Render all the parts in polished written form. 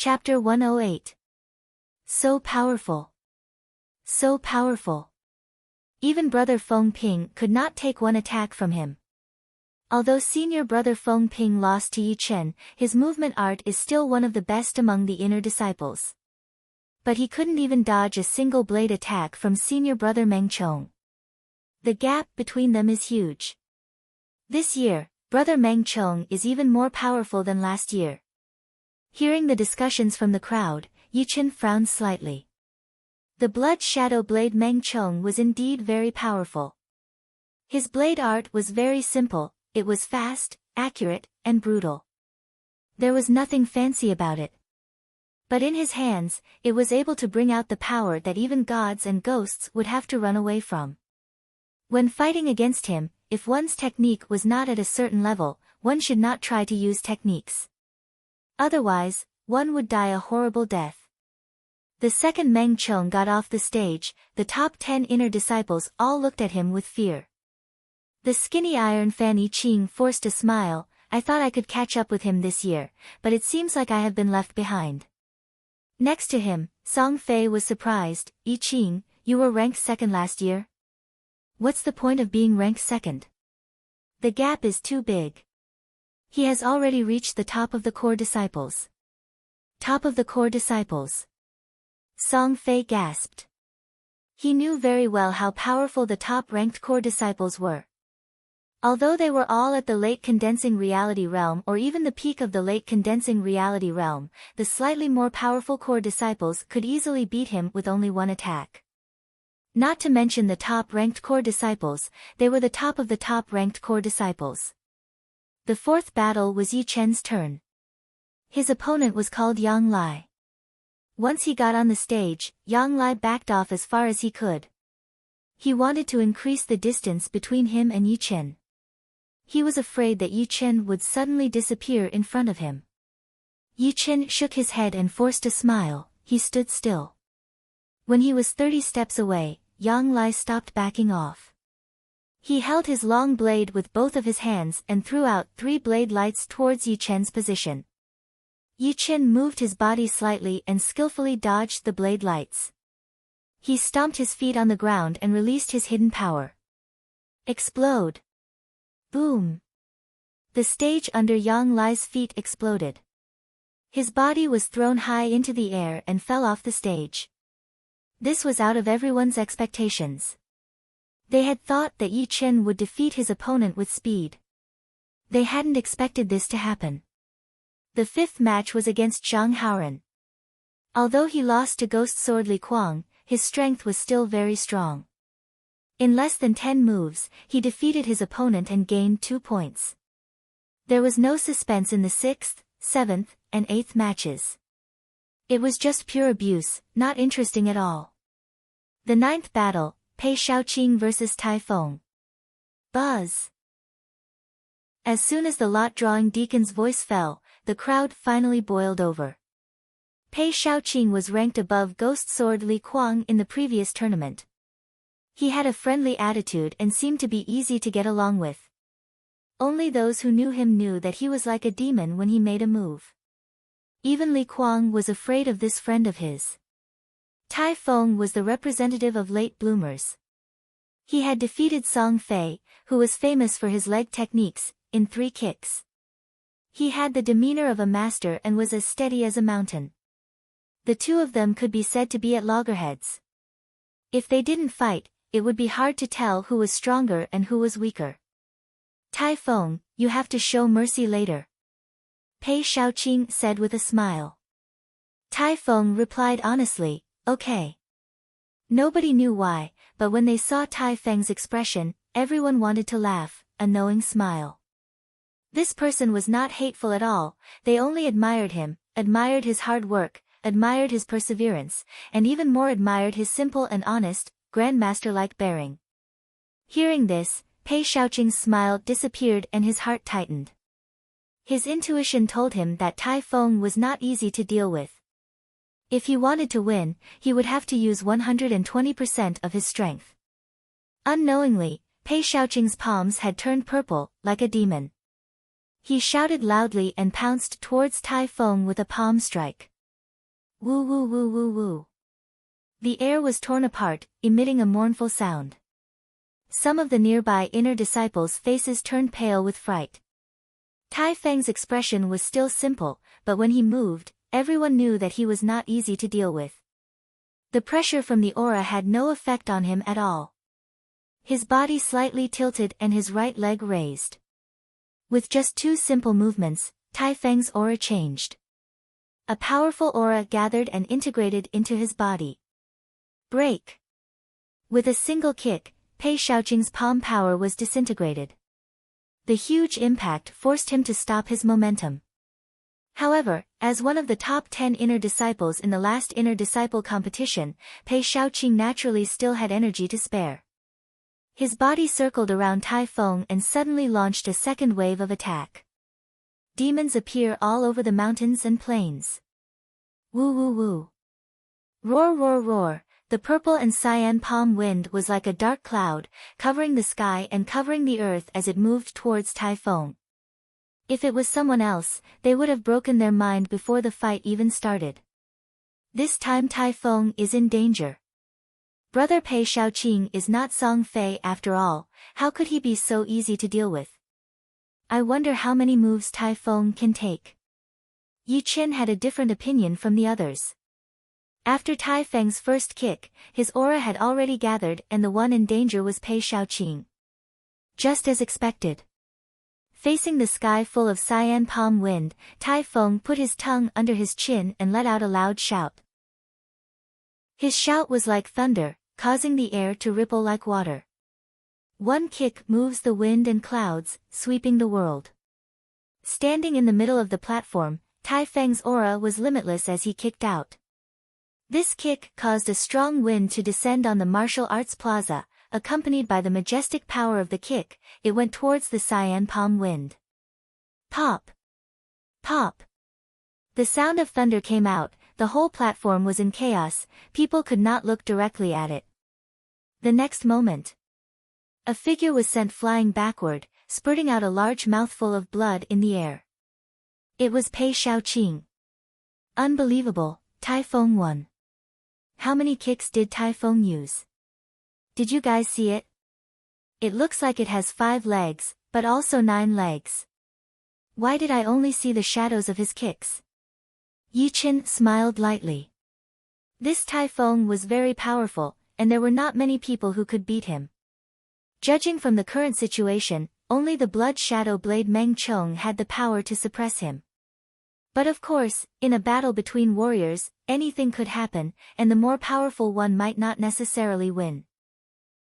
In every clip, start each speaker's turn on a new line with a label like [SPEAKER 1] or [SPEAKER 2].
[SPEAKER 1] Chapter 108. So powerful. So powerful. Even brother Feng Ping could not take one attack from him. Although senior brother Feng Ping lost to Yi Chen, his movement art is still one of the best among the inner disciples. But he couldn't even dodge a single blade attack from senior brother Meng Chong. The gap between them is huge. This year, brother Meng Chong is even more powerful than last year. Hearing the discussions from the crowd, Yi Chen frowned slightly. The blood shadow blade Meng Chong was indeed very powerful. His blade art was very simple, it was fast, accurate, and brutal. There was nothing fancy about it. But in his hands, it was able to bring out the power that even gods and ghosts would have to run away from. When fighting against him, if one's technique was not at a certain level, one should not try to use techniques. Otherwise, one would die a horrible death. The second Meng Chong got off the stage, the top 10 inner disciples all looked at him with fear. The skinny Iron Fan Yi Qing forced a smile. I thought I could catch up with him this year, but it seems like I have been left behind. Next to him, Song Fei was surprised. Yi Qing, you were ranked second last year? What's the point of being ranked second? The gap is too big. He has already reached the top of the core disciples. Top of the core disciples. Song Fei gasped. He knew very well how powerful the top-ranked core disciples were. Although they were all at the late condensing reality realm or even the peak of the late condensing reality realm, the slightly more powerful core disciples could easily beat him with only one attack. Not to mention the top-ranked core disciples, they were the top of the top-ranked core disciples. The fourth battle was Yi Chen's turn. His opponent was called Yang Lai. Once he got on the stage, Yang Lai backed off as far as he could. He wanted to increase the distance between him and Yi Chen. He was afraid that Yi Chen would suddenly disappear in front of him. Yi Chen shook his head and forced a smile. He stood still. When he was 30 steps away, Yang Lai stopped backing off. He held his long blade with both of his hands and threw out 3 blade lights towards Yi Chen's position. Yi Chen moved his body slightly and skillfully dodged the blade lights. He stomped his feet on the ground and released his hidden power. Explode! Boom! The stage under Yang Lai's feet exploded. His body was thrown high into the air and fell off the stage. This was out of everyone's expectations. They had thought that Yi Chen would defeat his opponent with speed. They hadn't expected this to happen. The fifth match was against Zhang Haoran. Although he lost to Ghost Sword Li Kuang, his strength was still very strong. In less than 10 moves, he defeated his opponent and gained 2 points. There was no suspense in the 6th, 7th, and 8th matches. It was just pure abuse, not interesting at all. The 9th battle, Pei Shaoqing vs Tai Feng. Buzz! As soon as the lot-drawing deacon's voice fell, the crowd finally boiled over. Pei Shaoqing was ranked above Ghost Sword Li Kuang in the previous tournament. He had a friendly attitude and seemed to be easy to get along with. Only those who knew him knew that he was like a demon when he made a move. Even Li Kuang was afraid of this friend of his. Tai Feng was the representative of late bloomers. He had defeated Song Fei, who was famous for his leg techniques, in 3 kicks. He had the demeanor of a master and was as steady as a mountain. The two of them could be said to be at loggerheads. If they didn't fight, it would be hard to tell who was stronger and who was weaker. Tai Feng, you have to show mercy later. Pei Shaoqing said with a smile. Tai Feng replied honestly, okay. Nobody knew why, but when they saw Tai Feng's expression, everyone wanted to laugh, a knowing smile. This person was not hateful at all, they only admired him, admired his hard work, admired his perseverance, and even more admired his simple and honest, grandmaster-like bearing. Hearing this, Pei Shaoqing's smile disappeared and his heart tightened. His intuition told him that Tai Feng was not easy to deal with. If he wanted to win, he would have to use 120% of his strength. Unknowingly, Pei Shaoqing's palms had turned purple, like a demon. He shouted loudly and pounced towards Tai Feng with a palm strike. Woo woo woo woo woo. The air was torn apart, emitting a mournful sound. Some of the nearby inner disciples' faces turned pale with fright. Tai Feng's expression was still simple, but when he moved, everyone knew that he was not easy to deal with. The pressure from the aura had no effect on him at all. His body slightly tilted and his right leg raised. With just 2 simple movements, Tai Feng's aura changed. A powerful aura gathered and integrated into his body. Break! With a single kick, Pei Shaoqing's palm power was disintegrated. The huge impact forced him to stop his momentum. However, as one of the top 10 inner disciples in the last inner disciple competition, Pei Shaoqing naturally still had energy to spare. His body circled around Tai Feng and suddenly launched a second wave of attack. Demons appear all over the mountains and plains. Woo woo woo. Roar roar roar, the purple and cyan palm wind was like a dark cloud, covering the sky and covering the earth as it moved towards Tai Feng. If it was someone else, they would have broken their mind before the fight even started. This time Tai Feng is in danger. Brother Pei Shaoqing is not Song Fei after all, how could he be so easy to deal with? I wonder how many moves Tai Feng can take. Yi Chen had a different opinion from the others. After Tai Feng's first kick, his aura had already gathered and the one in danger was Pei Shaoqing. Just as expected. Facing the sky full of cyan palm wind, Tai Feng put his tongue under his chin and let out a loud shout. His shout was like thunder, causing the air to ripple like water. One kick moves the wind and clouds, sweeping the world. Standing in the middle of the platform, Tai Feng's aura was limitless as he kicked out. This kick caused a strong wind to descend on the martial arts plaza, accompanied by the majestic power of the kick, it went towards the cyan palm wind. Pop! Pop! The sound of thunder came out, the whole platform was in chaos, people could not look directly at it. The next moment, a figure was sent flying backward, spurting out a large mouthful of blood in the air. It was Pei Shaoqing. Unbelievable, Tai Feng won. How many kicks did Tai Feng use? Did you guys see it? It looks like it has 5 legs, but also 9 legs. Why did I only see the shadows of his kicks? Yi Chen smiled lightly. This Tai Feng was very powerful, and there were not many people who could beat him. Judging from the current situation, only the blood shadow blade Meng Chong had the power to suppress him. But of course, in a battle between warriors, anything could happen, and the more powerful one might not necessarily win.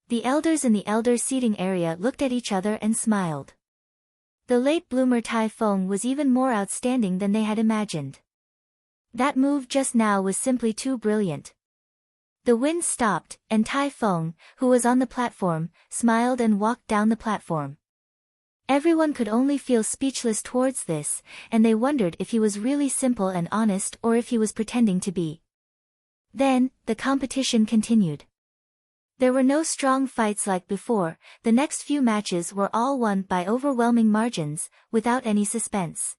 [SPEAKER 1] The elders in the elder seating area looked at each other and smiled. The late bloomer Tai Feng was even more outstanding than they had imagined. That move just now was simply too brilliant. The wind stopped, and Tai Feng, who was on the platform, smiled and walked down the platform. Everyone could only feel speechless towards this, and they wondered if he was really simple and honest or if he was pretending to be. Then, the competition continued. There were no strong fights like before, the next few matches were all won by overwhelming margins, without any suspense.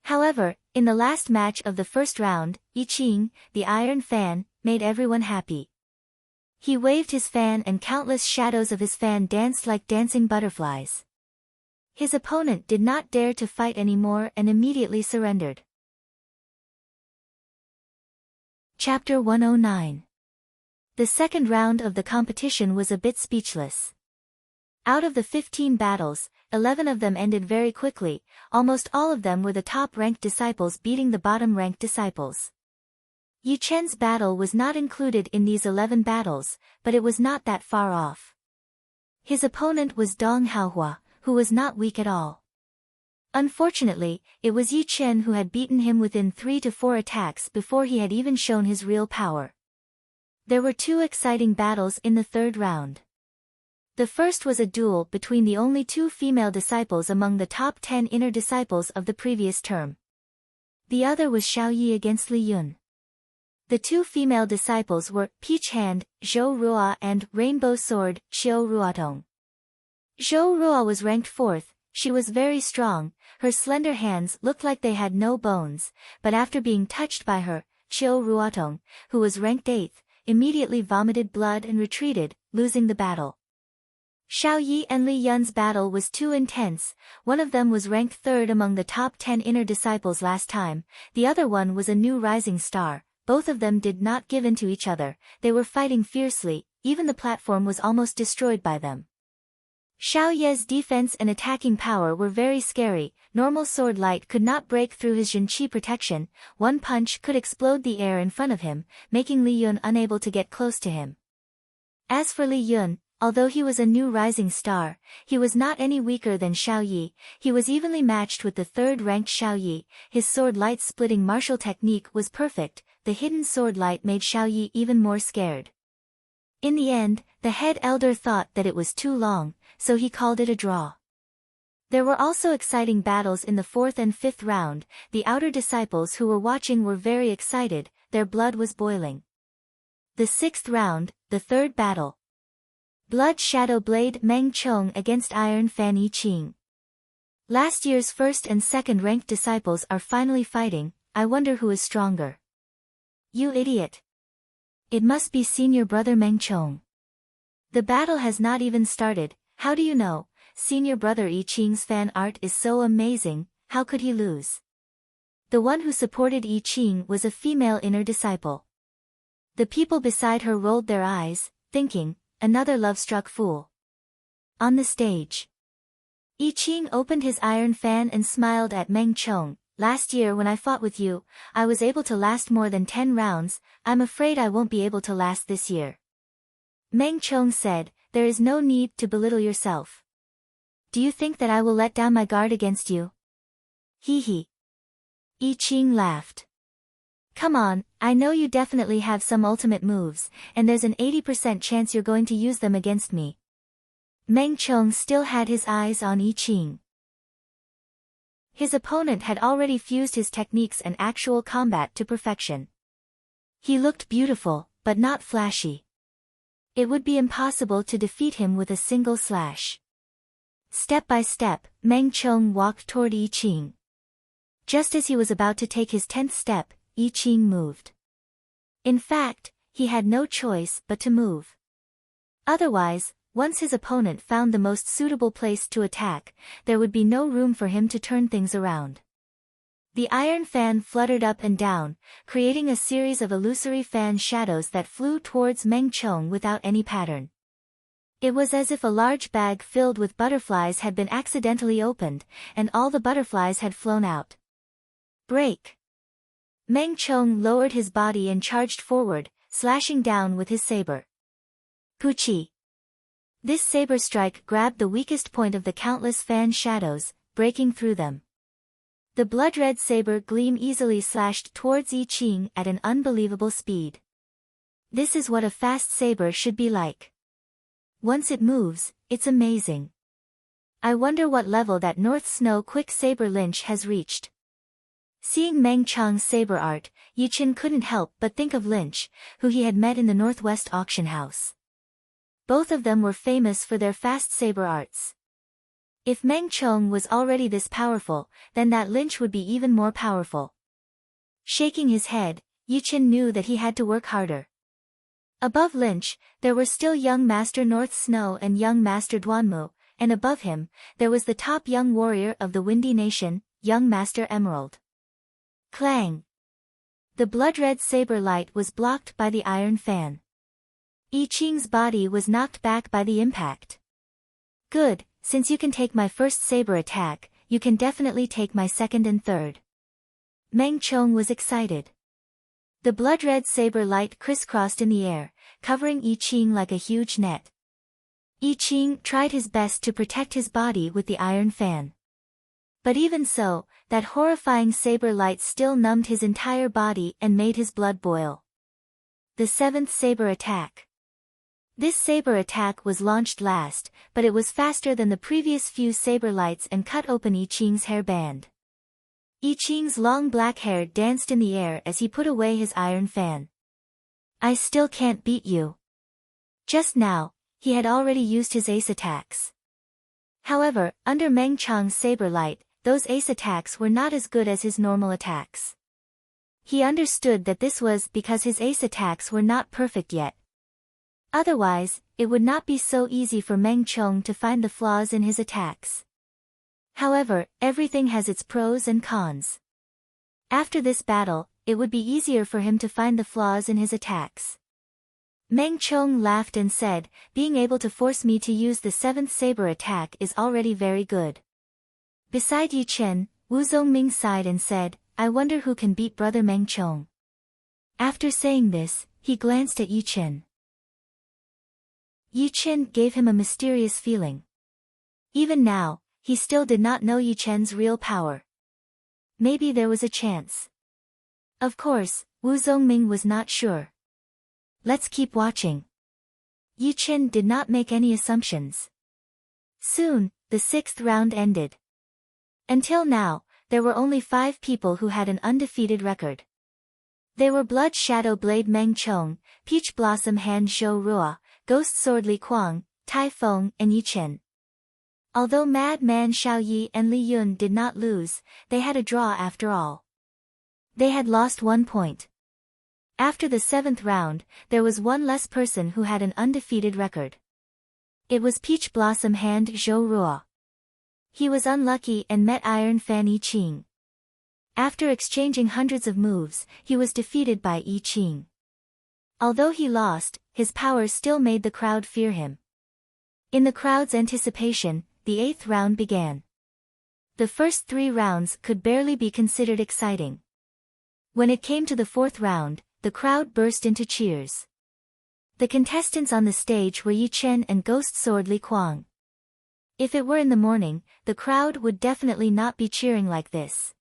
[SPEAKER 1] However, in the last match of the first round, Yi Qing, the Iron Fan, made everyone happy. He waved his fan and countless shadows of his fan danced like dancing butterflies. His opponent did not dare to fight anymore and immediately surrendered. Chapter 109. The second round of the competition was a bit speechless. Out of the 15 battles, 11 of them ended very quickly, almost all of them were the top-ranked disciples beating the bottom-ranked disciples. Yi Chen's battle was not included in these 11 battles, but it was not that far off. His opponent was Dong Haohua, who was not weak at all. Unfortunately, it was Yi Chen who had beaten him within 3 to 4 attacks before he had even shown his real power. There were 2 exciting battles in the third round. The first was a duel between the only 2 female disciples among the top 10 inner disciples of the previous term. The other was Xiao Yi against Li Yun. The 2 female disciples were Peach Hand, Zhou Rua and Rainbow Sword, Xiu Ruatong. Zhou Rua was ranked 4th, she was very strong, her slender hands looked like they had no bones, but after being touched by her, Chiu Ruotong, who was ranked 8th, immediately vomited blood and retreated, losing the battle. Xiao Yi and Li Yun's battle was too intense. One of them was ranked 3rd among the top 10 inner disciples last time, the other one was a new rising star. Both of them did not give in to each other, they were fighting fiercely, even the platform was almost destroyed by them. Xiao Ye's defense and attacking power were very scary. Normal sword light could not break through his Jinqi protection, one punch could explode the air in front of him, making Li Yun unable to get close to him. As for Li Yun, although he was a new rising star, he was not any weaker than Xiao Yi. He was evenly matched with the 3rd-ranked Xiao Yi. His sword light splitting martial technique was perfect, the hidden sword light made Xiao Yi even more scared. In the end, the head elder thought that it was too long, so he called it a draw. There were also exciting battles in the 4th and 5th round. The outer disciples who were watching were very excited, their blood was boiling. The 6th round, the 3rd battle. Blood Shadow Blade Meng Chong against Iron Fan Yi Qing. Last year's 1st and 2nd ranked disciples are finally fighting. I wonder who is stronger. You idiot. It must be senior brother Meng Chong. The battle has not even started. How do you know? Senior brother Yi Qing's fan art is so amazing, how could he lose? The one who supported Yi Qing was a female inner disciple. The people beside her rolled their eyes, thinking, another love-struck fool. On the stage, Yi Qing opened his iron fan and smiled at Meng Chong. Last year when I fought with you, I was able to last more than 10 rounds, I'm afraid I won't be able to last this year. Meng Chong said, there is no need to belittle yourself. Do you think that I will let down my guard against you? Hee hee. Yi Qing laughed. Come on, I know you definitely have some ultimate moves, and there's an 80% chance you're going to use them against me. Meng Chong still had his eyes on Yi Qing. His opponent had already fused his techniques and actual combat to perfection. He looked beautiful, but not flashy. It would be impossible to defeat him with a single slash. Step by step, Meng Chong walked toward Yi Qing. Just as he was about to take his 10th step, Yi Qing moved. In fact, he had no choice but to move. Otherwise, once his opponent found the most suitable place to attack, there would be no room for him to turn things around. The iron fan fluttered up and down, creating a series of illusory fan shadows that flew towards Meng Chong without any pattern. It was as if a large bag filled with butterflies had been accidentally opened, and all the butterflies had flown out. Break! Meng Chong lowered his body and charged forward, slashing down with his saber. Puchi! This saber strike grabbed the weakest point of the countless fan shadows, breaking through them. The blood-red saber gleam easily slashed towards Yi Qing at an unbelievable speed. This is what a fast saber should be like. Once it moves, it's amazing. I wonder what level that North Snow Quick Saber Lynch has reached. Seeing Meng Chong's saber art, Yi Qing couldn't help but think of Lynch, who he had met in the Northwest auction house. Both of them were famous for their fast saber arts. If Meng Chong was already this powerful, then that Lynch would be even more powerful. Shaking his head, Yi Qing knew that he had to work harder. Above Lynch, there were still young Master North Snow and young Master Duanmu, and above him, there was the top young warrior of the Windy Nation, young Master Emerald. Clang! The blood-red saber light was blocked by the iron fan. Yi Qing's body was knocked back by the impact. Good, since you can take my first saber attack, you can definitely take my second and third. Meng Chong was excited. The blood-red saber light crisscrossed in the air, covering Yi Qing like a huge net. Yi Qing tried his best to protect his body with the iron fan. But even so, that horrifying saber light still numbed his entire body and made his blood boil. The 7th saber attack. This saber attack was launched last, but it was faster than the previous few saber lights and cut open Yi Qing's hairband. Yi Qing's long black hair danced in the air as he put away his iron fan. I still can't beat you. Just now, he had already used his ace attacks. However, under Meng Chong's saber light, those ace attacks were not as good as his normal attacks. He understood that this was because his ace attacks were not perfect yet. Otherwise, it would not be so easy for Meng Chong to find the flaws in his attacks. However, everything has its pros and cons. After this battle, it would be easier for him to find the flaws in his attacks. Meng Chong laughed and said, being able to force me to use the 7th saber attack is already very good. Beside Yi Chen, Wu Zongming sighed and said, I wonder who can beat brother Meng Chong. After saying this, he glanced at Yi Chen. Yi Chen gave him a mysterious feeling. Even now, he still did not know Yi Chen's real power. Maybe there was a chance. Of course, Wu Zongming was not sure. Let's keep watching. Yi Chen did not make any assumptions. Soon, the 6th round ended. Until now, there were only 5 people who had an undefeated record. They were Blood Shadow Blade Meng Chong, Peach Blossom Hand Zhou Rua, Ghost Sword Li Kuang, Tai Feng and Yi Chen. Although Mad Man Xiao Yi and Li Yun did not lose, they had a draw after all. They had lost 1 point. After the 7th round, there was one less person who had an undefeated record. It was Peach Blossom Hand Zhou Rua. He was unlucky and met Iron Fan Yi Qing. After exchanging hundreds of moves, he was defeated by Yi Qing. Although he lost, his power still made the crowd fear him. In the crowd's anticipation, the 8th round began. The first 3 rounds could barely be considered exciting. When it came to the 4th round, the crowd burst into cheers. The contestants on the stage were Yi Chen and Ghost Sword Li Kuang. If it were in the morning, the crowd would definitely not be cheering like this.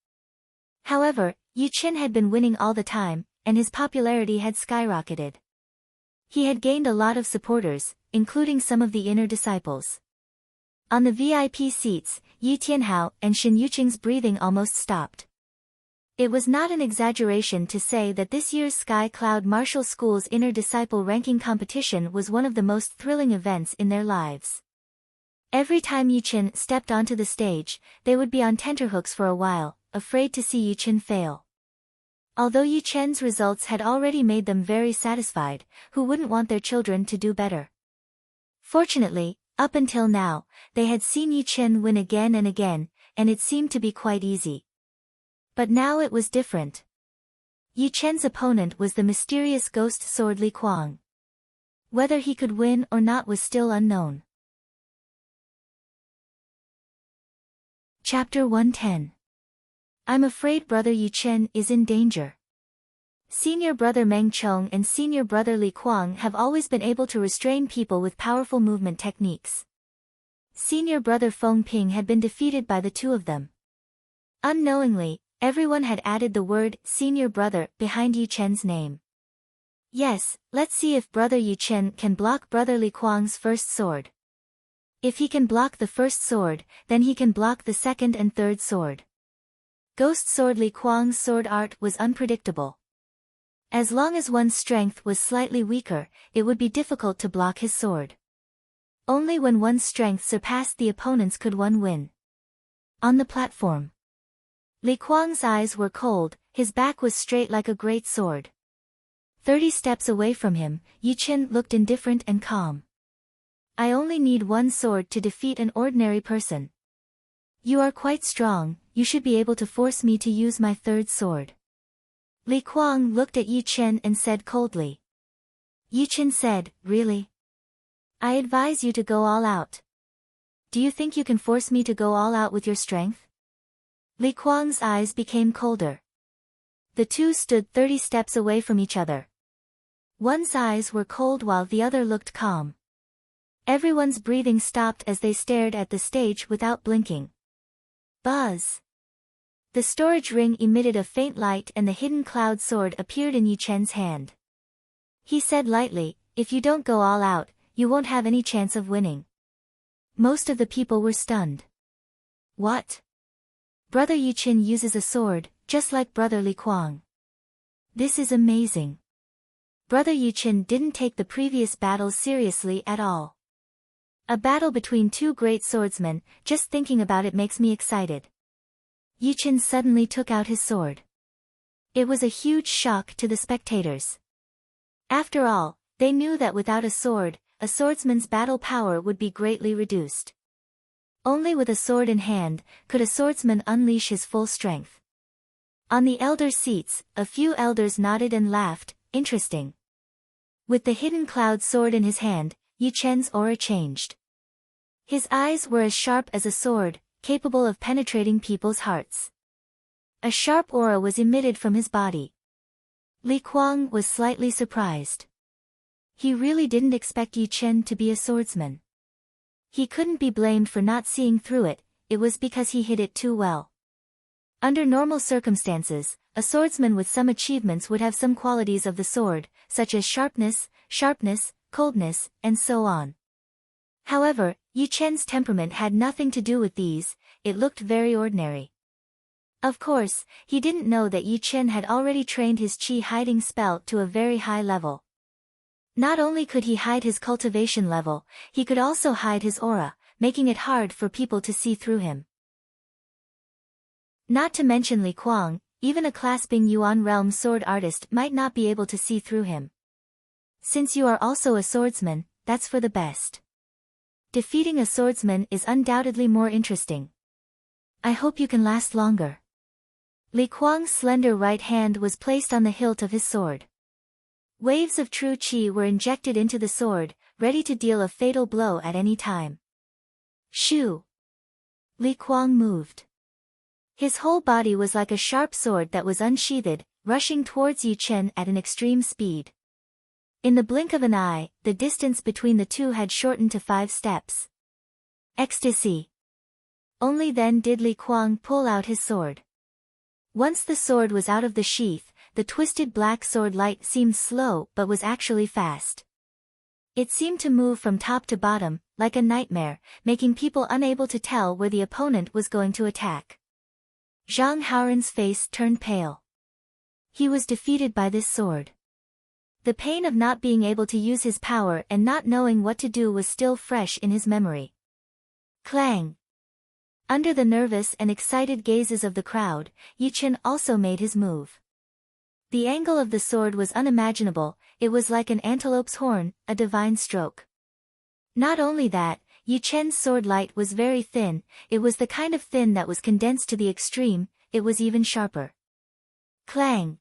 [SPEAKER 1] However, Yi Chen had been winning all the time, and his popularity had skyrocketed. He had gained a lot of supporters, including some of the inner disciples. On the VIP seats, Yi Tianhao and Shen Yuqing's breathing almost stopped. It was not an exaggeration to say that this year's Sky Cloud Martial School's inner disciple ranking competition was one of the most thrilling events in their lives. Every time Yi Chen stepped onto the stage, they would be on tenterhooks for a while, afraid to see Yi Chen fail. Although Yi Chen's results had already made them very satisfied, who wouldn't want their children to do better? Fortunately, up until now, they had seen Yi Chen win again and again, and it seemed to be quite easy. But now it was different. Yi Chen's opponent was the mysterious Ghost Sword Li Kuang. Whether he could win or not was still unknown. Chapter 110. I'm afraid brother Yi Chen is in danger. Senior brother Meng Chong and senior brother Li Kuang have always been able to restrain people with powerful movement techniques. Senior brother Feng Ping had been defeated by the 2 of them. Unknowingly, everyone had added the word senior brother behind Yi Chen's name. Yes, let's see if brother Yi Chen can block brother Li Kuang's first sword. If he can block the first sword, then he can block the second and third sword. Ghost Sword Li Kuang's sword art was unpredictable. As long as one's strength was slightly weaker, it would be difficult to block his sword. Only when one's strength surpassed the opponent's could one win. On the platform, Li Kuang's eyes were cold, his back was straight like a great sword. 30 steps away from him, Yi Chen looked indifferent and calm. I only need 1 sword to defeat an ordinary person. You are quite strong, you should be able to force me to use my 3rd sword. Li Kuang looked at Yi Chen and said coldly. Yi Chen said, really? I advise you to go all out. Do you think you can force me to go all out with your strength? Li Kuang's eyes became colder. The 2 stood 30 steps away from each other. One's eyes were cold while the other looked calm. Everyone's breathing stopped as they stared at the stage without blinking. Buzz! The storage ring emitted a faint light and the hidden cloud sword appeared in Yi Chen's hand. He said lightly, if you don't go all out, you won't have any chance of winning. Most of the people were stunned. What? Brother Yi Chen uses a sword, just like brother Li Kuang. This is amazing. Brother Yi Chen didn't take the previous battles seriously at all. A battle between 2 great swordsmen, just thinking about it makes me excited. Yi Chen suddenly took out his sword. It was a huge shock to the spectators. After all, they knew that without a sword, a swordsman's battle power would be greatly reduced. Only with a sword in hand, could a swordsman unleash his full strength. On the elders' seats, a few elders nodded and laughed, interesting. With the hidden cloud sword in his hand, Yi Chen's aura changed. His eyes were as sharp as a sword, capable of penetrating people's hearts. A sharp aura was emitted from his body. Li Kuang was slightly surprised. He really didn't expect Yi Chen to be a swordsman. He couldn't be blamed for not seeing through it, it was because he hid it too well. Under normal circumstances, a swordsman with some achievements would have some qualities of the sword, such as sharpness, coldness, and so on. However, Yi Chen's temperament had nothing to do with these, it looked very ordinary. Of course, he didn't know that Yi Chen had already trained his qi hiding spell to a very high level. Not only could he hide his cultivation level, he could also hide his aura, making it hard for people to see through him. Not to mention Li Kuang, even a clasping Yuan realm sword artist might not be able to see through him. Since you are also a swordsman, that's for the best. Defeating a swordsman is undoubtedly more interesting. I hope you can last longer. Li Kuang's slender right hand was placed on the hilt of his sword. Waves of true qi were injected into the sword, ready to deal a fatal blow at any time. Shoo! Li Kuang moved. His whole body was like a sharp sword that was unsheathed, rushing towards Yi Chen at an extreme speed. In the blink of an eye, the distance between the two had shortened to 5 steps. Ecstasy! Only then did Li Kuang pull out his sword. Once the sword was out of the sheath, the twisted black sword light seemed slow but was actually fast. It seemed to move from top to bottom, like a nightmare, making people unable to tell where the opponent was going to attack. Zhang Haoran's face turned pale. He was defeated by this sword. The pain of not being able to use his power and not knowing what to do was still fresh in his memory. Clang! Under the nervous and excited gazes of the crowd, Yi Chen also made his move. The angle of the sword was unimaginable, it was like an antelope's horn, a divine stroke. Not only that, Yi Chen's sword light was very thin, it was the kind of thin that was condensed to the extreme, it was even sharper. Clang!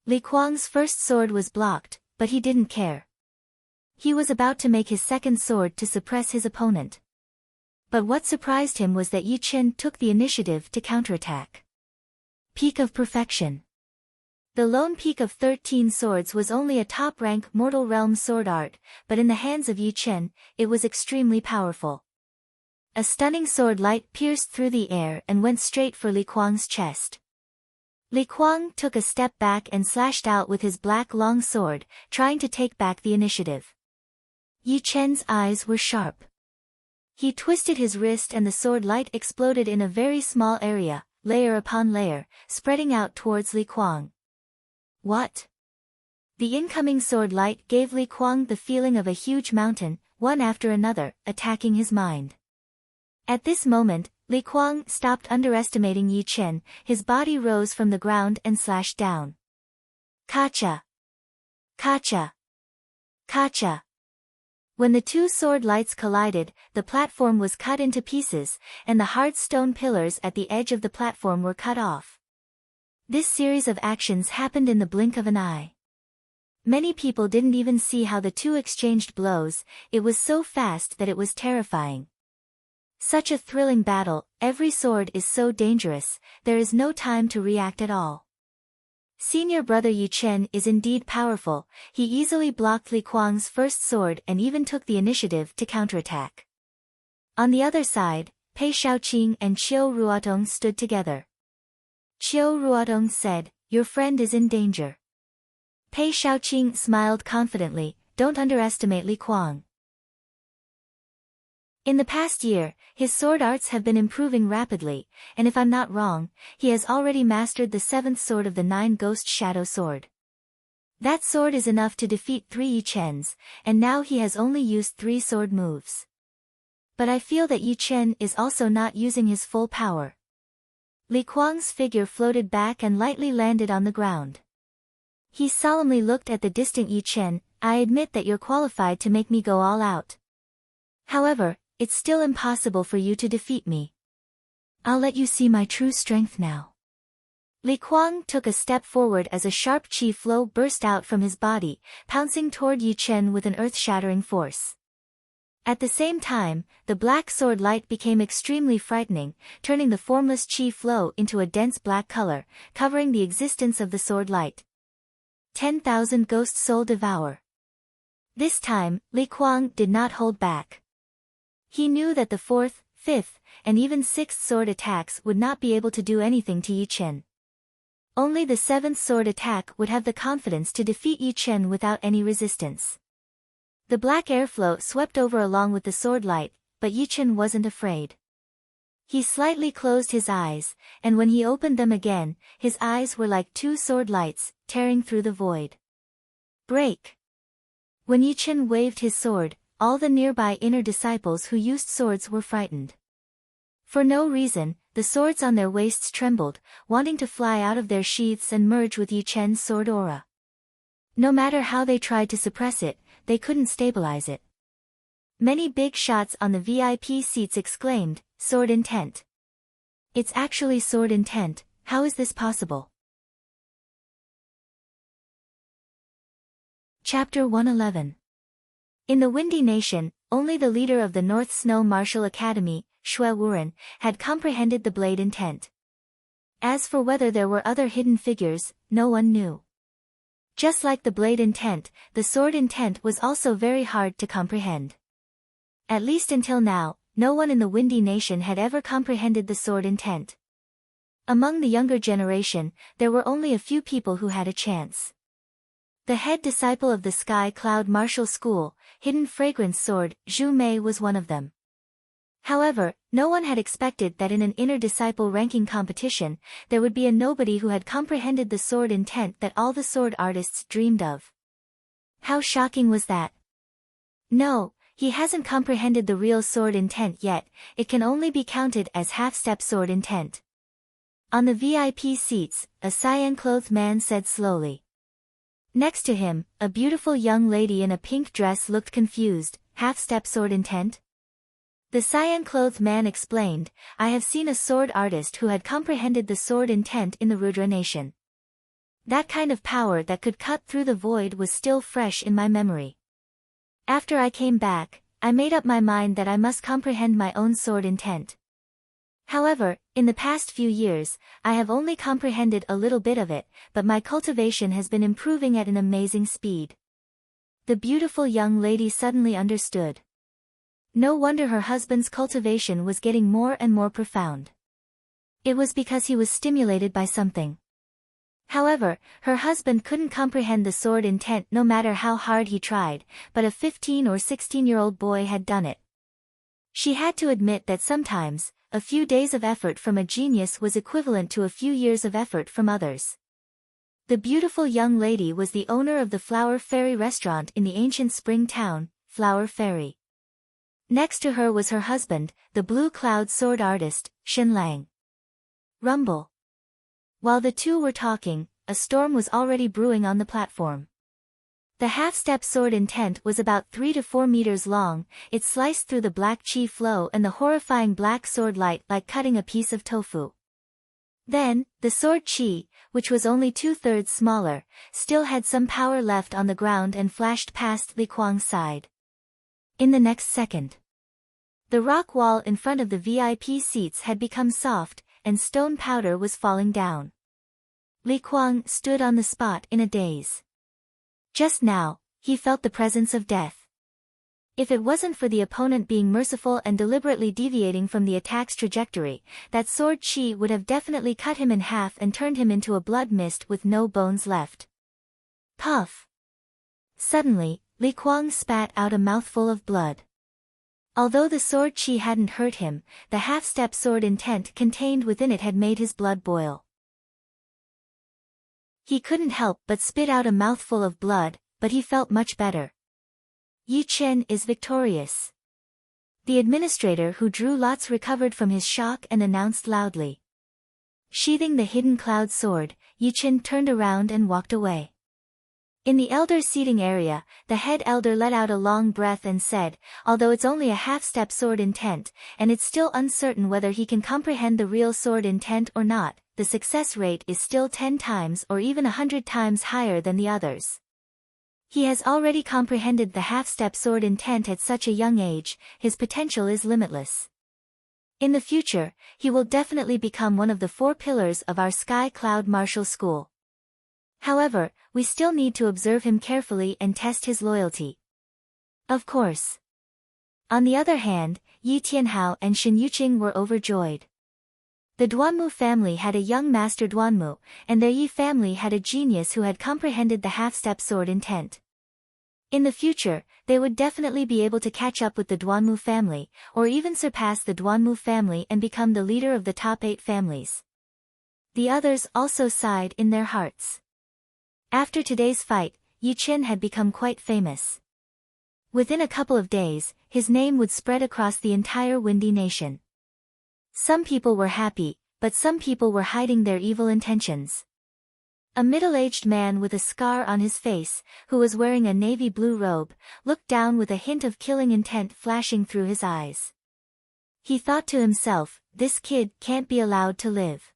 [SPEAKER 1] Li Kuang's first sword was blocked, but he didn't care. He was about to make his second sword to suppress his opponent. But what surprised him was that Yi Chen took the initiative to counterattack. Peak of perfection. The lone peak of 13 swords was only a top-rank mortal realm sword art, but in the hands of Yi Chen, it was extremely powerful. A stunning sword light pierced through the air and went straight for Li Kuang's chest. Li Kuang took a step back and slashed out with his black long sword, trying to take back the initiative. Yi Chen's eyes were sharp. He twisted his wrist and the sword light exploded in a very small area, layer upon layer, spreading out towards Li Kuang. What? The incoming sword light gave Li Kuang the feeling of a huge mountain, one after another, attacking his mind. At this moment, Li Kuang stopped underestimating Yi Chen, his body rose from the ground and slashed down. Kacha! Kacha! Kacha! When the two sword lights collided, the platform was cut into pieces, and the hard stone pillars at the edge of the platform were cut off. This series of actions happened in the blink of an eye. Many people didn't even see how the two exchanged blows, it was so fast that it was terrifying. Such a thrilling battle, every sword is so dangerous, there is no time to react at all. Senior brother Yi Chen is indeed powerful, he easily blocked Li Kuang's first sword and even took the initiative to counterattack. On the other side, Pei Shaoqing and Qiu Ruotong stood together. Qiu Ruotong said, "Your friend is in danger." Pei Shaoqing smiled confidently, "Don't underestimate Li Kuang." In the past year, his sword arts have been improving rapidly, and if I'm not wrong, he has already mastered the 7th sword of the 9 Ghost Shadow Sword. That sword is enough to defeat 3 Yi Chens, and now he has only used 3 sword moves. But I feel that Yi Chen is also not using his full power. Li Kuang's figure floated back and lightly landed on the ground. He solemnly looked at the distant Yi Chen. I admit that you're qualified to make me go all out. However, it's still impossible for you to defeat me. I'll let you see my true strength now. Li Kuang took a step forward as a sharp qi flow burst out from his body, pouncing toward Yi Chen with an earth-shattering force. At the same time, the black sword light became extremely frightening, turning the formless qi flow into a dense black color, covering the existence of the sword light. 10,000 Ghost Soul Devour. This time, Li Kuang did not hold back. He knew that the fourth, fifth, and even sixth sword attacks would not be able to do anything to Yi Chen. Only the seventh sword attack would have the confidence to defeat Yi Chen without any resistance. The black airflow swept over along with the sword light, but Yi Chen wasn't afraid. He slightly closed his eyes, and when he opened them again, his eyes were like two sword lights, tearing through the void. Break! When Yi Chen waved his sword, all the nearby inner disciples who used swords were frightened. For no reason, the swords on their waists trembled, wanting to fly out of their sheaths and merge with Yi Chen's sword aura. No matter how they tried to suppress it, they couldn't stabilize it. Many big shots on the VIP seats exclaimed, "Sword intent. It's actually sword intent, how is this possible?" Chapter 111. In the Windy Nation, only the leader of the North Snow Martial Academy, Xue Wuren, had comprehended the blade intent. As for whether there were other hidden figures, no one knew. Just like the blade intent, the sword intent was also very hard to comprehend. At least until now, no one in the Windy Nation had ever comprehended the sword intent. Among the younger generation, there were only a few people who had a chance. The head disciple of the Sky Cloud Martial School, Hidden Fragrance Sword, Zhu Mei was one of them. However, no one had expected that in an inner disciple ranking competition, there would be a nobody who had comprehended the sword intent that all the sword artists dreamed of. How shocking was that? No, he hasn't comprehended the real sword intent yet, it can only be counted as half-step sword intent. On the VIP seats, a cyan-clothed man said slowly. Next to him, a beautiful young lady in a pink dress looked confused. Half-step sword intent? The cyan-clothed man explained, I have seen a sword artist who had comprehended the sword intent in the Rudra Nation. That kind of power that could cut through the void was still fresh in my memory. After I came back, I made up my mind that I must comprehend my own sword intent. However, in the past few years, I have only comprehended a little bit of it, but my cultivation has been improving at an amazing speed. The beautiful young lady suddenly understood. No wonder her husband's cultivation was getting more and more profound. It was because he was stimulated by something. However, her husband couldn't comprehend the sword intent no matter how hard he tried, but a 15 or 16-year-old boy had done it. She had to admit that sometimes, a few days of effort from a genius was equivalent to a few years of effort from others. The beautiful young lady was the owner of the Flower Fairy restaurant in the ancient spring town, Flower Fairy. Next to her was her husband, the blue cloud sword artist, Shen Lang. Rumble. While the two were talking, a storm was already brewing on the platform. The half-step sword intent was about 3 to 4 meters long, it sliced through the black qi flow and the horrifying black sword light like cutting a piece of tofu. Then, the sword qi, which was only 2/3 smaller, still had some power left on the ground and flashed past Li Kuang's side. In the next second, the rock wall in front of the VIP seats had become soft, and stone powder was falling down. Li Kuang stood on the spot in a daze. Just now, he felt the presence of death. If it wasn't for the opponent being merciful and deliberately deviating from the attack's trajectory, that sword qi would have definitely cut him in half and turned him into a blood mist with no bones left. Puff! Suddenly, Li Kuang spat out a mouthful of blood. Although the sword qi hadn't hurt him, the half-step sword intent contained within it had made his blood boil. He couldn't help but spit out a mouthful of blood, but he felt much better. Yi Chen is victorious. The administrator who drew lots recovered from his shock and announced loudly. Sheathing the hidden cloud sword, Yi Chen turned around and walked away. In the elder's seating area, the head elder let out a long breath and said, although it's only a half-step sword intent, and it's still uncertain whether he can comprehend the real sword intent or not, the success rate is still 10 times or even 100 times higher than the others. He has already comprehended the half-step sword intent at such a young age, his potential is limitless. In the future, he will definitely become one of the 4 pillars of our Sky Cloud Martial School. However, we still need to observe him carefully and test his loyalty. Of course. On the other hand, Yi Tianhao and Shen Yuqing were overjoyed. The Duanmu family had a young master Duanmu, and the Yi family had a genius who had comprehended the half-step sword intent. In the future, they would definitely be able to catch up with the Duanmu family, or even surpass the Duanmu family and become the leader of the top 8 families. The others also sighed in their hearts. After today's fight, Yi Chen had become quite famous. Within a couple of days, his name would spread across the entire Windy Nation. Some people were happy, but some people were hiding their evil intentions. A middle-aged man with a scar on his face, who was wearing a navy blue robe, looked down with a hint of killing intent flashing through his eyes. He thought to himself, this kid can't be allowed to live.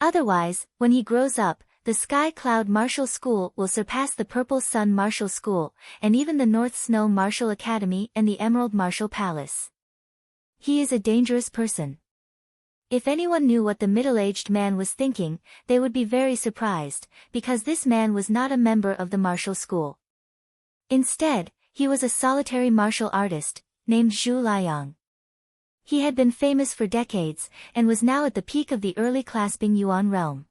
[SPEAKER 1] Otherwise, when he grows up, the Sky Cloud Martial School will surpass the Purple Sun Martial School, and even the North Snow Martial Academy and the Emerald Martial Palace. He is a dangerous person. If anyone knew what the middle-aged man was thinking, they would be very surprised, because this man was not a member of the martial school. Instead, he was a solitary martial artist, named Zhu Liang. He had been famous for decades, and was now at the peak of the early clasping Yuan realm.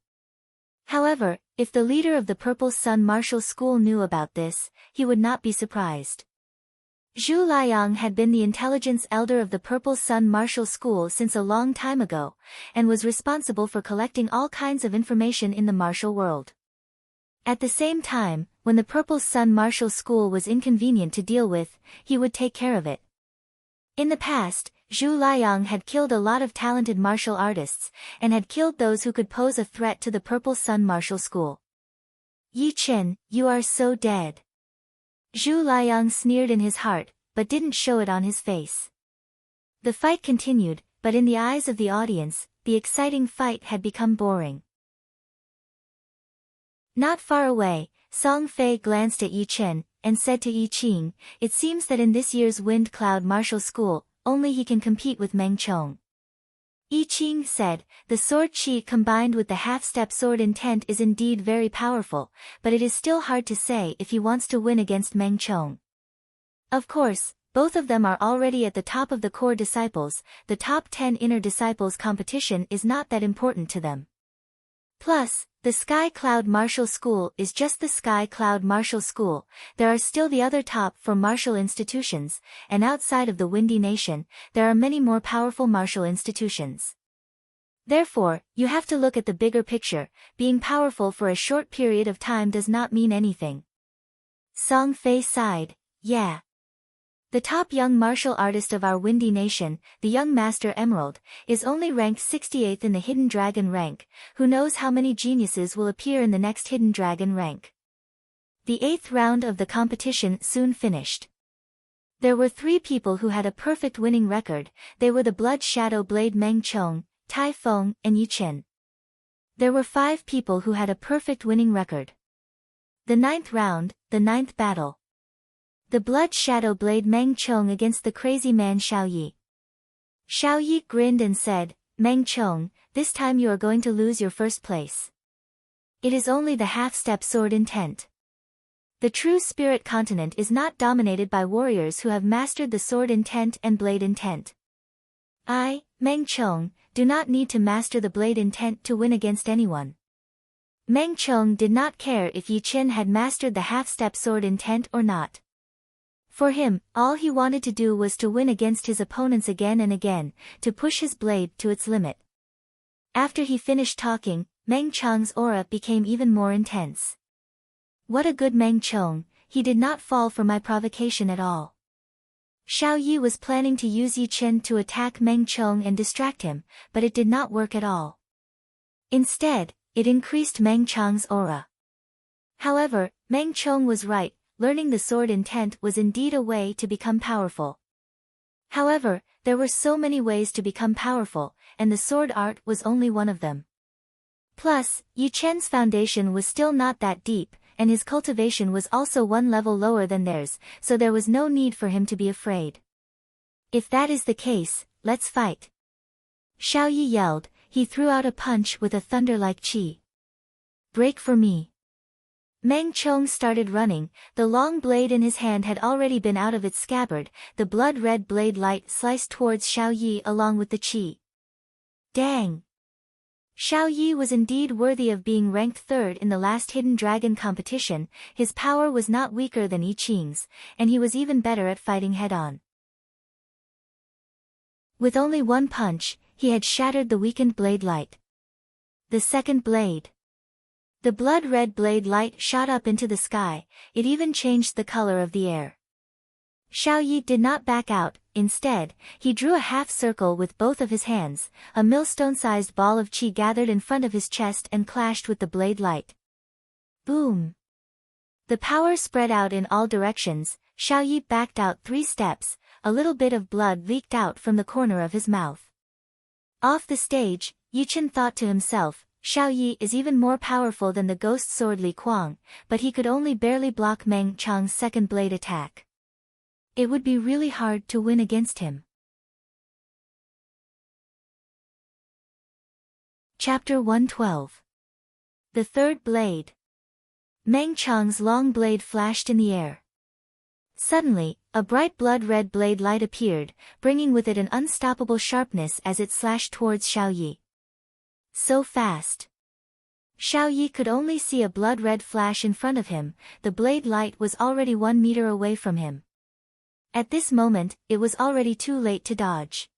[SPEAKER 1] However, if the leader of the Purple Sun Martial School knew about this, he would not be surprised. Zhu Liang had been the intelligence elder of the Purple Sun Martial School since a long time ago, and was responsible for collecting all kinds of information in the martial world. At the same time, when the Purple Sun Martial School was inconvenient to deal with, he would take care of it. In the past, Zhu Liang had killed a lot of talented martial artists, and had killed those who could pose a threat to the Purple Sun Martial School. Yi Chen, you are so dead. Zhu Liang sneered in his heart, but didn't show it on his face. The fight continued, but in the eyes of the audience, the exciting fight had become boring. Not far away, Song Fei glanced at Yi Chen, and said to Yi Qing, it seems that in this year's Wind Cloud Martial School, only he can compete with Meng Chong. Yi Qing said, the sword chi combined with the half-step sword intent is indeed very powerful, but it is still hard to say if he wants to win against Meng Chong. Of course, both of them are already at the top of the core disciples, the top 10 inner disciples competition is not that important to them. Plus, the Sky Cloud Martial School is just the Sky Cloud Martial School, there are still the other top 4 martial institutions, and outside of the Windy Nation, there are many more powerful martial institutions. Therefore, you have to look at the bigger picture, being powerful for a short period of time does not mean anything. Song Fei sighed, yeah. The top young martial artist of our Windy Nation, the young Master Emerald, is only ranked 68th in the Hidden Dragon rank, who knows how many geniuses will appear in the next Hidden Dragon rank. The 8th round of the competition soon finished. There were 3 people who had a perfect winning record, they were the Blood Shadow Blade Meng Chong, Tai Feng, and Yi Chen. There were 5 people who had a perfect winning record. The 9th round, the 9th battle. The Blood Shadow Blade Meng Chong against the crazy man Xiao Yi. Xiao Yi grinned and said, Meng Chong, this time you are going to lose your first place. It is only the half-step sword intent. The true spirit continent is not dominated by warriors who have mastered the sword intent and blade intent. I, Meng Chong, do not need to master the blade intent to win against anyone. Meng Chong did not care if Yi Chen had mastered the half-step sword intent or not. For him, all he wanted to do was to win against his opponents again and again, to push his blade to its limit. After he finished talking, Meng Chong's aura became even more intense. What a good Meng Chong, he did not fall for my provocation at all. Xiao Yi was planning to use Yi Chen to attack Meng Chong and distract him, but it did not work at all. Instead, it increased Meng Chang's aura. However, Meng Chong was right, learning the sword intent was indeed a way to become powerful. However, there were so many ways to become powerful, and the sword art was only one of them. Plus, Yu Chen's foundation was still not that deep, and his cultivation was also one level lower than theirs, so there was no need for him to be afraid. If that is the case, let's fight. Xiao Yi yelled. He threw out a punch with a thunder-like chi. Break for me. Meng Chong started running, the long blade in his hand had already been out of its scabbard, the blood-red blade light sliced towards Xiao Yi along with the chi. Dang! Xiao Yi was indeed worthy of being ranked third in the last Hidden Dragon competition, his power was not weaker than I Ching's, and he was even better at fighting head-on. With only one punch, he had shattered the weakened blade light. The second blade. The blood-red blade light shot up into the sky, it even changed the color of the air. Xiao Yi did not back out, instead, he drew a half circle with both of his hands, a millstone-sized ball of chi gathered in front of his chest and clashed with the blade light. Boom! The power spread out in all directions, Xiao Yi backed out 3 steps, a little bit of blood leaked out from the corner of his mouth. Off the stage, Yu Chen thought to himself, Xiao Yi is even more powerful than the ghost sword Li Kuang, but he could only barely block Meng Chang's second blade attack. It would be really hard to win against him. Chapter 112. The Third Blade. Meng Chang's long blade flashed in the air. Suddenly, a bright blood-red blade light appeared, bringing with it an unstoppable sharpness as it slashed towards Xiao Yi. So fast. Xiao Yi could only see a blood-red flash in front of him, the blade light was already 1 meter away from him. At this moment, it was already too late to dodge.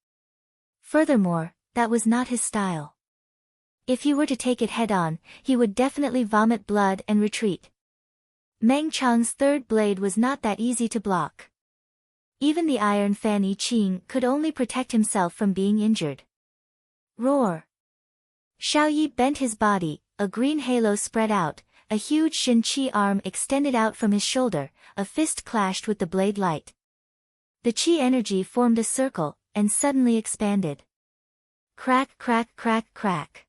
[SPEAKER 1] Furthermore, that was not his style. If he were to take it head-on, he would definitely vomit blood and retreat. Meng Chang's third blade was not that easy to block. Even the Iron Fan I Ching could only protect himself from being injured. Roar! Xiao Yi bent his body, a green halo spread out, a huge Shin Qi arm extended out from his shoulder, a fist clashed with the blade light. The Qi energy formed a circle, and suddenly expanded. Crack, crack, crack, crack.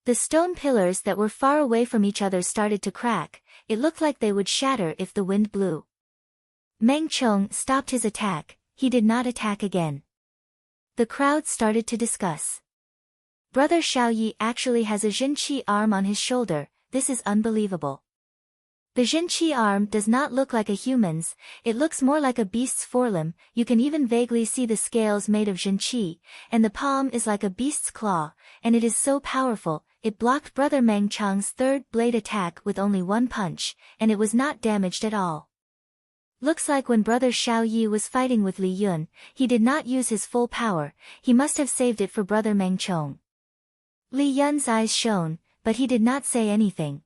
[SPEAKER 1] The stone pillars that were far away from each other started to crack, it looked like they would shatter if the wind blew. Meng Chong stopped his attack, he did not attack again. The crowd started to discuss. Brother Xiao Yi actually has a Jin Qi arm on his shoulder, this is unbelievable. The Jin Qi arm does not look like a human's, it looks more like a beast's forelimb, you can even vaguely see the scales made of Jin Qi, and the palm is like a beast's claw, and it is so powerful, it blocked Brother Meng Chang's third blade attack with only 1 punch, and it was not damaged at all. Looks like when Brother Xiao Yi was fighting with Li Yun, he did not use his full power, he must have saved it for Brother Meng Chong. Li Yun's eyes shone, but he did not say anything.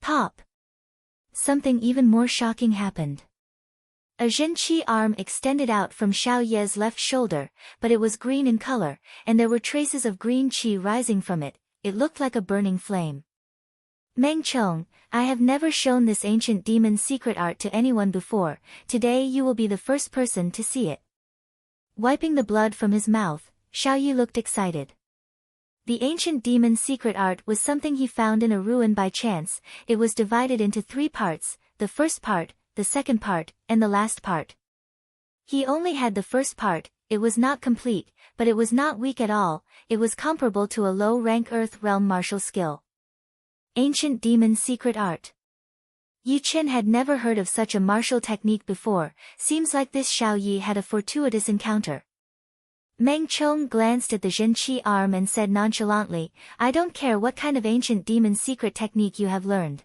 [SPEAKER 1] Pop! Something even more shocking happened. A Jin Qi arm extended out from Xiao Ye's left shoulder, but it was green in color, and there were traces of green qi rising from it, it looked like a burning flame. Meng Chong, I have never shown this ancient demon's secret art to anyone before, today you will be the first person to see it. Wiping the blood from his mouth, Xiao Yi looked excited. The ancient demon's secret art was something he found in a ruin by chance, it was divided into 3 parts, the first part, the second part, and the last part. He only had the first part, it was not complete, but it was not weak at all, it was comparable to a low-rank Earth Realm martial skill. Ancient Demon's Secret Art. Yu Chen had never heard of such a martial technique before, seems like this Xiao Yi had a fortuitous encounter. Meng Chong glanced at the Jin Qi arm and said nonchalantly, I don't care what kind of ancient demon's secret technique you have learned.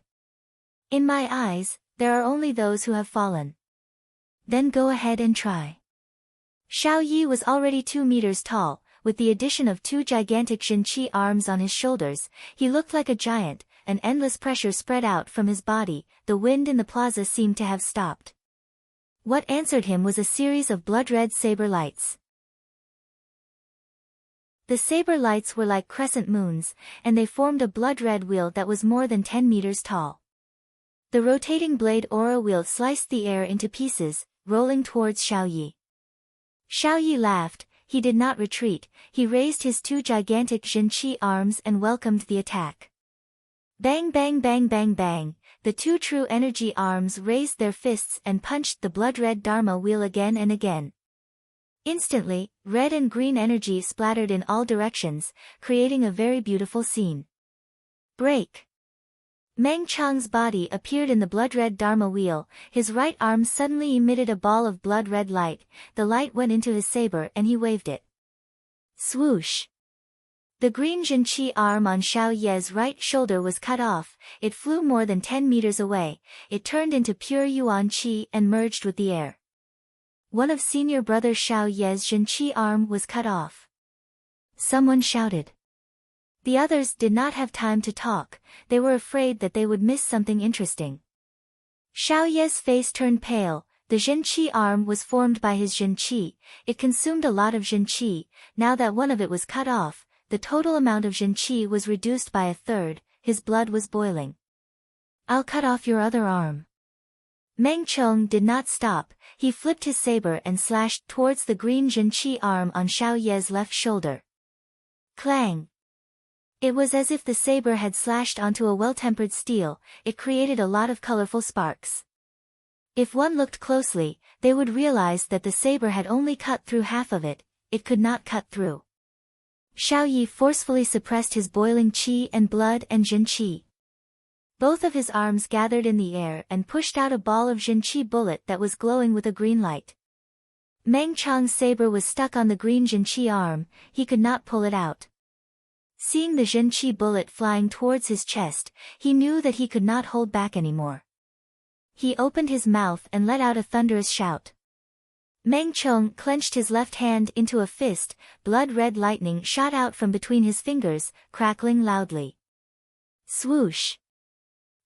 [SPEAKER 1] In my eyes, there are only those who have fallen. Then go ahead and try. Xiao Yi was already 2 meters tall, with the addition of 2 gigantic Jin Qi arms on his shoulders, he looked like a giant, an endless pressure spread out from his body, the wind in the plaza seemed to have stopped. What answered him was a series of blood-red saber lights. The saber lights were like crescent moons, and they formed a blood-red wheel that was more than 10 meters tall. The rotating blade aura wheel sliced the air into pieces, rolling towards Xiao Yi. Xiao Yi laughed. He did not retreat. He raised his two gigantic Jinqi arms and welcomed the attack. Bang bang bang bang bang, the two true energy arms raised their fists and punched the blood-red Dharma wheel again and again. Instantly, red and green energy splattered in all directions, creating a very beautiful scene. Break! Meng Chang's body appeared in the blood-red Dharma wheel. His right arm suddenly emitted a ball of blood-red light. The light went into his saber and he waved it. Swoosh! The green Jinqi arm on Xiao Ye's right shoulder was cut off. It flew more than 10 meters away. It turned into pure Yuan Qi and merged with the air. One of senior brother Xiao Ye's Jinqi arm was cut off. Someone shouted. The others did not have time to talk. They were afraid that they would miss something interesting. Xiao Ye's face turned pale. The Jinqi arm was formed by his Jinqi. It consumed a lot of Jinqi. Now that one of it was cut off, the total amount of Jinqi was reduced by a third. His blood was boiling. I'll cut off your other arm. Meng Chong did not stop. He flipped his saber and slashed towards the green Jinqi arm on Xiao Ye's left shoulder. Clang! It was as if the saber had slashed onto a well-tempered steel. It created a lot of colorful sparks. If one looked closely, they would realize that the saber had only cut through half of it. It could not cut through. Xiao Yi forcefully suppressed his boiling qi and blood and Jinqi. Both of his arms gathered in the air and pushed out a ball of Jinqi bullet that was glowing with a green light. Meng Chang's saber was stuck on the green Jinqi arm. He could not pull it out. Seeing the Jinqi bullet flying towards his chest, he knew that he could not hold back anymore. He opened his mouth and let out a thunderous shout. Meng Chong clenched his left hand into a fist. Blood-red lightning shot out from between his fingers, crackling loudly. Swoosh!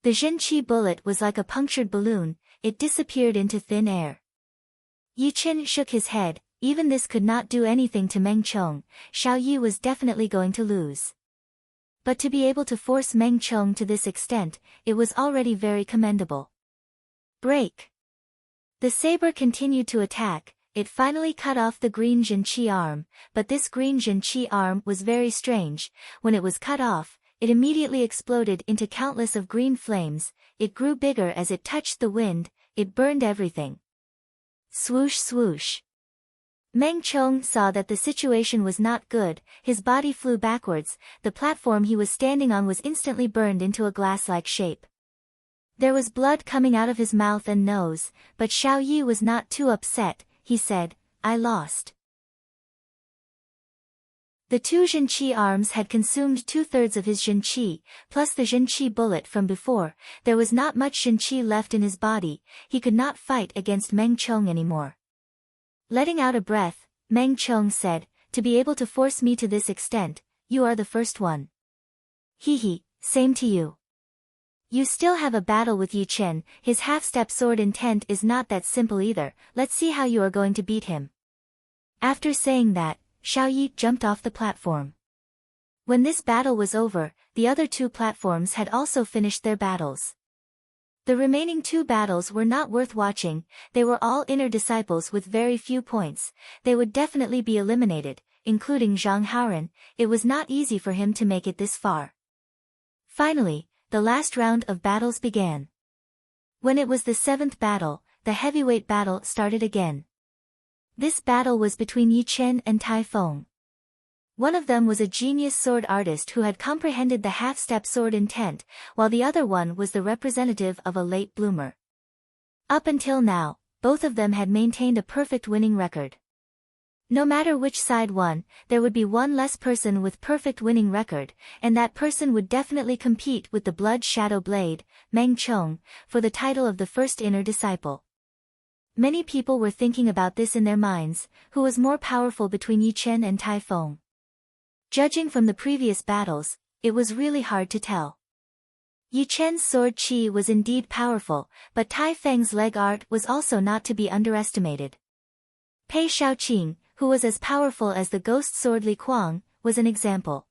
[SPEAKER 1] The Jinqi bullet was like a punctured balloon. It disappeared into thin air. Yi Qin shook his head. Even this could not do anything to Meng Chong. Xiao Yi was definitely going to lose. But to be able to force Meng Chong to this extent, it was already very commendable. Break! The saber continued to attack. It finally cut off the green Jinqi arm, but this green Jinqi arm was very strange. When it was cut off, it immediately exploded into countless of green flames. It grew bigger as it touched the wind. It burned everything. Swoosh swoosh! Meng Chong saw that the situation was not good. His body flew backwards. The platform he was standing on was instantly burned into a glass-like shape. There was blood coming out of his mouth and nose, but Xiao Yi was not too upset. He said, I lost. The two Jinqi arms had consumed 2/3 of his Jinqi, plus the Jinqi bullet from before. There was not much Jinqi left in his body. He could not fight against Meng Chong anymore. Letting out a breath, Meng Chong said, to be able to force me to this extent, you are the first one. Hee, same to you. You still have a battle with Yi Chen. His half-step sword intent is not that simple either. Let's see how you are going to beat him. After saying that, Xiao Yi jumped off the platform. When this battle was over, the other two platforms had also finished their battles. The remaining two battles were not worth watching. They were all inner disciples with very few points. They would definitely be eliminated, including Zhang Haoren. It was not easy for him to make it this far. Finally, the last round of battles began. When it was the 7th battle, the heavyweight battle started again. This battle was between Yi Chen and Tai Feng. One of them was a genius sword artist who had comprehended the half-step sword intent, while the other one was the representative of a late bloomer. Up until now, both of them had maintained a perfect winning record. No matter which side won, there would be one less person with perfect winning record, and that person would definitely compete with the Blood Shadow Blade, Meng Chong, for the title of the first inner disciple. Many people were thinking about this in their minds, who was more powerful between Yi Chen and Tai Feng. Judging from the previous battles, it was really hard to tell. Yi Chen's sword qi was indeed powerful, but Tai Feng's leg art was also not to be underestimated. Pei Shaoqing, who was as powerful as the ghost sword Li Kuang, was an example.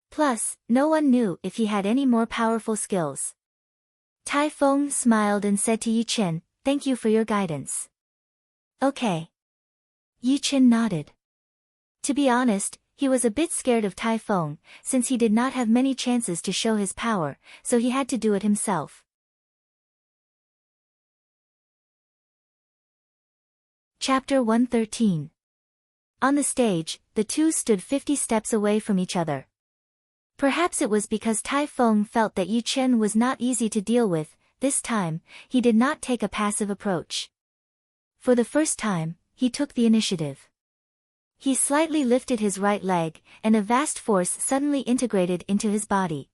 [SPEAKER 1] Plus, no one knew if he had any more powerful skills. Tai Feng smiled and said to Yi Chen, "Thank you for your guidance." "Okay." Yi Chen nodded. To be honest, he was a bit scared of Tai Feng, since he did not have many chances to show his power, so he had to do it himself. Chapter 113. On the stage, the two stood 50 steps away from each other. Perhaps it was because Tai Feng felt that Yi Chen was not easy to deal with. This time, he did not take a passive approach. For the first time, he took the initiative. He slightly lifted his right leg, and a vast force suddenly integrated into his body.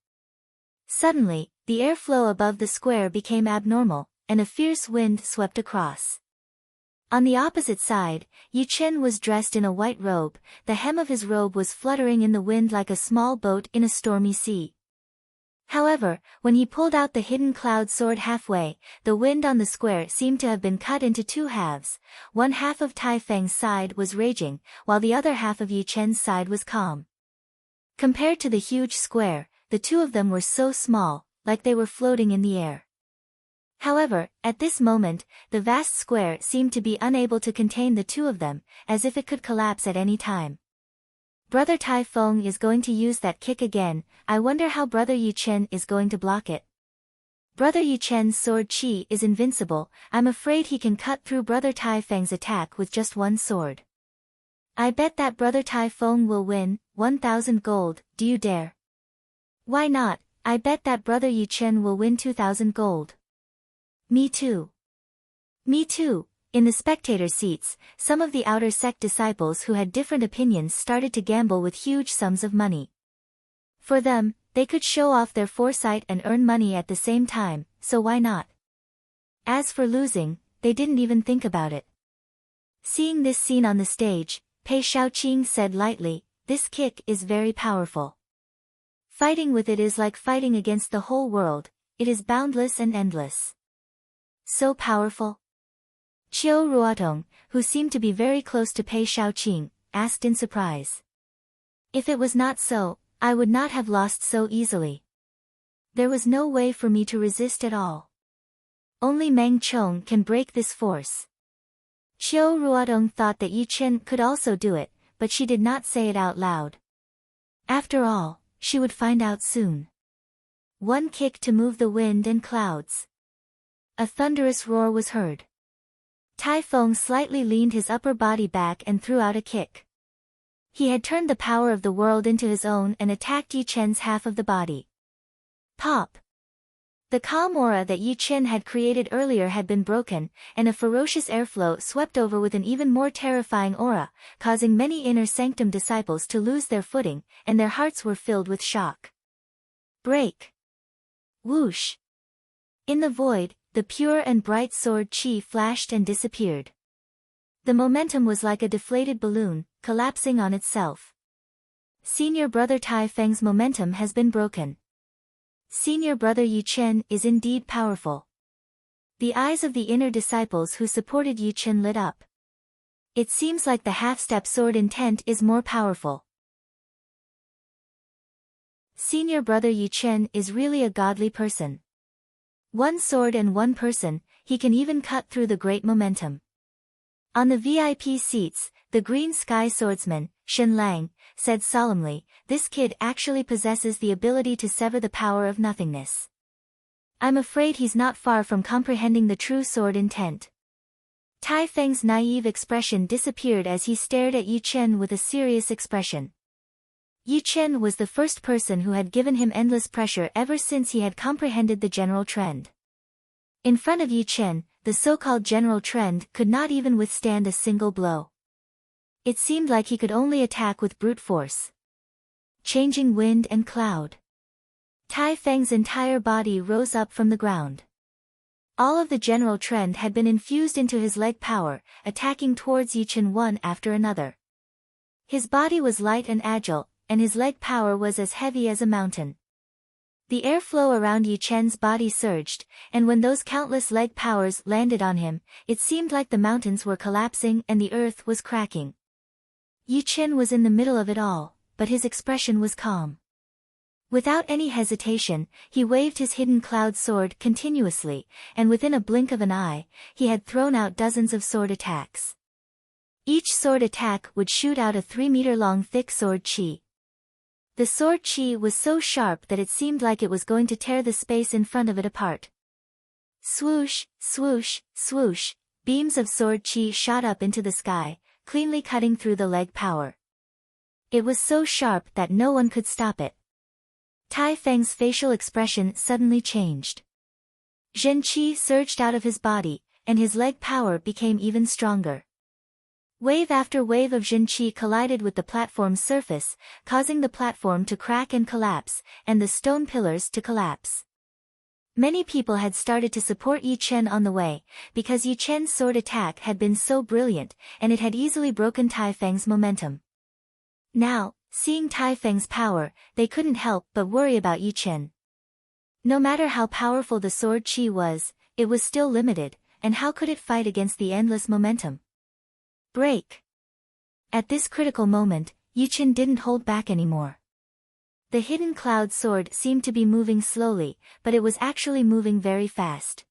[SPEAKER 1] Suddenly, the airflow above the square became abnormal, and a fierce wind swept across. On the opposite side, Yi Chen was dressed in a white robe. The hem of his robe was fluttering in the wind like a small boat in a stormy sea. However, when he pulled out the hidden cloud sword halfway, the wind on the square seemed to have been cut into two halves. One half of Tai Feng's side was raging, while the other half of Yi Chen's side was calm. Compared to the huge square, the two of them were so small, like they were floating in the air. However, at this moment, the vast square seemed to be unable to contain the two of them, as if it could collapse at any time. Brother Tai Feng is going to use that kick again. I wonder how Brother Yi Chen is going to block it. Brother Yi Chen's sword Qi is invincible. I'm afraid he can cut through Brother Tai Feng's attack with just one sword. I bet that Brother Tai Feng will win. 1,000 gold, do you dare? Why not? I bet that Brother Yi Chen will win 2,000 gold. Me too. Me too. In the spectator seats, some of the outer sect disciples who had different opinions started to gamble with huge sums of money. For them, they could show off their foresight and earn money at the same time, so why not? As for losing, they didn't even think about it. Seeing this scene on the stage, Pei Shaoqing said lightly, "This kick is very powerful. Fighting with it is like fighting against the whole world. It is boundless and endless." So powerful? Qiu Ruotong, who seemed to be very close to Pei Shaoqing, asked in surprise. If it was not so, I would not have lost so easily. There was no way for me to resist at all. Only Meng Chong can break this force. Qiu Ruotong thought that Yi Chen could also do it, but she did not say it out loud. After all, she would find out soon. One kick to move the wind and clouds. A thunderous roar was heard. Tai Feng slightly leaned his upper body back and threw out a kick. He had turned the power of the world into his own and attacked Yi Chen's half of the body. Pop! The calm aura that Yi Chen had created earlier had been broken, and a ferocious airflow swept over with an even more terrifying aura, causing many inner sanctum disciples to lose their footing, and their hearts were filled with shock. Break! Whoosh! In the void, the pure and bright sword Qi flashed and disappeared. The momentum was like a deflated balloon, collapsing on itself. Senior brother Tai Feng's momentum has been broken. Senior brother Yi Chen is indeed powerful. The eyes of the inner disciples who supported Yi Chen lit up. It seems like the half-step sword intent is more powerful. Senior brother Yi Chen is really a godly person. One sword and one person, he can even cut through the great momentum. On the VIP seats, the green sky swordsman, Shen Lang, said solemnly, "This kid actually possesses the ability to sever the power of nothingness. I'm afraid he's not far from comprehending the true sword intent." Tai Feng's naive expression disappeared as he stared at Yi Chen with a serious expression. Yi Chen was the first person who had given him endless pressure ever since he had comprehended the general trend. In front of Yi Chen, the so-called general trend could not even withstand a single blow. It seemed like he could only attack with brute force. Changing wind and cloud. Tai Feng's entire body rose up from the ground. All of the general trend had been infused into his leg power, attacking towards Yi Chen one after another. His body was light and agile, and his leg power was as heavy as a mountain. The airflow around Yi Chen's body surged, and when those countless leg powers landed on him, it seemed like the mountains were collapsing and the earth was cracking. Yi Chen was in the middle of it all, but his expression was calm. Without any hesitation, he waved his hidden cloud sword continuously, and within a blink of an eye, he had thrown out dozens of sword attacks. Each sword attack would shoot out a 3-meter-long thick sword chi. The sword chi was so sharp that it seemed like it was going to tear the space in front of it apart. Swoosh, swoosh, swoosh, beams of sword chi shot up into the sky, cleanly cutting through the leg power. It was so sharp that no one could stop it. Tai Feng's facial expression suddenly changed. Zhen Qi surged out of his body, and his leg power became even stronger. Wave after wave of Zhen Qi collided with the platform's surface, causing the platform to crack and collapse, and the stone pillars to collapse. Many people had started to support Yi Chen on the way, because Yi Chen's sword attack had been so brilliant, and it had easily broken Tai Feng's momentum. Now, seeing Tai Feng's power, they couldn't help but worry about Yi Chen. No matter how powerful the sword chi was, it was still limited, and how could it fight against the endless momentum? Break! At this critical moment, Yi Chen didn't hold back anymore. The hidden cloud sword seemed to be moving slowly, but it was actually moving very fast.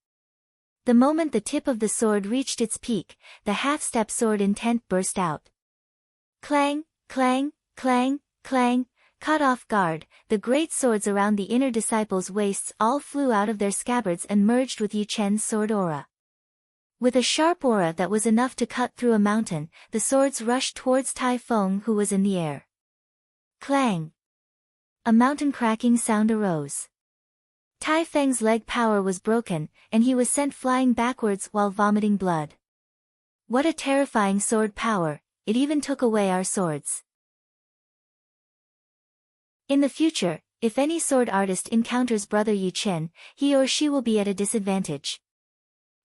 [SPEAKER 1] The moment the tip of the sword reached its peak, the half-step sword intent burst out. Clang, clang, clang, clang, caught off guard, the great swords around the inner disciples' waists all flew out of their scabbards and merged with Yi Chen's sword aura. With a sharp aura that was enough to cut through a mountain, the swords rushed towards Tai Feng, who was in the air. Clang! A mountain cracking sound arose. Tai Feng's leg power was broken, and he was sent flying backwards while vomiting blood. What a terrifying sword power, it even took away our swords. In the future, if any sword artist encounters Brother Yi Chen, he or she will be at a disadvantage.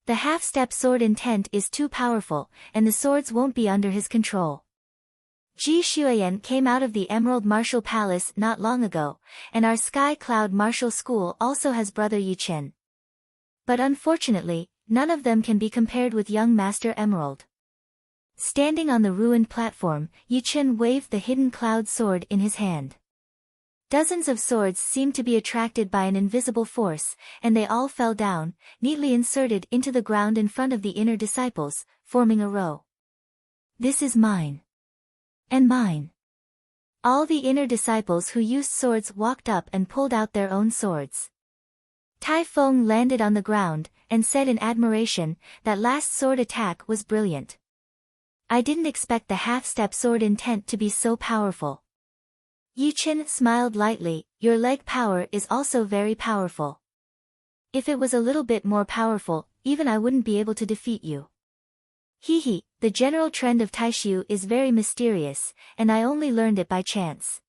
[SPEAKER 1] The half-step sword intent is too powerful, and the swords won't be under his control. Ji Xueyan came out of the Emerald Martial Palace not long ago, and our Sky Cloud Martial School also has Brother Yi Chen. But unfortunately, none of them can be compared with young Master Emerald. Standing on the ruined platform, Yi Chen waved the hidden cloud sword in his hand. Dozens of swords seemed to be attracted by an invisible force, and they all fell down, neatly inserted into the ground in front of the inner disciples, forming a row. This is mine. And mine. All the inner disciples who used swords walked up and pulled out their own swords. Tai Feng landed on the ground, and said in admiration, that last sword attack was brilliant. I didn't expect the half-step sword intent to be so powerful. Yi Chen smiled lightly, your leg power is also very powerful. If it was a little bit more powerful, even I wouldn't be able to defeat you. Hehe, the general trend of Taishu is very mysterious, and I only learned it by chance.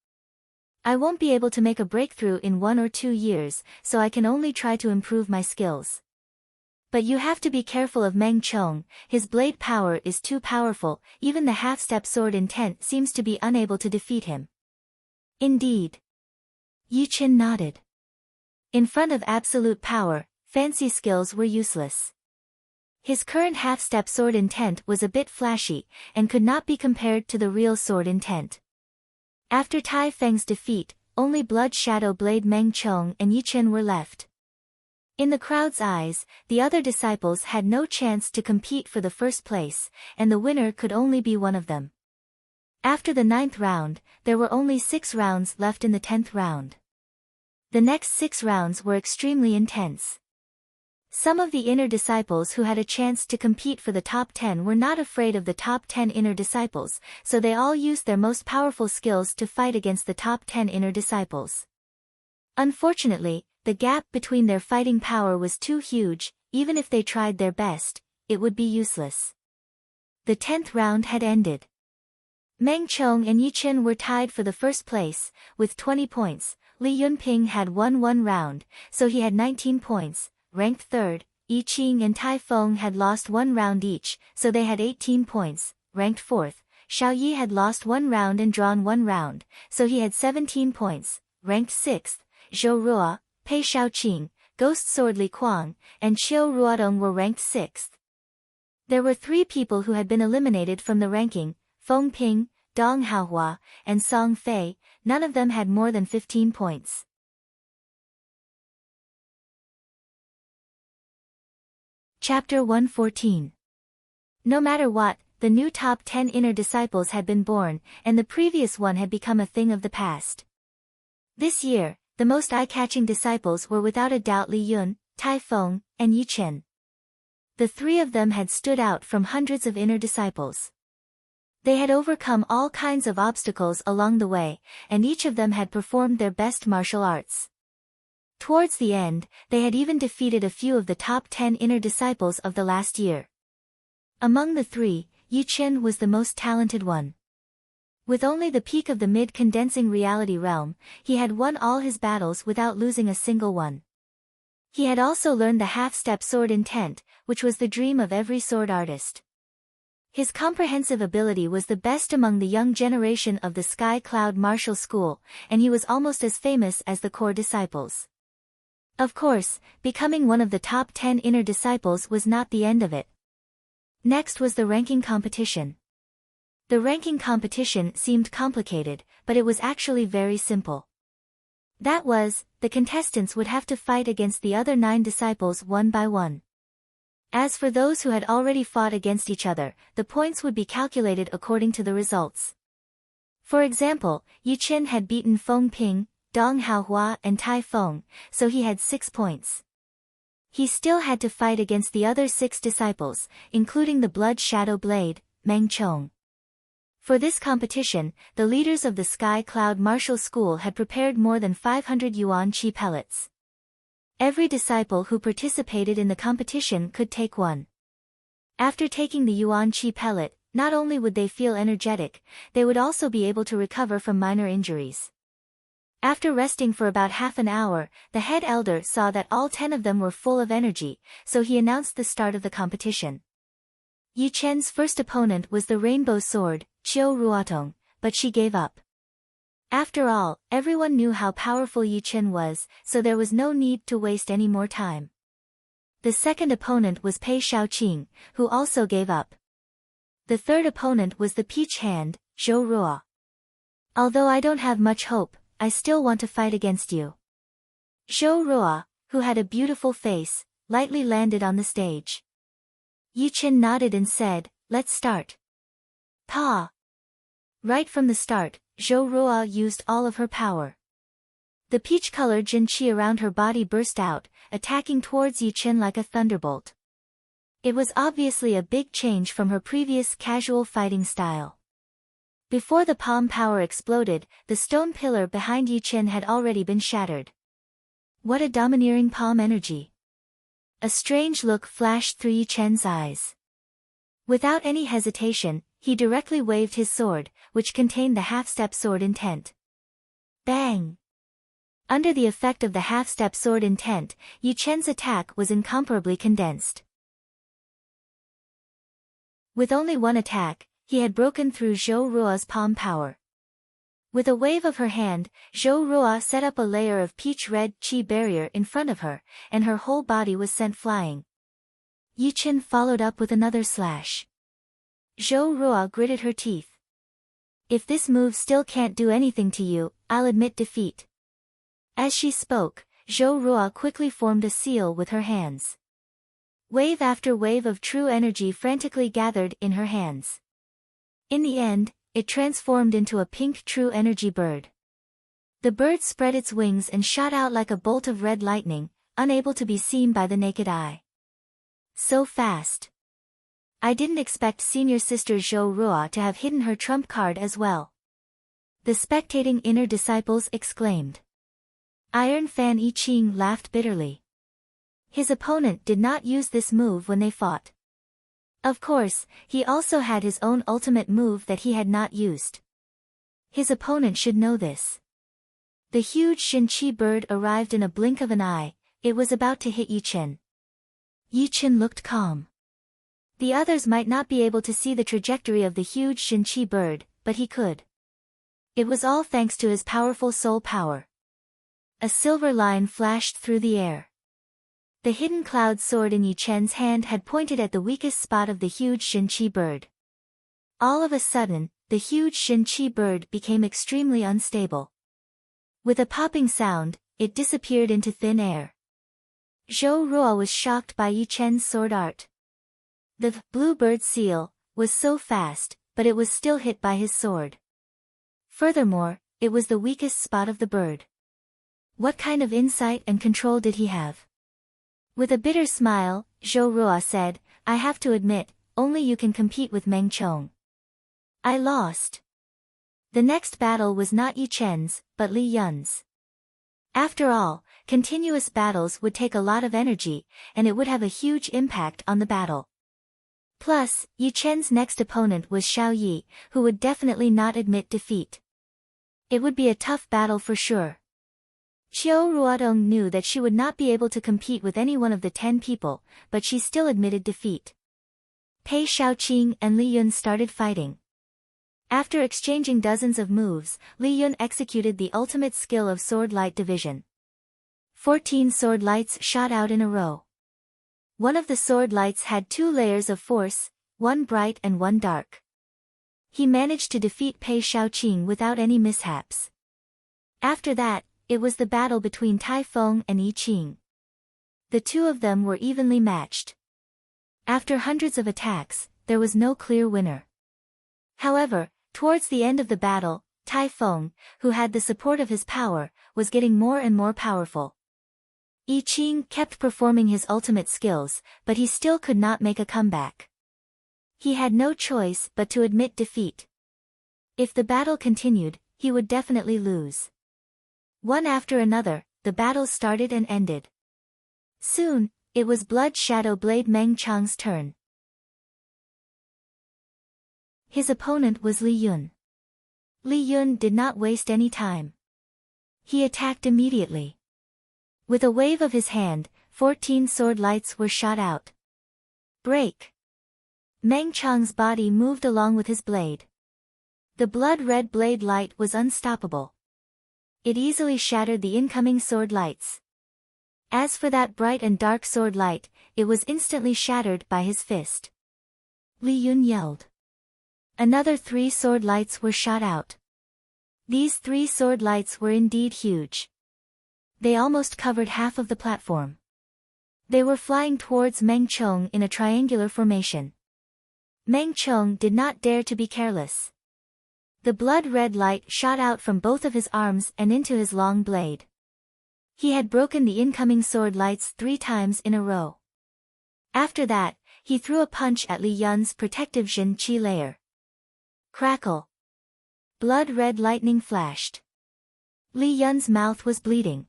[SPEAKER 1] I won't be able to make a breakthrough in 1 or 2 years, so I can only try to improve my skills. But you have to be careful of Meng Chong, his blade power is too powerful, even the half-step sword intent seems to be unable to defeat him. Indeed. Yi Chen nodded. In front of absolute power, fancy skills were useless. His current half-step sword intent was a bit flashy, and could not be compared to the real sword intent. After Tai Feng's defeat, only Blood Shadow Blade Meng Chong and Yi Chen were left. In the crowd's eyes, the other disciples had no chance to compete for the first place, and the winner could only be one of them. After the 9th round, there were only 6 rounds left in the 10th round. The next 6 rounds were extremely intense. Some of the inner disciples who had a chance to compete for the top 10 were not afraid of the top 10 inner disciples, so they all used their most powerful skills to fight against the top 10 inner disciples. Unfortunately, the gap between their fighting power was too huge, even if they tried their best, it would be useless. The 10th round had ended. Meng Chong and Yi Chen were tied for the first place, with 20 points. Li Yunping had won 1 round, so he had 19 points, ranked 3rd. Yi Qing and Tai Feng had lost 1 round each, so they had 18 points, ranked 4th. Xiao Yi had lost 1 round and drawn 1 round, so he had 17 points, ranked 6th. Zhou Rua, Pei Shaoqing, Ghost Sword Li Kuang, and Qiu Ruodong were ranked 6th. There were 3 people who had been eliminated from the ranking: Feng Ping, Dong Haohua, and Song Fei, none of them had more than 15 points. Chapter 114. No matter what, the new top 10 inner disciples had been born, and the previous one had become a thing of the past. This year, the most eye-catching disciples were without a doubt Li Yun, Tai Feng, and Yi Chen. The three of them had stood out from hundreds of inner disciples. They had overcome all kinds of obstacles along the way, and each of them had performed their best martial arts. Towards the end, they had even defeated a few of the top 10 inner disciples of the last year. Among the three, Yi Chen was the most talented one. With only the peak of the mid-condensing reality realm, he had won all his battles without losing a single one. He had also learned the half-step sword intent, which was the dream of every sword artist. His comprehensive ability was the best among the young generation of the Sky Cloud Martial School, and he was almost as famous as the core disciples. Of course, becoming one of the top 10 inner disciples was not the end of it. Next was the ranking competition. The ranking competition seemed complicated, but it was actually very simple. That was, the contestants would have to fight against the other 9 disciples one by one. As for those who had already fought against each other, the points would be calculated according to the results. For example, Yi Chen had beaten Feng Ping, Dong Haohua and Tai Feng, so he had 6 points. He still had to fight against the other 6 disciples, including the Blood Shadow Blade, Meng Chong. For this competition, the leaders of the Sky Cloud Martial School had prepared more than 500 yuan chi pellets. Every disciple who participated in the competition could take one. After taking the yuan chi pellet, not only would they feel energetic, they would also be able to recover from minor injuries. After resting for about half an hour, the head elder saw that all 10 of them were full of energy, so he announced the start of the competition. Yi Chen's first opponent was the rainbow sword, Qiu Ruotong, but she gave up. After all, everyone knew how powerful Yi Chen was, so there was no need to waste any more time. The second opponent was Pei Shaoqing, who also gave up. The third opponent was the peach hand, Zhou Ruo. Although I don't have much hope, I still want to fight against you. Zhou Ruo, who had a beautiful face, lightly landed on the stage. Yi Chen nodded and said, "Let's start." Pa! Right from the start, Zhou Ruo used all of her power. The peach-colored Jin Qi around her body burst out, attacking towards Yi Chen like a thunderbolt. It was obviously a big change from her previous casual fighting style. Before the palm power exploded, the stone pillar behind Yi Chen had already been shattered. What a domineering palm energy! A strange look flashed through Yi Chen's eyes. Without any hesitation, he directly waved his sword, which contained the half-step sword intent. Bang! Under the effect of the half-step sword intent, Yi Chen's attack was incomparably condensed. With only one attack, he had broken through Zhou Ruo's palm power. With a wave of her hand, Zhou Ruo set up a layer of peach-red qi barrier in front of her, and her whole body was sent flying. Yi Chen followed up with another slash. Zhou Ruo gritted her teeth. "If this move still can't do anything to you, I'll admit defeat." As she spoke, Zhou Ruo quickly formed a seal with her hands. Wave after wave of true energy frantically gathered in her hands. In the end, it transformed into a pink true energy bird. The bird spread its wings and shot out like a bolt of red lightning, unable to be seen by the naked eye. So fast. I didn't expect senior sister Zhou Ruo to have hidden her trump card as well. The spectating inner disciples exclaimed. Iron Fan I Ching laughed bitterly. His opponent did not use this move when they fought. Of course, he also had his own ultimate move that he had not used. His opponent should know this. The huge Xinqi bird arrived in a blink of an eye. It was about to hit Yi Chen. Yi Chen looked calm. The others might not be able to see the trajectory of the huge Xinqi bird, but he could. It was all thanks to his powerful soul power. A silver line flashed through the air. The hidden cloud sword in Yi Chen's hand had pointed at the weakest spot of the huge Xinqi bird. All of a sudden, the huge Xinqi bird became extremely unstable. With a popping sound, it disappeared into thin air. Zhou Ruo was shocked by Yi Chen's sword art. The bluebird seal was so fast, but it was still hit by his sword. Furthermore, it was the weakest spot of the bird. What kind of insight and control did he have? With a bitter smile, Zhou Ruo said, I have to admit, only you can compete with Meng Chong. I lost. The next battle was not Yi Chen's, but Li Yun's. After all, continuous battles would take a lot of energy, and it would have a huge impact on the battle. Plus, Yi Chen's next opponent was Xiao Yi, who would definitely not admit defeat. It would be a tough battle for sure. Qiu Ruodong knew that she would not be able to compete with any one of the 10 people, but she still admitted defeat. Pei Shaoqing and Li Yun started fighting. After exchanging dozens of moves, Li Yun executed the ultimate skill of sword light division. 14 sword lights shot out in a row. One of the sword lights had 2 layers of force, one bright and one dark. He managed to defeat Pei Shaoqing without any mishaps. After that, it was the battle between Tai Feng and Yi Qing. The two of them were evenly matched. After hundreds of attacks, there was no clear winner. However, towards the end of the battle, Tai Feng, who had the support of his power, was getting more and more powerful. Yi Qing kept performing his ultimate skills, but he still could not make a comeback. He had no choice but to admit defeat. If the battle continued, he would definitely lose. One after another, the battles started and ended. Soon, it was Blood Shadow Blade Meng Chang's turn. His opponent was Li Yun. Li Yun did not waste any time. He attacked immediately. With a wave of his hand, 14 sword lights were shot out. Break! Meng Chang's body moved along with his blade. The blood-red blade light was unstoppable. It easily shattered the incoming sword lights. As for that bright and dark sword light, it was instantly shattered by his fist. Li Yun yelled. Another 3 sword lights were shot out. These 3 sword lights were indeed huge. They almost covered half of the platform. They were flying towards Meng Chong in a triangular formation. Meng Chong did not dare to be careless. The blood-red light shot out from both of his arms and into his long blade. He had broken the incoming sword lights 3 times in a row. After that, he threw a punch at Li Yun's protective Xinqi layer. Crackle! Blood-red lightning flashed. Li Yun's mouth was bleeding.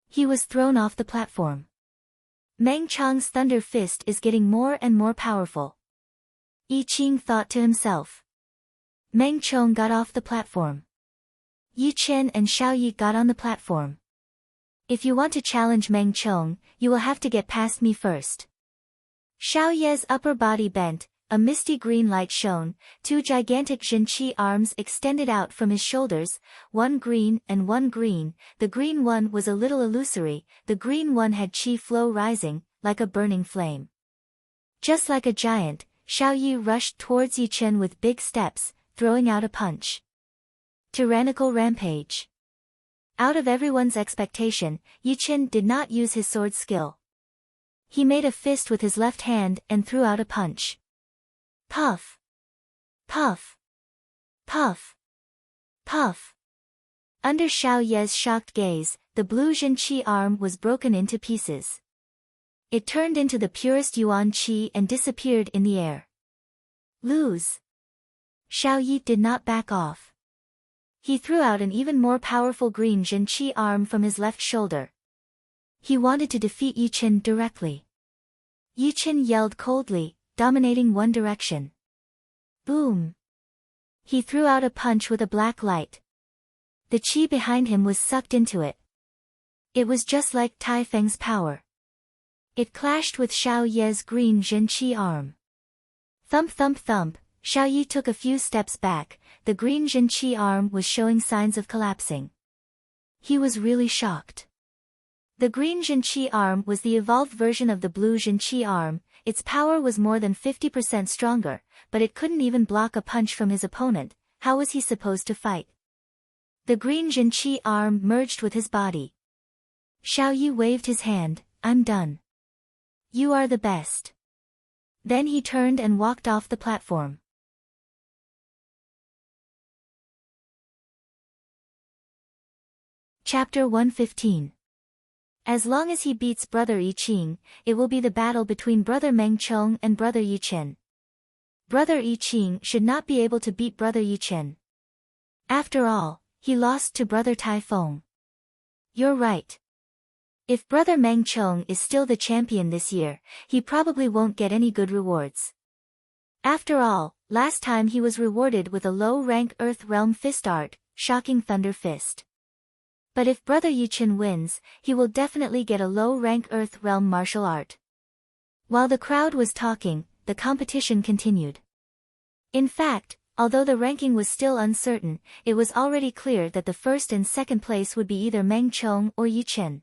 [SPEAKER 1] He was thrown off the platform. Meng Chang's thunder fist is getting more and more powerful. Yi Qing thought to himself. Meng Chong got off the platform. Yi Chen and Xiao Yi got on the platform. If you want to challenge Meng Chong, you will have to get past me first. Xiao Ye's upper body bent, a misty green light shone, 2 gigantic Xinqi arms extended out from his shoulders, one green and one green. The green one was a little illusory, the green one had qi flow rising, like a burning flame. Just like a giant, Xiao Yi rushed towards Yi Chen with big steps, throwing out a punch. Tyrannical rampage. Out of everyone's expectation, Yi Chen did not use his sword skill. He made a fist with his left hand and threw out a punch. Puff! Puff! Puff! Puff! Under Xiao Ye's shocked gaze, the blue Xinqi arm was broken into pieces. It turned into the purest yuan qi and disappeared in the air. Lose! Xiao Yi did not back off. He threw out an even more powerful green Xinqi arm from his left shoulder. He wanted to defeat Yi Chen directly. Yi Chen yelled coldly, dominating one direction. Boom! He threw out a punch with a black light. The qi behind him was sucked into it. It was just like Tai Feng's power. It clashed with Xiao Ye's green Xinqi arm. Thump thump thump, Xiao Yi took a few steps back, the green Xinqi arm was showing signs of collapsing. He was really shocked. The green Xinqi arm was the evolved version of the blue Xinqi arm, its power was more than 50% stronger, but it couldn't even block a punch from his opponent. How was he supposed to fight? The green Jinqi arm merged with his body. Xiao Yi waved his hand. I'm done. You are the best. Then he turned and walked off the platform. Chapter 115. As long as he beats Brother Yi Qing, it will be the battle between Brother Meng Chong and Brother Yi Chen. Brother Yi Qing should not be able to beat Brother Yi Chen. After all, he lost to Brother Tai Feng. You're right. If Brother Meng Chong is still the champion this year, he probably won't get any good rewards. After all, last time he was rewarded with a low-rank Earth Realm Fist Art, Shocking Thunder Fist. But if Brother Yi Chen wins, he will definitely get a low-rank Earth Realm Martial Art. While the crowd was talking, the competition continued. In fact, although the ranking was still uncertain, it was already clear that the first and second place would be either Meng Chong or Yi Chen.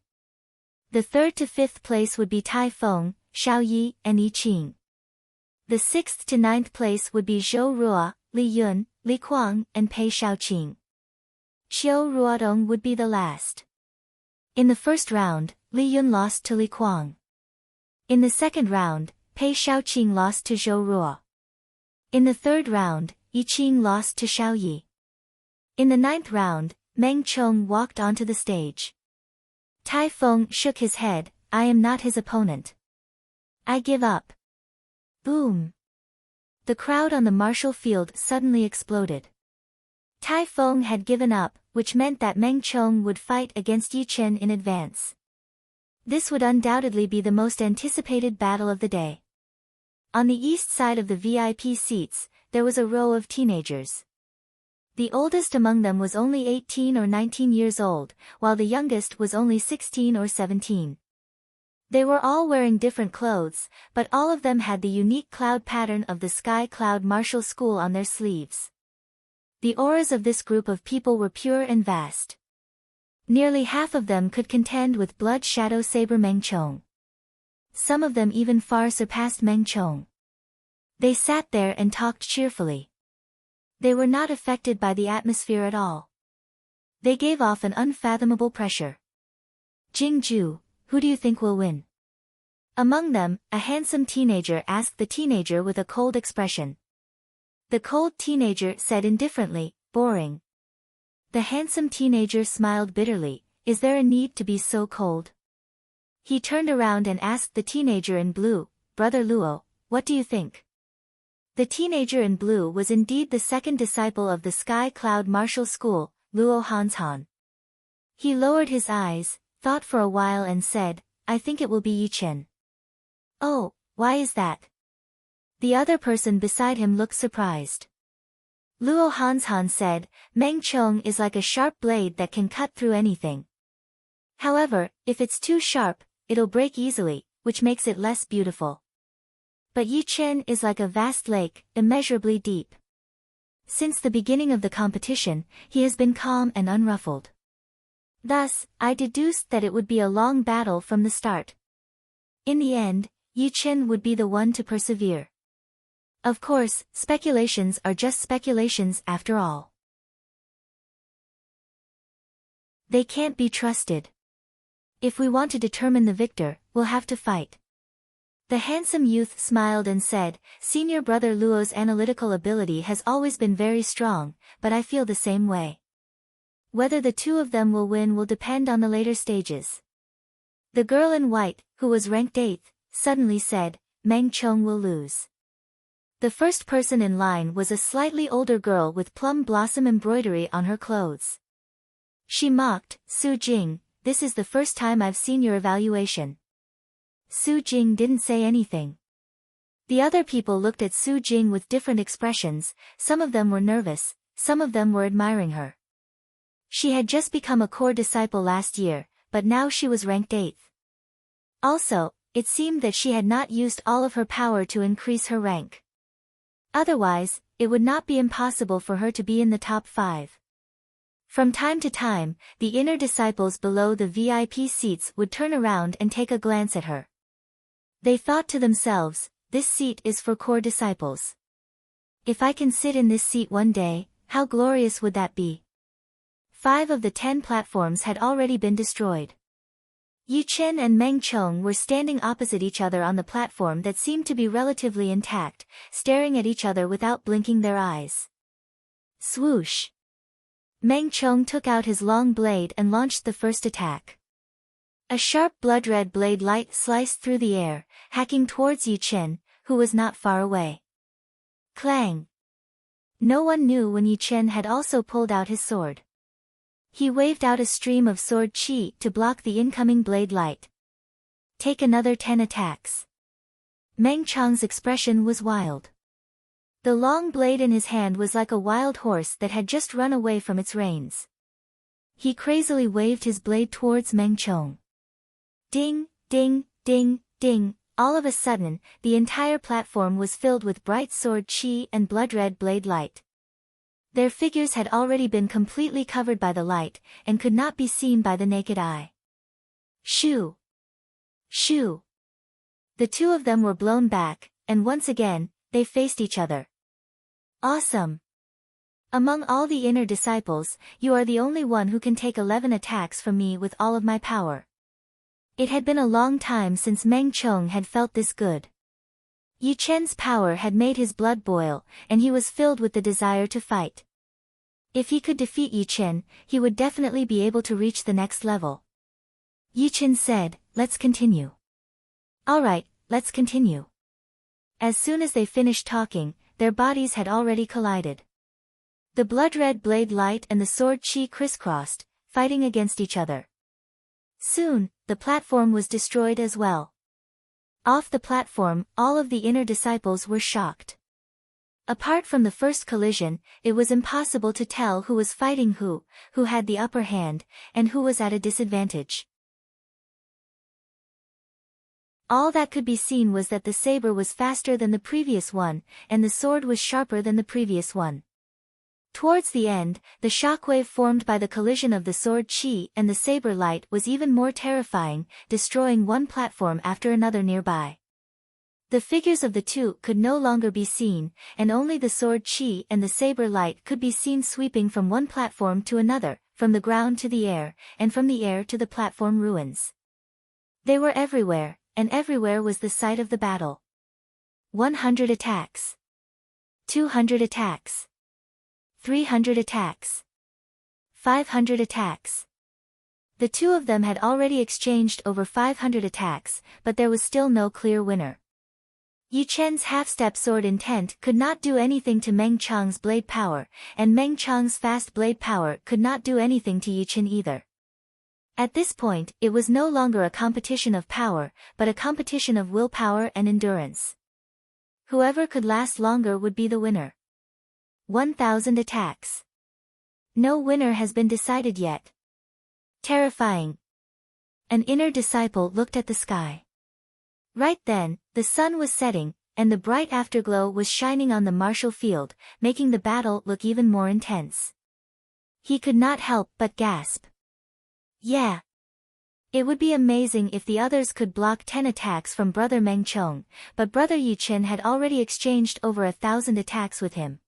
[SPEAKER 1] The third to fifth place would be Tai Feng, Xiao Yi, and Yi Qing. The sixth to ninth place would be Zhou Ruo, Li Yun, Li Kuang, and Pei Shaoqing. Qiu Ruodong would be the last. In the first round, Li Yun lost to Li Kuang. In the second round, Pei Shaoqing lost to Zhou Ruo. In the third round, Yi Qing lost to Xiao Yi. In the ninth round, Meng Chong walked onto the stage. Tai Feng shook his head. I am not his opponent. I give up. Boom. The crowd on the martial field suddenly exploded. Tai Feng had given up, which meant that Meng Chong would fight against Yi Chen in advance. This would undoubtedly be the most anticipated battle of the day. On the east side of the VIP seats, there was a row of teenagers. The oldest among them was only 18 or 19 years old, while the youngest was only 16 or 17. They were all wearing different clothes, but all of them had the unique cloud pattern of the Sky Cloud Martial School on their sleeves. The auras of this group of people were pure and vast. Nearly half of them could contend with Blood Shadow Saber Meng Chong. Some of them even far surpassed Meng Chong. They sat there and talked cheerfully. They were not affected by the atmosphere at all. They gave off an unfathomable pressure. Jingju, who do you think will win? Among them, a handsome teenager asked the teenager with a cold expression. The cold teenager said indifferently, boring. The handsome teenager smiled bitterly. Is there a need to be so cold? He turned around and asked the teenager in blue, Brother Luo, what do you think? The teenager in blue was indeed the second disciple of the Sky Cloud Martial School, Luo Hanshan. He lowered his eyes, thought for a while and said, I think it will be Yi Chen. Oh, why is that? The other person beside him looked surprised. Luo Hanshan said, Meng Chong is like a sharp blade that can cut through anything. However, if it's too sharp, it'll break easily, which makes it less beautiful. But Yi Chen is like a vast lake, immeasurably deep. Since the beginning of the competition, he has been calm and unruffled. Thus, I deduced that it would be a long battle from the start. In the end, Yi Chen would be the one to persevere. Of course, speculations are just speculations after all. They can't be trusted. If we want to determine the victor, we'll have to fight. The handsome youth smiled and said, Senior Brother Luo's analytical ability has always been very strong, but I feel the same way. Whether the two of them will win will depend on the later stages. The girl in white, who was ranked 8th, suddenly said, Meng Chong will lose. The first person in line was a slightly older girl with plum blossom embroidery on her clothes. She mocked, Su Jing, this is the first time I've seen your evaluation. Su Jing didn't say anything. The other people looked at Su Jing with different expressions, some of them were nervous, some of them were admiring her. She had just become a core disciple last year, but now she was ranked 8th. Also, it seemed that she had not used all of her power to increase her rank. Otherwise, it would not be impossible for her to be in the top 5. From time to time, the inner disciples below the VIP seats would turn around and take a glance at her. They thought to themselves, this seat is for core disciples. If I can sit in this seat one day, how glorious would that be? 5 of the 10 platforms had already been destroyed. Yu Chen and Meng Chong were standing opposite each other on the platform that seemed to be relatively intact, staring at each other without blinking their eyes. Swoosh! Meng Chong took out his long blade and launched the first attack. A sharp blood-red blade light sliced through the air, hacking towards Yu Chen, who was not far away. Clang! No one knew when Yu Chen had also pulled out his sword. He waved out a stream of sword qi to block the incoming blade light. Take another 10 attacks. Meng Chong's expression was wild. The long blade in his hand was like a wild horse that had just run away from its reins. He crazily waved his blade towards Meng Chong. Ding, ding, ding, ding, all of a sudden, the entire platform was filled with bright sword qi and blood-red blade light. Their figures had already been completely covered by the light, and could not be seen by the naked eye. Shoo! Shoo! The 2 of them were blown back, and once again, they faced each other. Awesome! Among all the inner disciples, you are the only one who can take 11 attacks from me with all of my power. It had been a long time since Meng Chong had felt this good. Yu Chen's power had made his blood boil, and he was filled with the desire to fight. If he could defeat Yu Chen, he would definitely be able to reach the next level. Yu Chen said, "Let's continue." "Alright, let's continue." As soon as they finished talking, their bodies had already collided. The blood-red blade light and the sword qi crisscrossed, fighting against each other. Soon, the platform was destroyed as well. Off the platform, all of the inner disciples were shocked. Apart from the first collision, it was impossible to tell who was fighting who had the upper hand, and who was at a disadvantage. All that could be seen was that the saber was faster than the previous one, and the sword was sharper than the previous one. Towards the end, the shockwave formed by the collision of the sword qi and the saber light was even more terrifying, destroying one platform after another nearby. The figures of the 2 could no longer be seen, and only the sword qi and the saber light could be seen sweeping from one platform to another, from the ground to the air, and from the air to the platform ruins. They were everywhere, and everywhere was the site of the battle. 100 attacks. 200 attacks. 300 attacks. 500 attacks. The 2 of them had already exchanged over 500 attacks, but there was still no clear winner. Yu Chen's half-step sword intent could not do anything to Meng Chong's blade power, and Meng Chong's fast blade power could not do anything to Yu Chen either. At this point, it was no longer a competition of power, but a competition of willpower and endurance. Whoever could last longer would be the winner. 1,000 attacks. No winner has been decided yet. Terrifying. An inner disciple looked at the sky. Right then, the sun was setting, and the bright afterglow was shining on the martial field, making the battle look even more intense. He could not help but gasp. Yeah. It would be amazing if the others could block 10 attacks from Brother Meng Chong, but Brother Yu Chen had already exchanged over 1,000 attacks with him.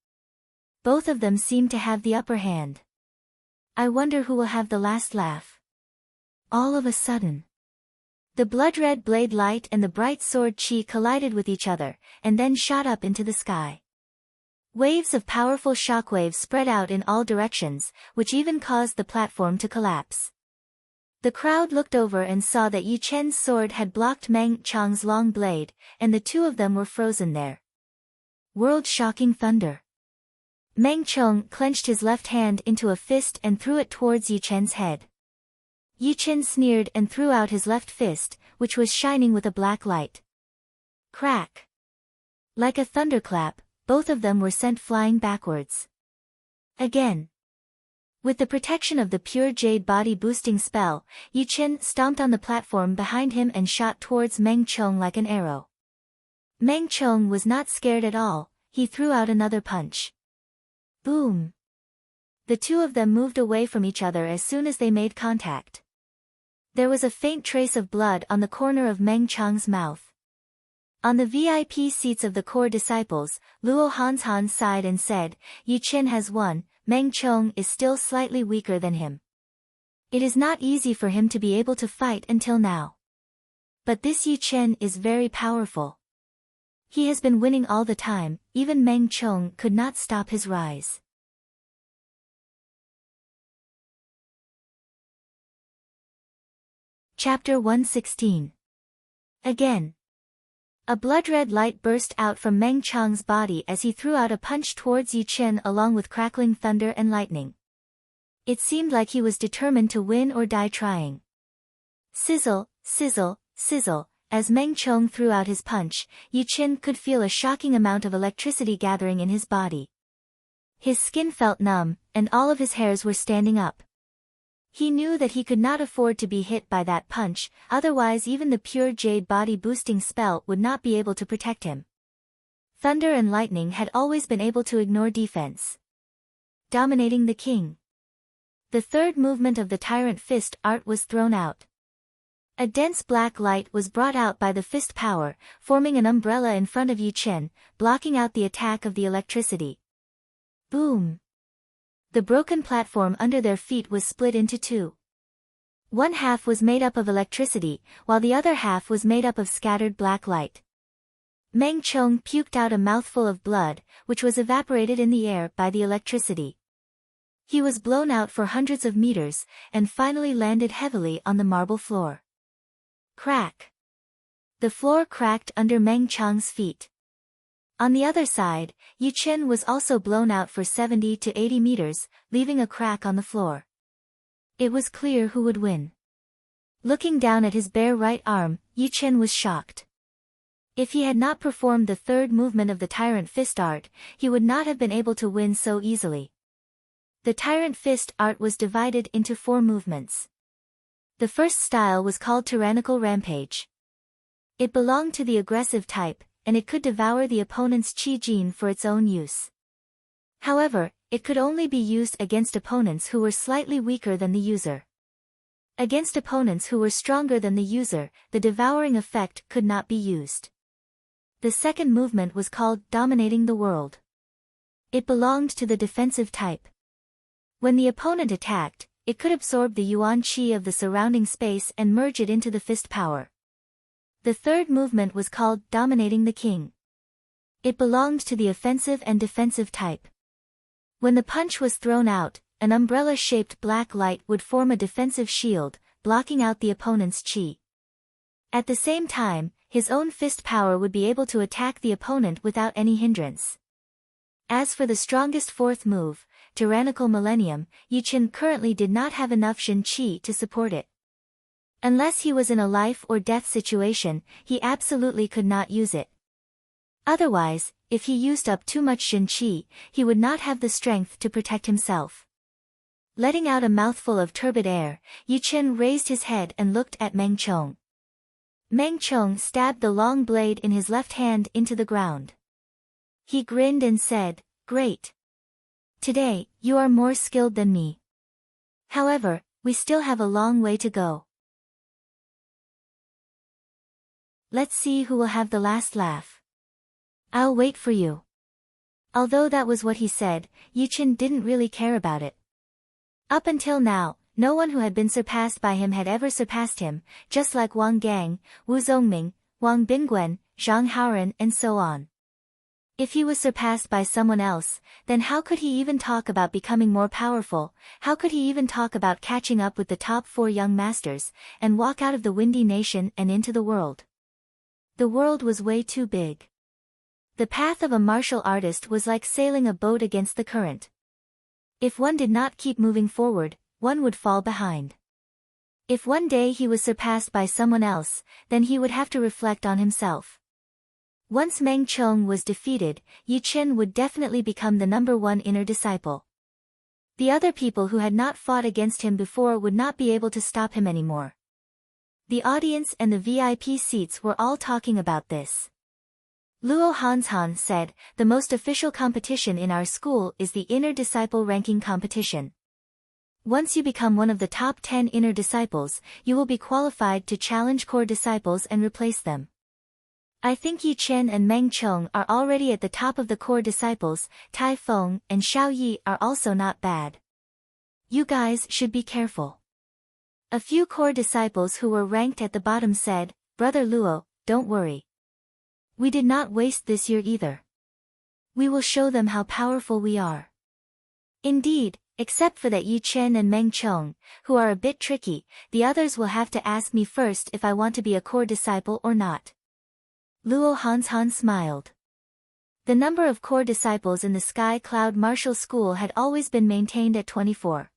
[SPEAKER 1] Both of them seemed to have the upper hand. I wonder who will have the last laugh. All of a sudden, the blood-red blade light and the bright sword qi collided with each other, and then shot up into the sky. Waves of powerful shockwaves spread out in all directions, which even caused the platform to collapse. The crowd looked over and saw that Yu Chen's sword had blocked Meng Chong's long blade, and the 2 of them were frozen there. World-shocking thunder. Meng Chong clenched his left hand into a fist and threw it towards Yu Chen's head. Yu Chen sneered and threw out his left fist, which was shining with a black light. Crack! Like a thunderclap, both of them were sent flying backwards. Again. With the protection of the pure jade body boosting spell, Yu Chen stomped on the platform behind him and shot towards Meng Chong like an arrow. Meng Chong was not scared at all, he threw out another punch. Boom! The 2 of them moved away from each other as soon as they made contact. There was a faint trace of blood on the corner of Meng Chong's mouth. On the VIP seats of the core disciples, Luo Hanzhan sighed and said, Yi Chen has won, Meng Chong is still slightly weaker than him. It is not easy for him to be able to fight until now. But this Yi Chen is very powerful. He has been winning all the time, even Meng Chong could not stop his rise. Chapter 116. Again. A blood-red light burst out from Meng Chong's body as he threw out a punch towards Yi Chen along with crackling thunder and lightning. It seemed like he was determined to win or die trying. Sizzle, sizzle, sizzle, as Meng Chong threw out his punch, Yi Chen could feel a shocking amount of electricity gathering in his body. His skin felt numb, and all of his hairs were standing up. He knew that he could not afford to be hit by that punch, otherwise even the pure jade body-boosting spell would not be able to protect him. Thunder and lightning had always been able to ignore defense. Dominating the king. The third movement of the Tyrant Fist art was thrown out. A dense black light was brought out by the fist power, forming an umbrella in front of Yi Chen, blocking out the attack of the electricity. Boom! The broken platform under their feet was split into two. One half was made up of electricity, while the other half was made up of scattered black light. Meng Chong puked out a mouthful of blood, which was evaporated in the air by the electricity. He was blown out for hundreds of meters, and finally landed heavily on the marble floor. Crack! The floor cracked under Meng Chong's feet. On the other side, Yi Chen was also blown out for 70 to 80 meters, leaving a crack on the floor. It was clear who would win. Looking down at his bare right arm, Yi Chen was shocked. If he had not performed the third movement of the Tyrant Fist art, he would not have been able to win so easily. The Tyrant Fist art was divided into 4 movements. The first style was called Tyrannical Rampage. It belonged to the aggressive type, and it could devour the opponent's chi gene for its own use. However, it could only be used against opponents who were slightly weaker than the user. Against opponents who were stronger than the user, the devouring effect could not be used. The second movement was called Dominating the World. It belonged to the defensive type. When the opponent attacked, it could absorb the yuan qi of the surrounding space and merge it into the fist power. The third movement was called Dominating the King. It belonged to the offensive and defensive type. When the punch was thrown out, an umbrella-shaped black light would form a defensive shield, blocking out the opponent's chi. At the same time, his own fist power would be able to attack the opponent without any hindrance. As for the strongest fourth move, Tyrannical Millennium, Yi Chen currently did not have enough Shin Qi to support it. Unless he was in a life or death situation, he absolutely could not use it. Otherwise, if he used up too much Shin Qi, he would not have the strength to protect himself. Letting out a mouthful of turbid air, Yi Chen raised his head and looked at Meng Chong. Meng Chong stabbed the long blade in his left hand into the ground. He grinned and said, "Great. Today, you are more skilled than me. However, we still have a long way to go. Let's see who will have the last laugh. I'll wait for you." Although that was what he said, Yi Chen didn't really care about it. Up until now, no one who had been surpassed by him had ever surpassed him, just like Wang Gang, Wu Zongming, Wang Bingguan, Zhang Haoren and so on. If he was surpassed by someone else, then how could he even talk about becoming more powerful, how could he even talk about catching up with the top 4 young masters, and walk out of the Windy Nation and into the world? The world was way too big. The path of a martial artist was like sailing a boat against the current. If one did not keep moving forward, one would fall behind. If one day he was surpassed by someone else, then he would have to reflect on himself. Once Meng Chong was defeated, Yi Chen would definitely become the #1 inner disciple. The other people who had not fought against him before would not be able to stop him anymore. The audience and the VIP seats were all talking about this. Luo Hanzhan said, "The most official competition in our school is the Inner Disciple Ranking Competition. Once you become one of the top 10 Inner Disciples, you will be qualified to challenge core disciples and replace them. I think Yi Chen and Meng Chong are already at the top of the core disciples. Tai Feng and Xiao Yi are also not bad. You guys should be careful. A few core disciples who were ranked at the bottom said, Brother Luo, don't worry. We did not waste this year either. We will show them how powerful we are. Indeed, except for that Yi Chen and Meng Chong, who are a bit tricky, the others will have to ask me first if I want to be a core disciple or not. Luo Han smiled. The number of core disciples in the Sky Cloud Martial School had always been maintained at 24.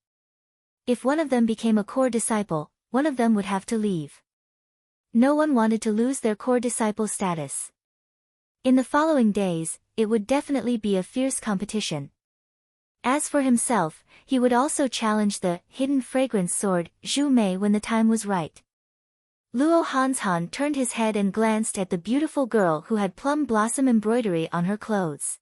[SPEAKER 1] If one of them became a core disciple, one of them would have to leave. No one wanted to lose their core disciple status. In the following days, it would definitely be a fierce competition. As for himself, he would also challenge the hidden fragrance sword, Zhu Mei, when the time was right. Luo Han turned his head and glanced at the beautiful girl who had plum blossom embroidery on her clothes.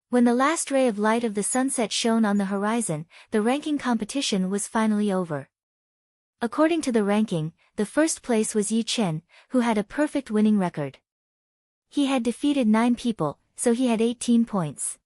[SPEAKER 1] When the last ray of light of the sunset shone on the horizon, the ranking competition was finally over. According to the ranking, the first place was Yi Chen, who had a perfect winning record. He had defeated 9 people, so he had 18 points.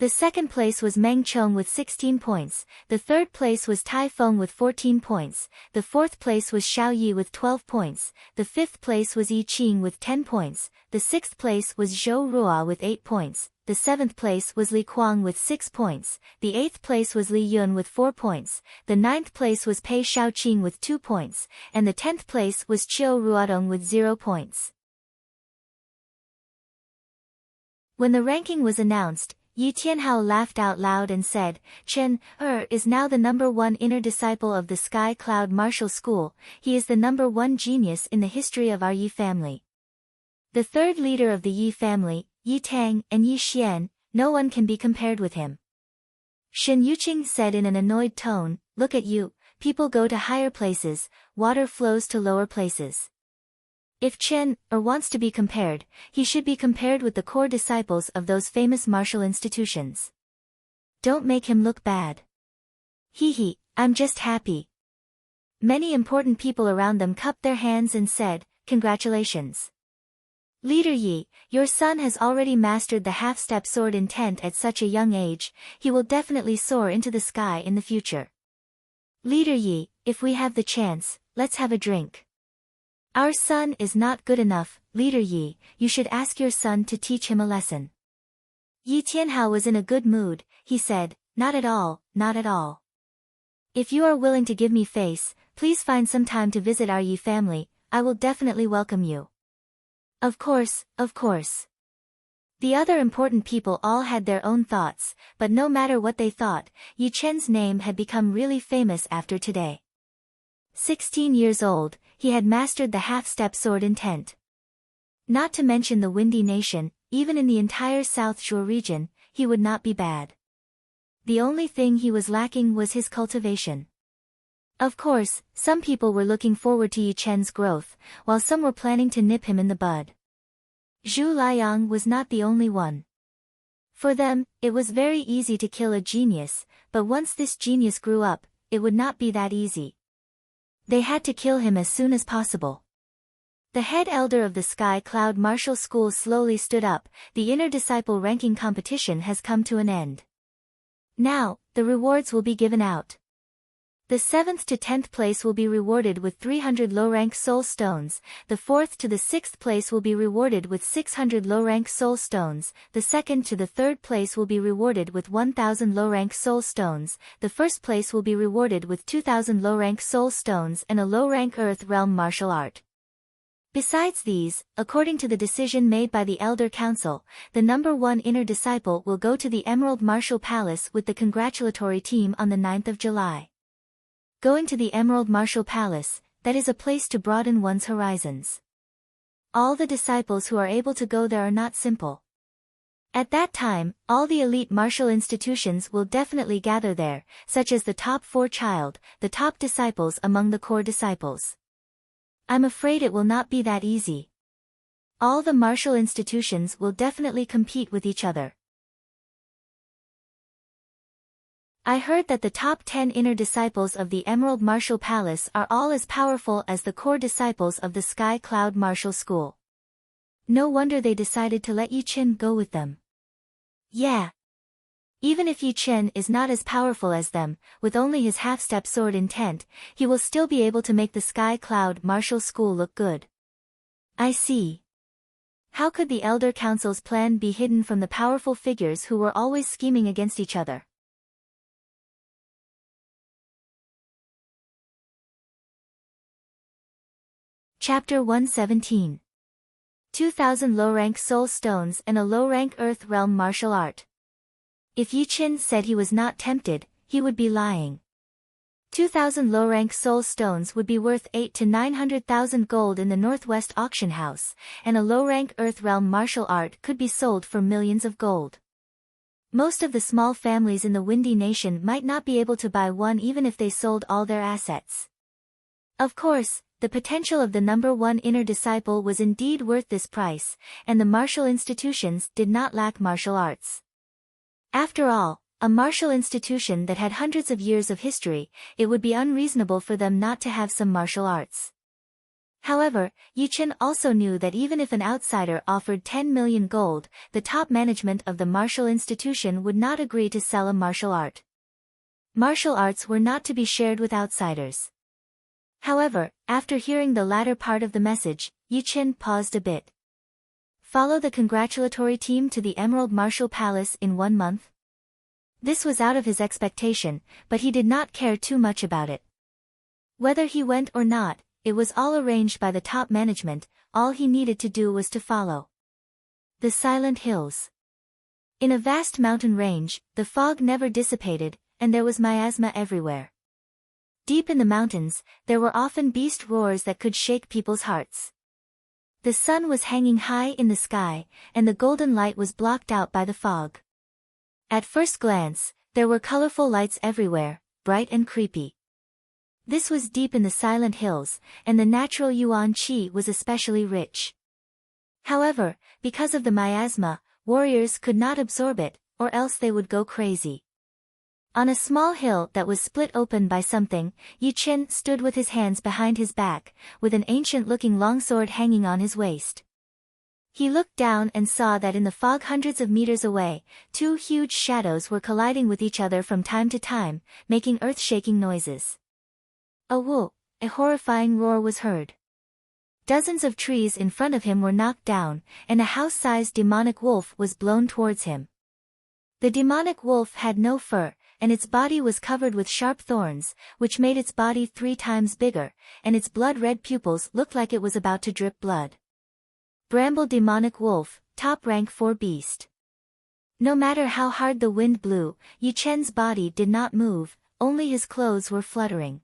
[SPEAKER 1] The second place was Meng Chong with 16 points, the third place was Tai Feng with 14 points, the fourth place was Xiao Yi with 12 points, the fifth place was Yi Qing with 10 points, the sixth place was Zhou Ruo with 8 points, the seventh place was Li Kuang with 6 points, the eighth place was Li Yun with 4 points, the ninth place was Pei Shaoqing with 2 points, and the 10th place was Qiu Ruodong with 0 points. When the ranking was announced, Yi Tianhao laughed out loud and said, Chen is now the number 1 inner disciple of the Sky Cloud Martial School. He is the number 1 genius in the history of our Yi family. The third leader of the Yi family, Yi Tang and Yi Xian, no one can be compared with him. Shen Yuqing said in an annoyed tone, look at you, people go to higher places, water flows to lower places. If Chen wants to be compared, he should be compared with the core disciples of those famous martial institutions. Don't make him look bad. Hee, I'm just happy. Many important people around them cupped their hands and said, congratulations. Leader Yi, your son has already mastered the half-step sword intent at such a young age, he will definitely soar into the sky in the future. Leader Yi, if we have the chance, let's have a drink. Our son is not good enough, Leader Yi, you should ask your son to teach him a lesson. Yi Tianhao was in a good mood, he said, not at all, not at all. If you are willing to give me face, please find some time to visit our Yi family, I will definitely welcome you. Of course, of course. The other important people all had their own thoughts, but no matter what they thought, Yi Chen's name had become really famous after today. 16 years old, he had mastered the half-step sword intent. Not to mention the Windy Nation, even in the entire South Zhuo region, he would not be bad. The only thing he was lacking was his cultivation. Of course, some people were looking forward to Yi Chen's growth, while some were planning to nip him in the bud. Zhu Liang was not the only one. For them, it was very easy to kill a genius, but once this genius grew up, it would not be that easy. They had to kill him as soon as possible. The head elder of the Sky Cloud Martial School slowly stood up, the inner disciple ranking competition has come to an end. Now, the rewards will be given out. The 7th to 10th place will be rewarded with 300 low-rank soul stones, the 4th to the 6th place will be rewarded with 600 low-rank soul stones, the 2nd to the 3rd place will be rewarded with 1000 low-rank soul stones, the 1st place will be rewarded with 2000 low-rank soul stones and a low-rank Earth Realm martial art. Besides these, according to the decision made by the Elder Council, the number 1 inner disciple will go to the Emerald Martial Palace with the congratulatory team on the 9th of July. Going to the Emerald Martial Palace, that is a place to broaden one's horizons. All the disciples who are able to go there are not simple. At that time, all the elite martial institutions will definitely gather there, such as the top 4 child, the top disciples among the core disciples. I'm afraid it will not be that easy. All the martial institutions will definitely compete with each other. I heard that the top 10 inner disciples of the Emerald Martial Palace are all as powerful as the core disciples of the Sky Cloud Martial School. No wonder they decided to let Yi Chen go with them. Yeah. Even if Yi Chen is not as powerful as them, with only his half-step sword intent, he will still be able to make the Sky Cloud Martial School look good. I see. How could the Elder Council's plan be hidden from the powerful figures who were always scheming against each other? Chapter 117. 2,000 low-rank soul stones and a low-rank Earth Realm martial art. If Yi Chen said he was not tempted, he would be lying. 2,000 low-rank soul stones would be worth 8 to 900,000 gold in the Northwest Auction House, and a low-rank Earth Realm martial art could be sold for millions of gold. Most of the small families in the Windy Nation might not be able to buy one even if they sold all their assets. Of course, the potential of the number one inner disciple was indeed worth this price, and the martial institutions did not lack martial arts. After all, a martial institution that had hundreds of years of history, it would be unreasonable for them not to have some martial arts. However, Yi Chen also knew that even if an outsider offered 10 million gold, the top management of the martial institution would not agree to sell a martial art. Martial arts were not to be shared with outsiders. However, after hearing the latter part of the message, Yi Chen paused a bit. Follow the congratulatory team to the Emerald Martial Palace in 1 month? This was out of his expectation, but he did not care too much about it. Whether he went or not, it was all arranged by the top management, all he needed to do was to follow. The Silent Hills. In a vast mountain range, the fog never dissipated, and there was miasma everywhere. Deep in the mountains, there were often beast roars that could shake people's hearts. The sun was hanging high in the sky, and the golden light was blocked out by the fog. At first glance, there were colorful lights everywhere, bright and creepy. This was deep in the Silent Hills, and the natural yuan qi was especially rich. However, because of the miasma, warriors could not absorb it, or else they would go crazy. On a small hill that was split open by something, Yi Chen stood with his hands behind his back, with an ancient-looking longsword hanging on his waist. He looked down and saw that in the fog hundreds of meters away, 2 huge shadows were colliding with each other from time to time, making earth-shaking noises. A whoop, a horrifying roar was heard. Dozens of trees in front of him were knocked down, and a house-sized demonic wolf was blown towards him. The demonic wolf had no fur, and its body was covered with sharp thorns, which made its body 3 times bigger, and its blood-red pupils looked like it was about to drip blood. Bramble Demonic Wolf, top rank 4 beast. No matter how hard the wind blew, Yi Chen's body did not move, only his clothes were fluttering.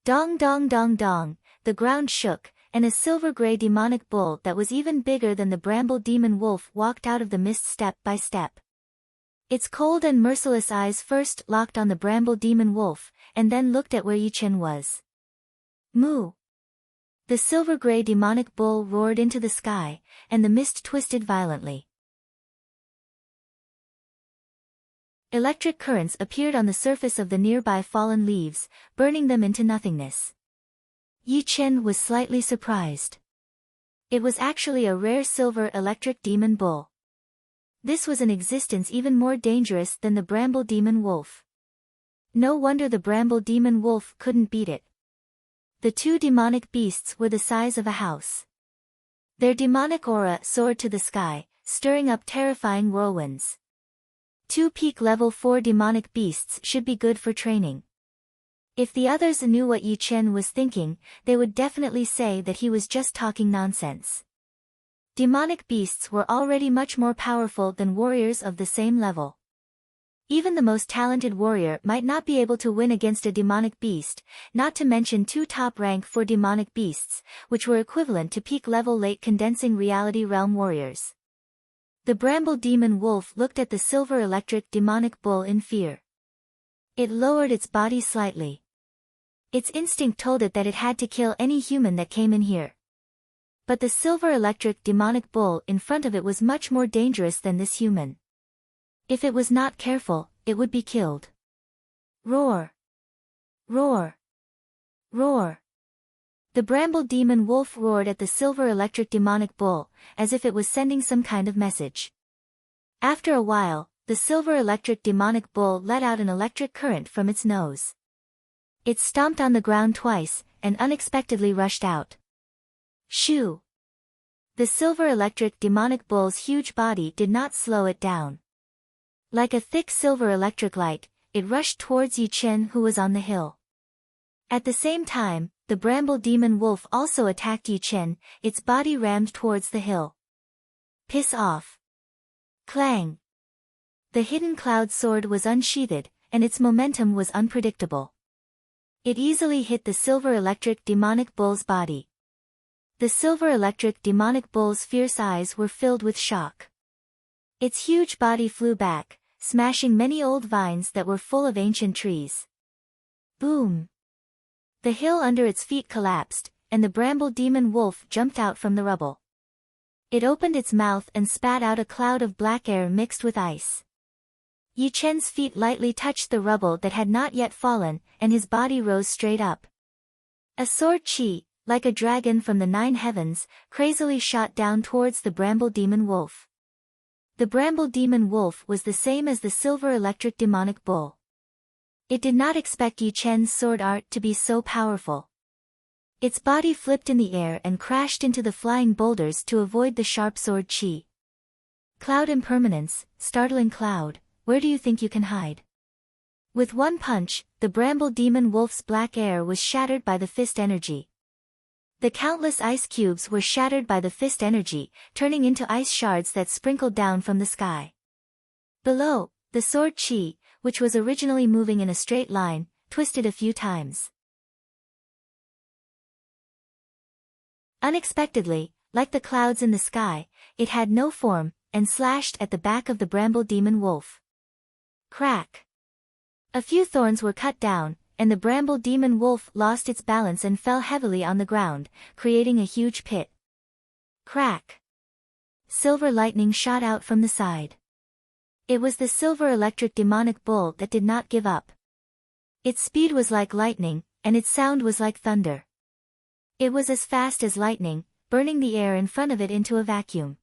[SPEAKER 1] Dong dong dong dong, the ground shook, and a silver-gray demonic bull that was even bigger than the Bramble Demon Wolf walked out of the mist step by step. Its cold and merciless eyes first locked on the Bramble Demon Wolf, and then looked at where Yi Chen was. Moo! The silver-gray demonic bull roared into the sky, and the mist twisted violently. Electric currents appeared on the surface of the nearby fallen leaves, burning them into nothingness. Yi Chen was slightly surprised. It was actually a rare silver electric demon bull. This was an existence even more dangerous than the Bramble Demon Wolf. No wonder the Bramble Demon Wolf couldn't beat it. The 2 demonic beasts were the size of a house. Their demonic aura soared to the sky, stirring up terrifying whirlwinds. 2 peak level 4 demonic beasts should be good for training. If the others knew what Yi Chen was thinking, they would definitely say that he was just talking nonsense. Demonic beasts were already much more powerful than warriors of the same level. Even the most talented warrior might not be able to win against a demonic beast, not to mention 2 top rank 4 demonic beasts, which were equivalent to peak level late condensing reality realm warriors. The Bramble Demon Wolf looked at the silver electric demonic bull in fear. It lowered its body slightly. Its instinct told it that it had to kill any human that came in here. But the silver electric demonic bull in front of it was much more dangerous than this human. If it was not careful, it would be killed. Roar! Roar! Roar! The bramble demon wolf roared at the silver electric demonic bull, as if it was sending some kind of message. After a while, the silver electric demonic bull let out an electric current from its nose. It stomped on the ground twice, and unexpectedly rushed out. Shoo! The silver electric demonic bull's huge body did not slow it down. Like a thick silver electric light, it rushed towards Yi Chen, who was on the hill. At the same time, the bramble demon wolf also attacked Yi Chen, its body rammed towards the hill. Piss off! Clang! The hidden cloud sword was unsheathed, and its momentum was unpredictable. It easily hit the silver electric demonic bull's body. The silver electric demonic bull's fierce eyes were filled with shock. Its huge body flew back, smashing many old vines that were full of ancient trees. Boom! The hill under its feet collapsed, and the bramble demon wolf jumped out from the rubble. It opened its mouth and spat out a cloud of black air mixed with ice. Yi Chen's feet lightly touched the rubble that had not yet fallen, and his body rose straight up. A sword chi, like a dragon from the 9 heavens, crazily shot down towards the bramble demon wolf. The bramble demon wolf was the same as the silver electric demonic bull. It did not expect Yi Chen's sword art to be so powerful. Its body flipped in the air and crashed into the flying boulders to avoid the sharp sword chi. Cloud impermanence, startling cloud, where do you think you can hide? With one punch, the bramble demon wolf's black air was shattered by the fist energy. The countless ice cubes were shattered by the fist energy, turning into ice shards that sprinkled down from the sky. Below, the sword chi, which was originally moving in a straight line, twisted a few times. Unexpectedly, like the clouds in the sky, it had no form, and slashed at the back of the bramble demon wolf. Crack! A few thorns were cut down, and the bramble demon wolf lost its balance and fell heavily on the ground, creating a huge pit. Crack! Silver lightning shot out from the side. It was the silver electric demonic bull that did not give up. Its speed was like lightning, and its sound was like thunder. It was as fast as lightning, burning the air in front of it into a vacuum.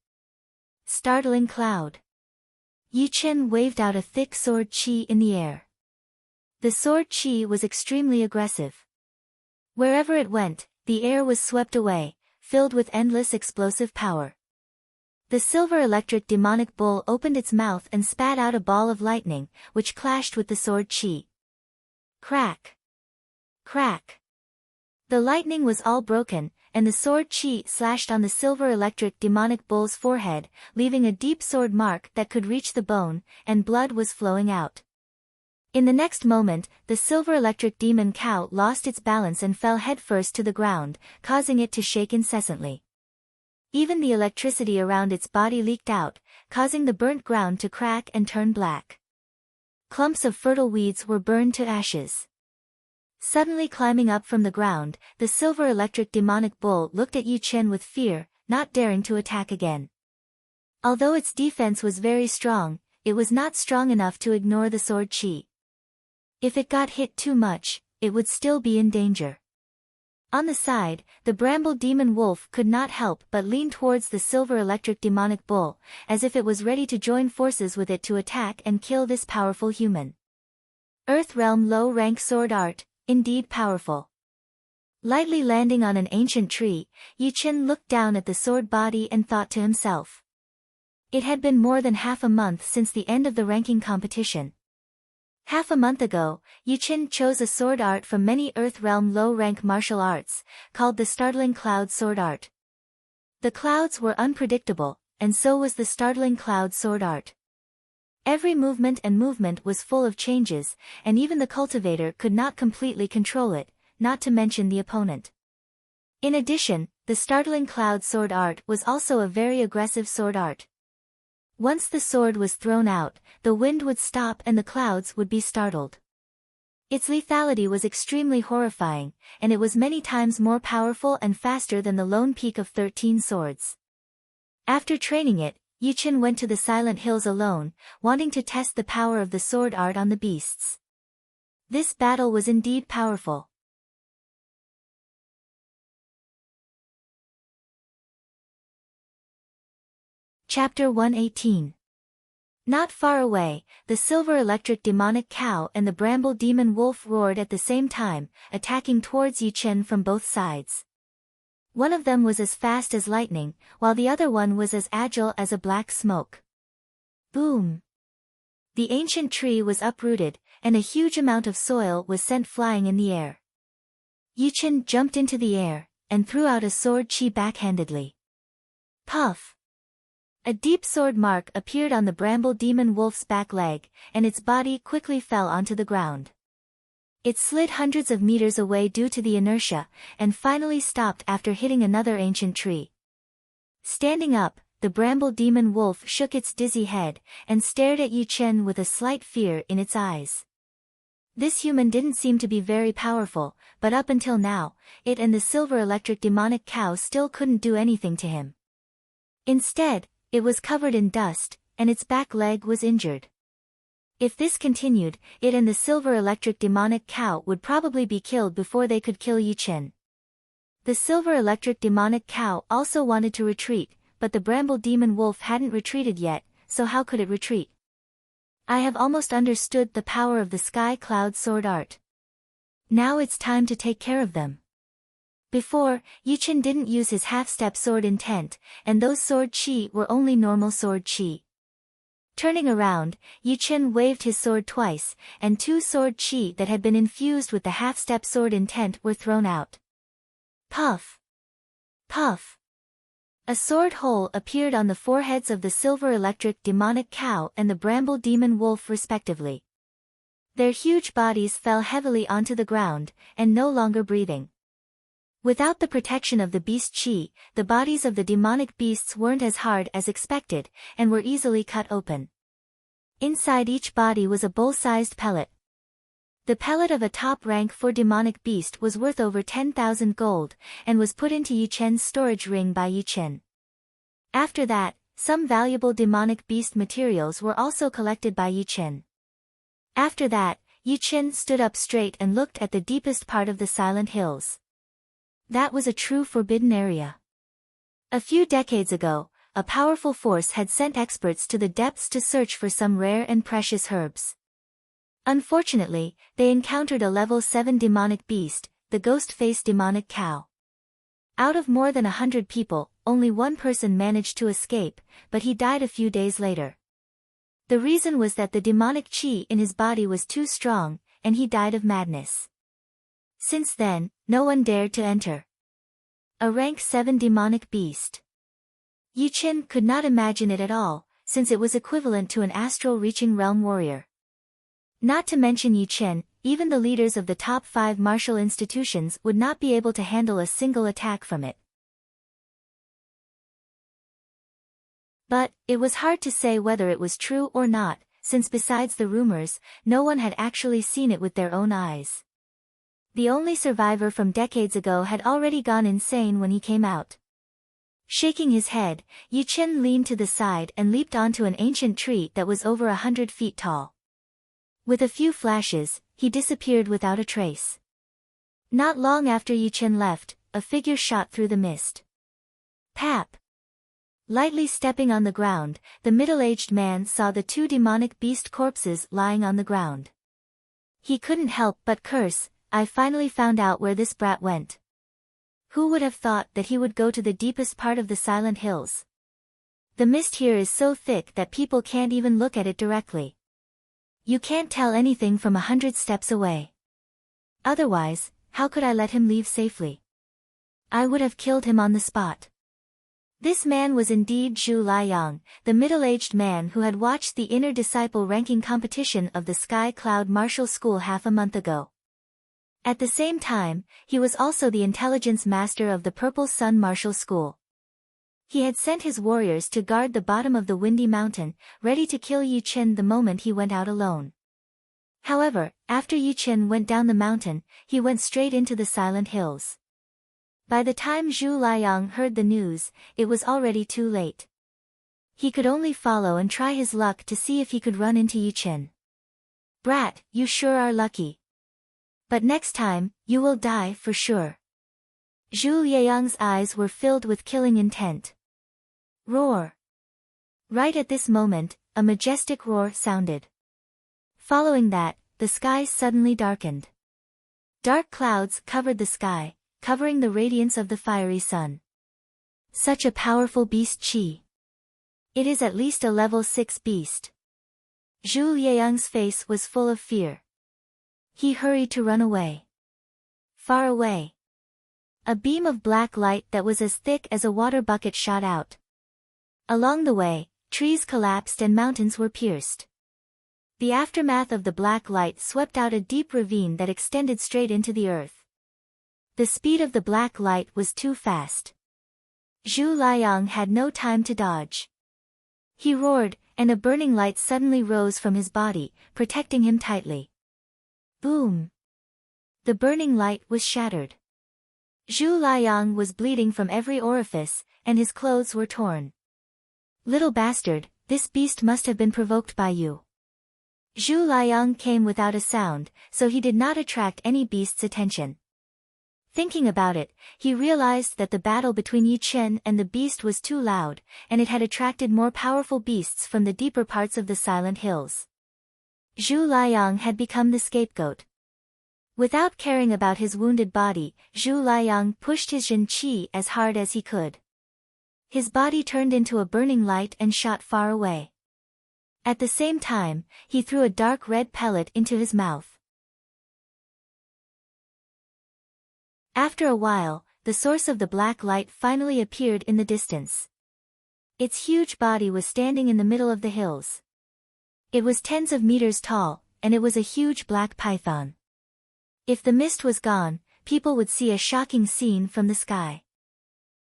[SPEAKER 1] Startling cloud. Yi Chen waved out a thick sword chi in the air. The sword chi was extremely aggressive. Wherever it went, the air was swept away, filled with endless explosive power. The silver electric demonic bull opened its mouth and spat out a ball of lightning, which clashed with the sword chi. Crack! Crack! The lightning was all broken, and the sword chi slashed on the silver electric demonic bull's forehead, leaving a deep sword mark that could reach the bone, and blood was flowing out. In the next moment, the silver electric demon cow lost its balance and fell headfirst to the ground, causing it to shake incessantly. Even the electricity around its body leaked out, causing the burnt ground to crack and turn black. Clumps of fertile weeds were burned to ashes. Suddenly climbing up from the ground, the silver electric demonic bull looked at Yi Chen with fear, not daring to attack again. Although its defense was very strong, it was not strong enough to ignore the sword chi. If it got hit too much, it would still be in danger. On the side, the bramble demon wolf could not help but lean towards the silver electric demonic bull, as if it was ready to join forces with it to attack and kill this powerful human. Earth Realm low-rank sword art, indeed powerful. Lightly landing on an ancient tree, Yi Chen looked down at the sword body and thought to himself. It had been more than half a month since the end of the ranking competition. Half a month ago, Yi Chen chose a sword art from many Earth Realm low-rank martial arts, called the Startling Cloud Sword Art. The clouds were unpredictable, and so was the Startling Cloud Sword Art. Every movement was full of changes, and even the cultivator could not completely control it, not to mention the opponent. In addition, the Startling Cloud Sword Art was also a very aggressive sword art. Once the sword was thrown out, the wind would stop and the clouds would be startled. Its lethality was extremely horrifying, and it was many times more powerful and faster than the lone peak of 13 swords. After training it, Yi Chen went to the Silent Hills alone, wanting to test the power of the sword art on the beasts. This battle was indeed powerful. Chapter 118. Not far away, the silver electric demonic cow and the bramble demon wolf roared at the same time, attacking towards Yu-Chen from both sides. One of them was as fast as lightning, while the other one was as agile as a black smoke. Boom! The ancient tree was uprooted, and a huge amount of soil was sent flying in the air. Yu-Chen jumped into the air, and threw out a sword chi backhandedly. Puff! A deep sword mark appeared on the bramble demon wolf's back leg, and its body quickly fell onto the ground. It slid hundreds of meters away due to the inertia, and finally stopped after hitting another ancient tree. Standing up, the bramble demon wolf shook its dizzy head, and stared at Yu-Chen with a slight fear in its eyes. This human didn't seem to be very powerful, but up until now, it and the silver electric demonic cow still couldn't do anything to him. Instead, it was covered in dust, and its back leg was injured. If this continued, it and the silver electric demonic cow would probably be killed before they could kill Yu-Chen. The silver electric demonic cow also wanted to retreat, but the bramble demon wolf hadn't retreated yet, so how could it retreat? I have almost understood the power of the sky cloud sword art. Now it's time to take care of them. Before, Yu-Chen didn't use his half-step sword intent, and those sword chi were only normal sword chi. Turning around, Yu-Chen waved his sword twice, and two sword chi that had been infused with the half-step sword intent were thrown out. Puff! Puff! A sword hole appeared on the foreheads of the silver electric demonic cow and the bramble demon wolf respectively. Their huge bodies fell heavily onto the ground, and no longer breathing. Without the protection of the beast chi, the bodies of the demonic beasts weren't as hard as expected, and were easily cut open. Inside each body was a bowl-sized pellet. The pellet of a top rank for demonic beast was worth over 10,000 gold, and was put into Yu-Chen's storage ring by Yu-Chen. After that, some valuable demonic beast materials were also collected by Yu-Chen. After that, Yu-Chen stood up straight and looked at the deepest part of the Silent Hills. That was a true forbidden area. A few decades ago, a powerful force had sent experts to the depths to search for some rare and precious herbs. Unfortunately, they encountered a level 7 demonic beast, the ghost-faced demonic cow. Out of more than 100 people, only one person managed to escape, but he died a few days later. The reason was that the demonic chi in his body was too strong, and he died of madness. Since then, no one dared to enter. A rank 7 demonic beast. Yu-Chen could not imagine it at all, since it was equivalent to an astral-reaching realm warrior. Not to mention Yu-Chen, even the leaders of the top 5 martial institutions would not be able to handle a single attack from it. But, it was hard to say whether it was true or not, since besides the rumors, no one had actually seen it with their own eyes. The only survivor from decades ago had already gone insane when he came out. Shaking his head, Yu-Chen leaned to the side and leaped onto an ancient tree that was over 100 feet tall. With a few flashes, he disappeared without a trace. Not long after Yu-Chen left, a figure shot through the mist. Pap! Lightly stepping on the ground, the middle-aged man saw the 2 demonic beast corpses lying on the ground. He couldn't help but curse, "I finally found out where this brat went. Who would have thought that he would go to the deepest part of the Silent Hills? The mist here is so thick that people can't even look at it directly. You can't tell anything from 100 steps away. Otherwise, how could I let him leave safely? I would have killed him on the spot." This man was indeed Zhu Liang, the middle-aged man who had watched the inner disciple ranking competition of the Sky Cloud Martial School half a month ago. At the same time, he was also the intelligence master of the Purple Sun Martial School. He had sent his warriors to guard the bottom of the Windy Mountain, ready to kill Yu-Chen the moment he went out alone. However, after Yu-Chen went down the mountain, he went straight into the Silent Hills. By the time Zhu Liang heard the news, it was already too late. He could only follow and try his luck to see if he could run into Yu-Chen. "Brat, you sure are lucky. But next time, you will die for sure." Zhu Liang's eyes were filled with killing intent. Roar! Right at this moment, a majestic roar sounded. Following that, the sky suddenly darkened. Dark clouds covered the sky, covering the radiance of the fiery sun. Such a powerful beast Qi. It is at least a level 6 beast. Zhu Liang's face was full of fear. He hurried to run away. Far away. A beam of black light that was as thick as a water bucket shot out. Along the way, trees collapsed and mountains were pierced. The aftermath of the black light swept out a deep ravine that extended straight into the earth. The speed of the black light was too fast. Zhu Liang had no time to dodge. He roared, and a burning light suddenly rose from his body, protecting him tightly. Boom! The burning light was shattered. Zhu Liang was bleeding from every orifice, and his clothes were torn. Little bastard, this beast must have been provoked by you. Zhu Liang came without a sound, so he did not attract any beast's attention. Thinking about it, he realized that the battle between Yi Chen and the beast was too loud, and it had attracted more powerful beasts from the deeper parts of the Silent Hills. Zhu Liang had become the scapegoat. Without caring about his wounded body, Zhu Liang pushed his Jin Qi as hard as he could. His body turned into a burning light and shot far away. At the same time, he threw a dark red pellet into his mouth. After a while, the source of the black light finally appeared in the distance. Its huge body was standing in the middle of the hills. It was tens of meters tall, and it was a huge black python. If the mist was gone, people would see a shocking scene from the sky.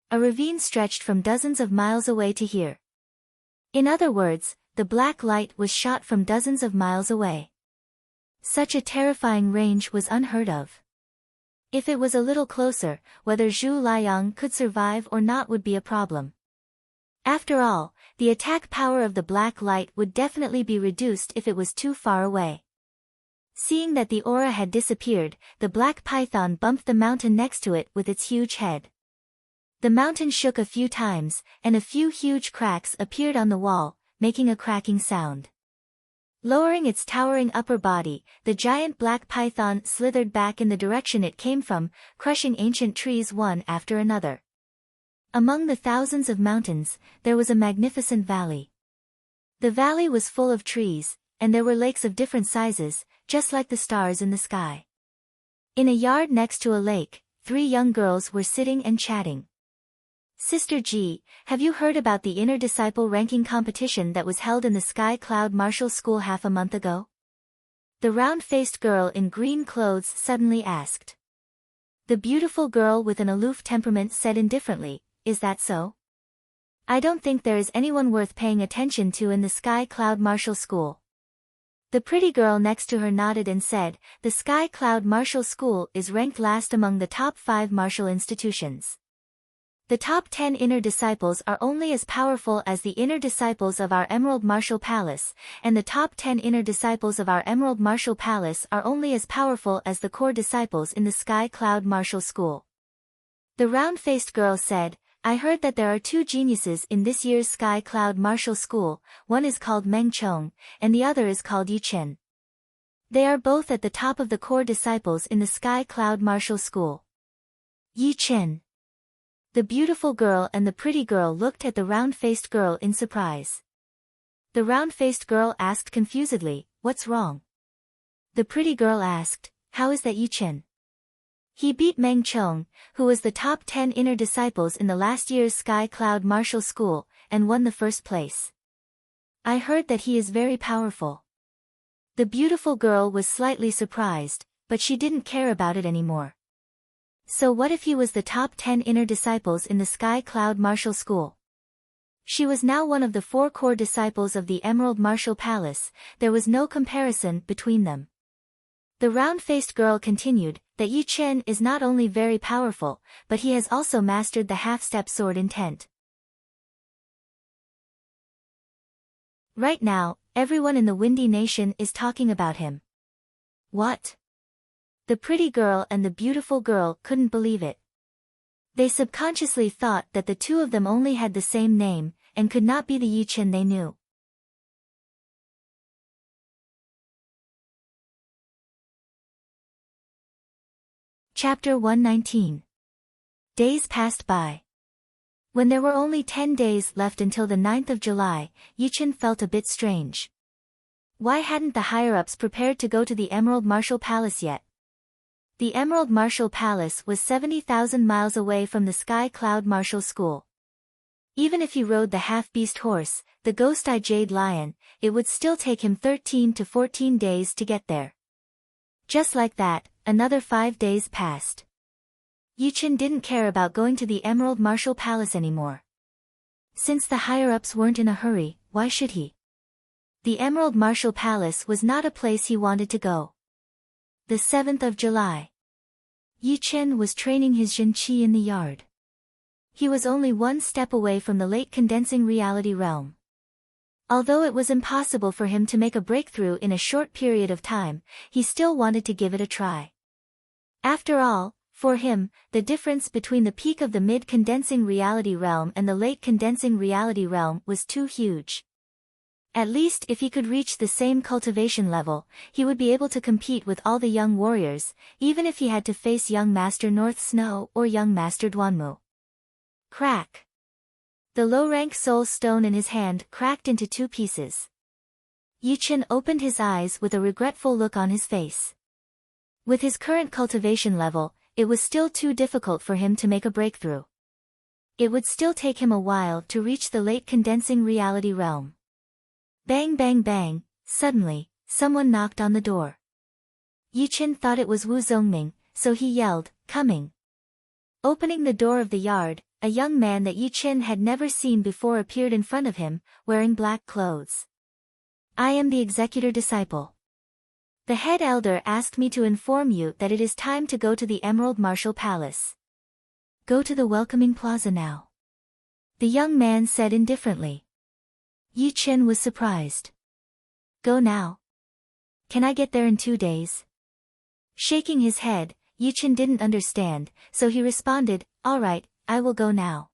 [SPEAKER 1] A ravine stretched from dozens of miles away to here. In other words, the black light was shot from dozens of miles away. Such a terrifying range was unheard of. If it was a little closer, whether Zhu Liang could survive or not would be a problem. After all, the attack power of the black light would definitely be reduced if it was too far away. Seeing that the aura had disappeared, the black python bumped the mountain next to it with its huge head. The mountain shook a few times, and a few huge cracks appeared on the wall, making a cracking sound. Lowering its towering upper body, the giant black python slithered back in the direction it came from, crushing ancient trees one after another. Among the thousands of mountains, there was a magnificent valley. The valley was full of trees, and there were lakes of different sizes, just like the stars in the sky. In a yard next to a lake, 3 young girls were sitting and chatting. Sister Ji, have you heard about the inner disciple ranking competition that was held in the Sky Cloud Martial School half a month ago? The round-faced girl in green clothes suddenly asked. The beautiful girl with an aloof temperament said indifferently, "Is that so? I don't think there is anyone worth paying attention to in the Sky Cloud Martial School." The pretty girl next to her nodded and said, "The Sky Cloud Martial School is ranked last among the top 5 martial institutions. The top 10 inner disciples are only as powerful as the inner disciples of our Emerald Martial Palace, and the top 10 inner disciples of our Emerald Martial Palace are only as powerful as the core disciples in the Sky Cloud Martial School." The round-faced girl said, "I heard that there are 2 geniuses in this year's Sky Cloud Martial School, one is called Meng Chong, and the other is called Yi Chen. They are both at the top of the core disciples in the Sky Cloud Martial School." Yi Chen. The beautiful girl and the pretty girl looked at the round-faced girl in surprise. The round-faced girl asked confusedly, "What's wrong?" The pretty girl asked, "How is that Yi Chen? He beat Meng Chong, who was the top 10 inner disciples in the last year's Sky Cloud Martial School, and won the first place. I heard that he is very powerful." The beautiful girl was slightly surprised, but she didn't care about it anymore. So what if he was the top 10 inner disciples in the Sky Cloud Martial School? She was now one of the 4 core disciples of the Emerald Martial Palace, there was no comparison between them. The round-faced girl continued, that Yi Chen is not only very powerful, but he has also mastered the half-step sword intent. Right now, everyone in the Windy Nation is talking about him. What? The pretty girl and the beautiful girl couldn't believe it. They subconsciously thought that the 2 of them only had the same name, and could not be the Yi Chen they knew. Chapter 119. Days passed by. When there were only 10 days left until the 9th of July, Yi Chen felt a bit strange. Why hadn't the higher-ups prepared to go to the Emerald Martial Palace yet? The Emerald Martial Palace was 70,000 miles away from the Sky Cloud Martial School. Even if he rode the half-beast horse, the ghost-eye jade lion, it would still take him 13 to 14 days to get there. Just like that, another 5 days passed. Yi Chen didn't care about going to the Emerald Martial Palace anymore. Since the higher-ups weren't in a hurry, why should he? The Emerald Martial Palace was not a place he wanted to go. The 7th of July. Yi Chen was training his Zhenqi in the yard. He was only one step away from the late condensing reality realm. Although it was impossible for him to make a breakthrough in a short period of time, he still wanted to give it a try. After all, for him, the difference between the peak of the mid-condensing reality realm and the late condensing reality realm was too huge. At least if he could reach the same cultivation level, he would be able to compete with all the young warriors, even if he had to face young Master North Snow or young Master Duanmu. Crack! The low-rank soul stone in his hand cracked into 2 pieces. Yi Chen opened his eyes with a regretful look on his face. With his current cultivation level, it was still too difficult for him to make a breakthrough. It would still take him a while to reach the late condensing reality realm. Bang bang bang, suddenly, someone knocked on the door. Yi Chen thought it was Wu Zongming, so he yelled, "Coming." Opening the door of the yard, a young man that Yi Chen had never seen before appeared in front of him, wearing black clothes. "I am the executor disciple. The head elder asked me to inform you that it is time to go to the Emerald Martial Palace. Go to the welcoming plaza now," the young man said indifferently. Yi Chen was surprised. "Go now? Can I get there in 2 days?" Shaking his head, Yi Chen didn't understand, so he responded, "All right, I will go now."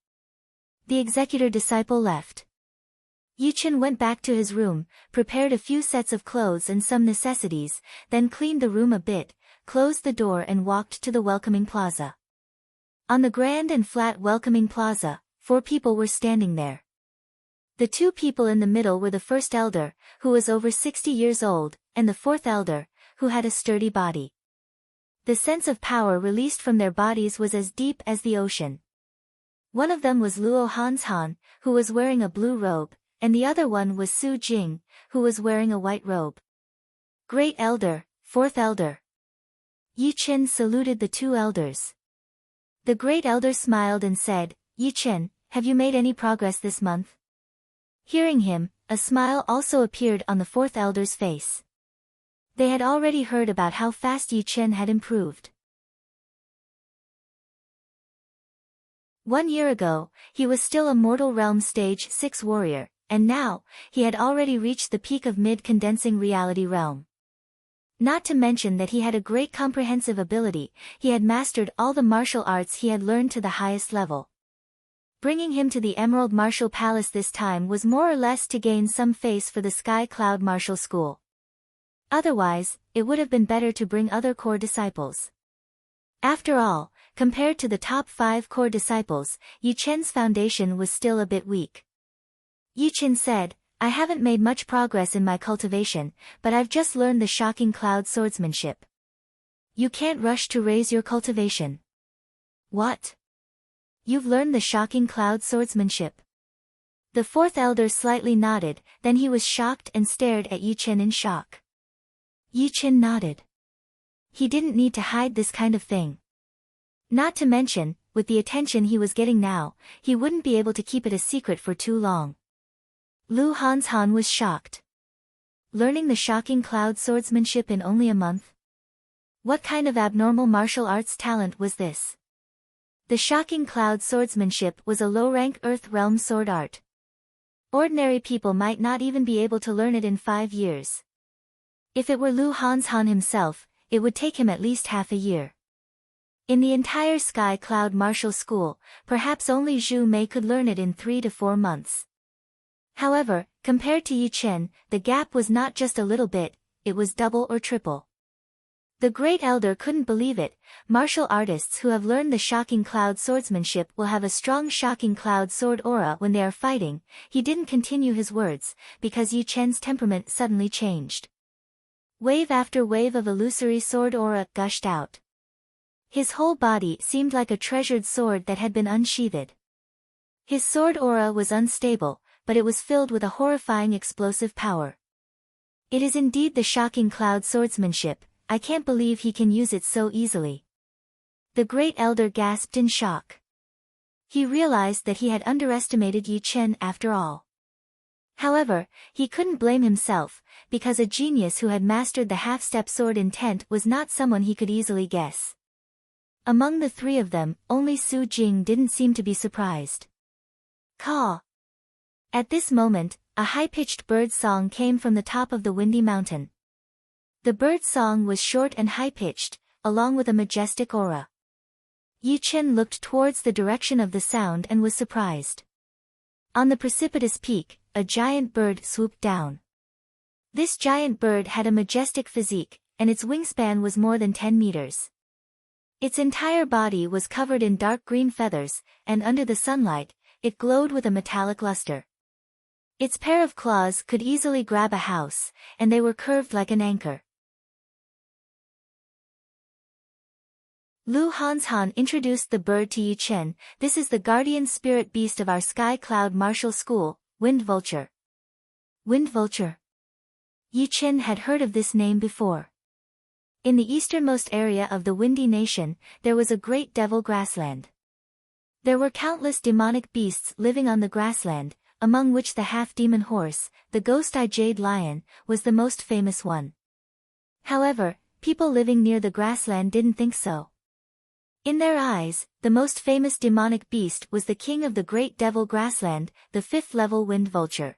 [SPEAKER 1] The executor disciple left. Yi Chen went back to his room, prepared a few sets of clothes and some necessities, then cleaned the room a bit, closed the door and walked to the welcoming plaza. On the grand and flat welcoming plaza, 4 people were standing there. The 2 people in the middle were the first elder, who was over 60 years old, and the 4th elder, who had a sturdy body. The sense of power released from their bodies was as deep as the ocean. One of them was Luo Hanshan, who was wearing a blue robe, and the other one was Su Jing, who was wearing a white robe. "Great Elder, 4th Elder." Yi Chen saluted the 2 elders. The Great Elder smiled and said, "Yi Chen, have you made any progress this month?" Hearing him, a smile also appeared on the 4th elder's face. They had already heard about how fast Yi Chen had improved. 1 year ago, he was still a mortal realm stage 6 warrior, and now, he had already reached the peak of mid-condensing reality realm. Not to mention that he had a great comprehensive ability, he had mastered all the martial arts he had learned to the highest level. Bringing him to the Emerald Martial Palace this time was more or less to gain some face for the Sky Cloud Martial School. Otherwise, it would have been better to bring other core disciples. After all, compared to the top 5 core disciples, Yi Chen's foundation was still a bit weak. Yi Chen said, "I haven't made much progress in my cultivation, but I've just learned the shocking cloud swordsmanship." "You can't rush to raise your cultivation." "What? You've learned the shocking cloud swordsmanship?" The 4th elder slightly nodded, then he was shocked and stared at Yi Chen in shock. Yi Chen nodded. He didn't need to hide this kind of thing. Not to mention, with the attention he was getting now, he wouldn't be able to keep it a secret for too long. Lu Hanshan was shocked. Learning the shocking cloud swordsmanship in only a month? What kind of abnormal martial arts talent was this? The shocking cloud swordsmanship was a low-rank Earth realm sword art. Ordinary people might not even be able to learn it in 5 years. If it were Lu Hanshan himself, it would take him at least half a year. In the entire Sky Cloud Martial School, perhaps only Zhu Mei could learn it in 3 to 4 months. However, compared to Yi Chen, the gap was not just a little bit, it was double or triple. The great elder couldn't believe it. Martial artists who have learned the shocking cloud swordsmanship will have a strong shocking cloud sword aura when they are fighting. He didn't continue his words, because Yi Chen's temperament suddenly changed. Wave after wave of illusory sword aura gushed out. His whole body seemed like a treasured sword that had been unsheathed. His sword aura was unstable, but it was filled with a horrifying explosive power. It is indeed the shocking cloud swordsmanship. I can't believe he can use it so easily. The great elder gasped in shock. He realized that he had underestimated Yi Chen after all. However, he couldn't blame himself, because a genius who had mastered the half-step sword intent was not someone he could easily guess. Among the three of them, only Su Jing didn't seem to be surprised. Caw! At this moment, a high-pitched bird song came from the top of the windy mountain. The bird's song was short and high-pitched, along with a majestic aura. Yi Chen looked towards the direction of the sound and was surprised. On the precipitous peak, a giant bird swooped down. This giant bird had a majestic physique, and its wingspan was more than 10 meters. Its entire body was covered in dark green feathers, and under the sunlight, it glowed with a metallic luster. Its pair of claws could easily grab a house, and they were curved like an anchor. Lu Hanshan introduced the bird to Yi Chen. This is the guardian spirit beast of our sky cloud martial school, Wind Vulture. Wind Vulture. Yi Chen had heard of this name before. In the easternmost area of the Windy Nation, there was a great devil grassland. There were countless demonic beasts living on the grassland, among which the half-demon horse, the ghost-eyed jade lion, was the most famous one. However, people living near the grassland didn't think so. In their eyes, the most famous demonic beast was the king of the great devil grassland, the 5th-level Wind Vulture.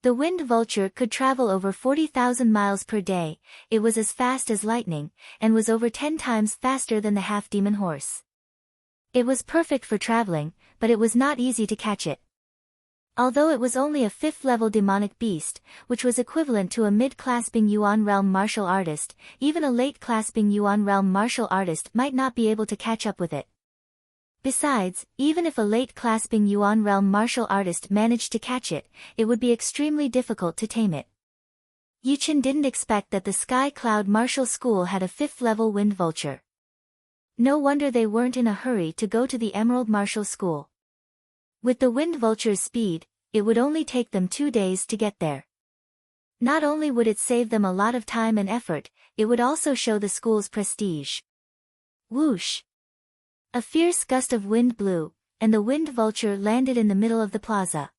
[SPEAKER 1] The Wind Vulture could travel over 40,000 miles per day, it was as fast as lightning, and was over 10 times faster than the half-demon horse. It was perfect for traveling, but it was not easy to catch it. Although it was only a 5th-level demonic beast, which was equivalent to a mid-class Bing Yuan realm martial artist, even a late-class Bing Yuan realm martial artist might not be able to catch up with it. Besides, even if a late-class Bing Yuan realm martial artist managed to catch it, it would be extremely difficult to tame it. Yi Chen didn't expect that the Sky Cloud Martial School had a 5th-level Wind Vulture. No wonder they weren't in a hurry to go to the Emerald Martial School. With the Wind Vulture's speed, it would only take them 2 days to get there. Not only would it save them a lot of time and effort, it would also show the school's prestige. Whoosh! A fierce gust of wind blew, and the Wind Vulture landed in the middle of the plaza.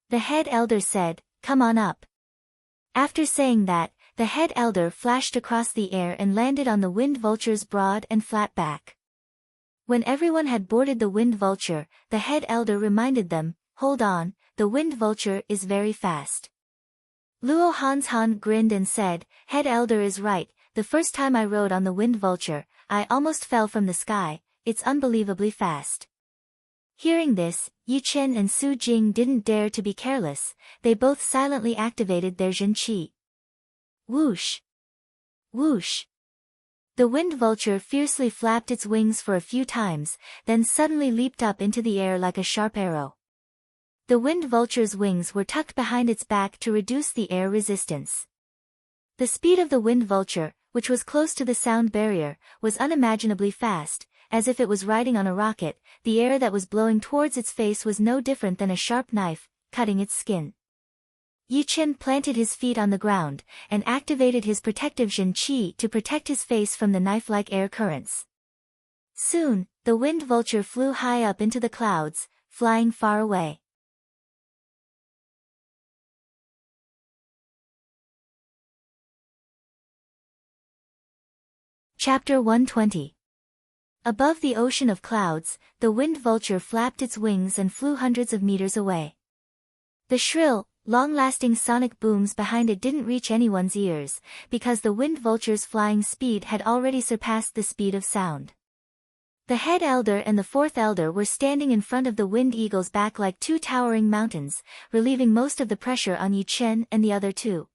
[SPEAKER 1] The head elder said, "Come on up." After saying that, the head elder flashed across the air and landed on the Wind Vulture's broad and flat back. When everyone had boarded the Wind Vulture, the head elder reminded them, "Hold on, the Wind Vulture is very fast." Luo Hanshan grinned and said, "Head elder is right, the first time I rode on the Wind Vulture, I almost fell from the sky, it's unbelievably fast." Hearing this, Yi Chen and Su Jing didn't dare to be careless, they both silently activated their Jin Qi. Whoosh! Whoosh! The Wind Vulture fiercely flapped its wings for a few times, then suddenly leaped up into the air like a sharp arrow. The Wind Vulture's wings were tucked behind its back to reduce the air resistance. The speed of the Wind Vulture, which was close to the sound barrier, was unimaginably fast, as if it was riding on a rocket. The air that was blowing towards its face was no different than a sharp knife, cutting its skin. Yi Chen planted his feet on the ground, and activated his protective Jin Qi to protect his face from the knife-like air currents. Soon, the Wind Vulture flew high up into the clouds, flying far away. Chapter 120. Above the ocean of clouds, the Wind Vulture flapped its wings and flew hundreds of meters away. The shrill, long-lasting sonic booms behind it didn't reach anyone's ears, because the Wind Vulture's flying speed had already surpassed the speed of sound. The head elder and the fourth elder were standing in front of the wind eagle's back like two towering mountains, relieving most of the pressure on Yi Chen and the other two.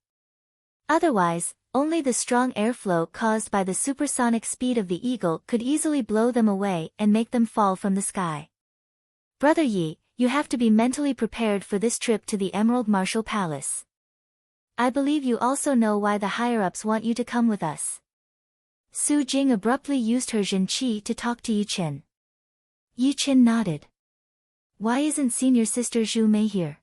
[SPEAKER 1] Otherwise, only the strong airflow caused by the supersonic speed of the eagle could easily blow them away and make them fall from the sky. Brother Yi, you have to be mentally prepared for this trip to the Emerald Martial Palace. I believe you also know why the higher-ups want you to come with us. Su Jing abruptly used her Jin Qi to talk to Yi Chen. Yi Chen nodded. Why isn't senior sister Zhu Mei here?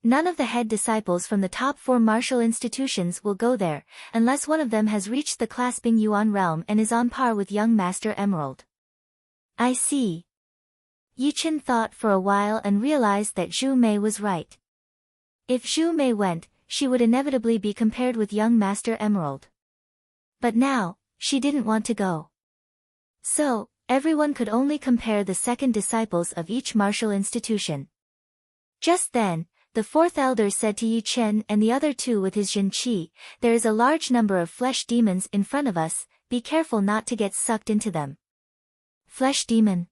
[SPEAKER 1] None of the head disciples from the top 4 martial institutions will go there, unless one of them has reached the clasping Yuan realm and is on par with young Master Emerald. I see. Yi Chen thought for a while and realized that Zhu Mei was right. If Zhu Mei went, she would inevitably be compared with young Master Emerald. But now, she didn't want to go. So, everyone could only compare the second disciples of each martial institution. Just then, the fourth elder said to Yi Chen and the other two with his Jin Qi, there is a large number of flesh demons in front of us, be careful not to get sucked into them. Flesh demon?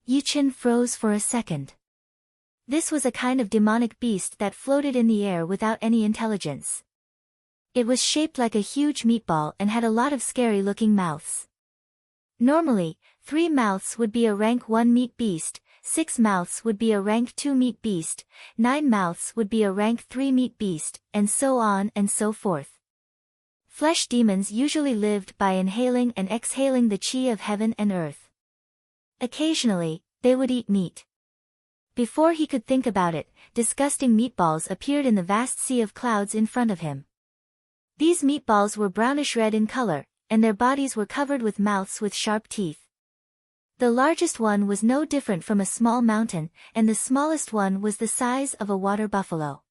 [SPEAKER 1] Yi Chen froze for a second. This was a kind of demonic beast that floated in the air without any intelligence. It was shaped like a huge meatball and had a lot of scary-looking mouths. Normally, 3 mouths would be a rank 1 meat beast, 6 mouths would be a rank 2 meat beast, 9 mouths would be a rank 3 meat beast, and so on and so forth. Flesh demons usually lived by inhaling and exhaling the qi of heaven and earth. Occasionally, they would eat meat. Before he could think about it, disgusting meatballs appeared in the vast sea of clouds in front of him. These meatballs were brownish-red in color, and their bodies were covered with mouths with sharp teeth. The largest one was no different from a small mountain, and the smallest one was the size of a water buffalo.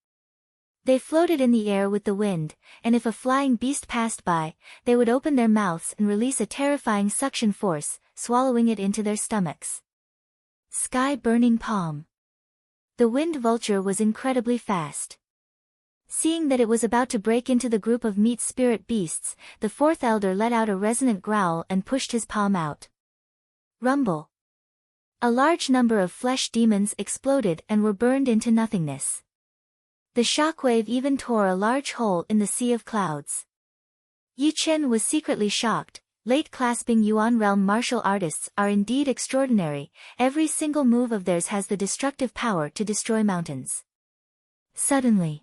[SPEAKER 1] They floated in the air with the wind, and if a flying beast passed by, they would open their mouths and release a terrifying suction force, swallowing it into their stomachs. Sky-burning palm. The wind vulture was incredibly fast. Seeing that it was about to break into the group of meat spirit beasts, the fourth elder let out a resonant growl and pushed his palm out. Rumble. A large number of flesh demons exploded and were burned into nothingness. The shockwave even tore a large hole in the sea of clouds. Yi Chen was secretly shocked. Late clasping Yuan realm martial artists are indeed extraordinary, every single move of theirs has the destructive power to destroy mountains. Suddenly,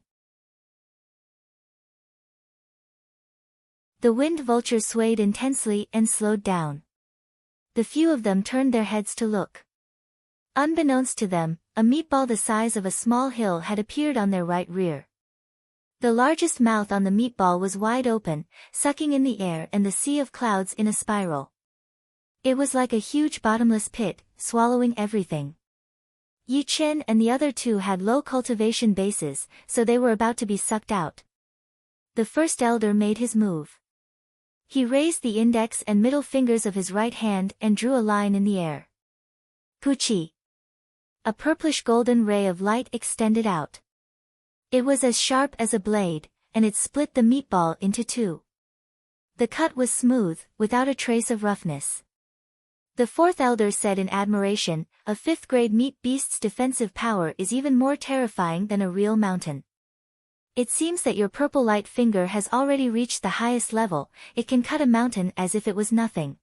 [SPEAKER 1] the wind vulture swayed intensely and slowed down. The few of them turned their heads to look. Unbeknownst to them, a meatball the size of a small hill had appeared on their right rear. The largest mouth on the meatball was wide open, sucking in the air and the sea of clouds in a spiral. It was like a huge bottomless pit, swallowing everything. Yi Chen and the other two had low cultivation bases, so they were about to be sucked out. The first elder made his move. He raised the index and middle fingers of his right hand and drew a line in the air. Puchi. A purplish-golden ray of light extended out. It was as sharp as a blade, and it split the meatball into 2. The cut was smooth, without a trace of roughness. The fourth elder said in admiration, a 5th-grade meat beast's defensive power is even more terrifying than a real mountain. It seems that your purple light finger has already reached the highest level, it can cut a mountain as if it was nothing.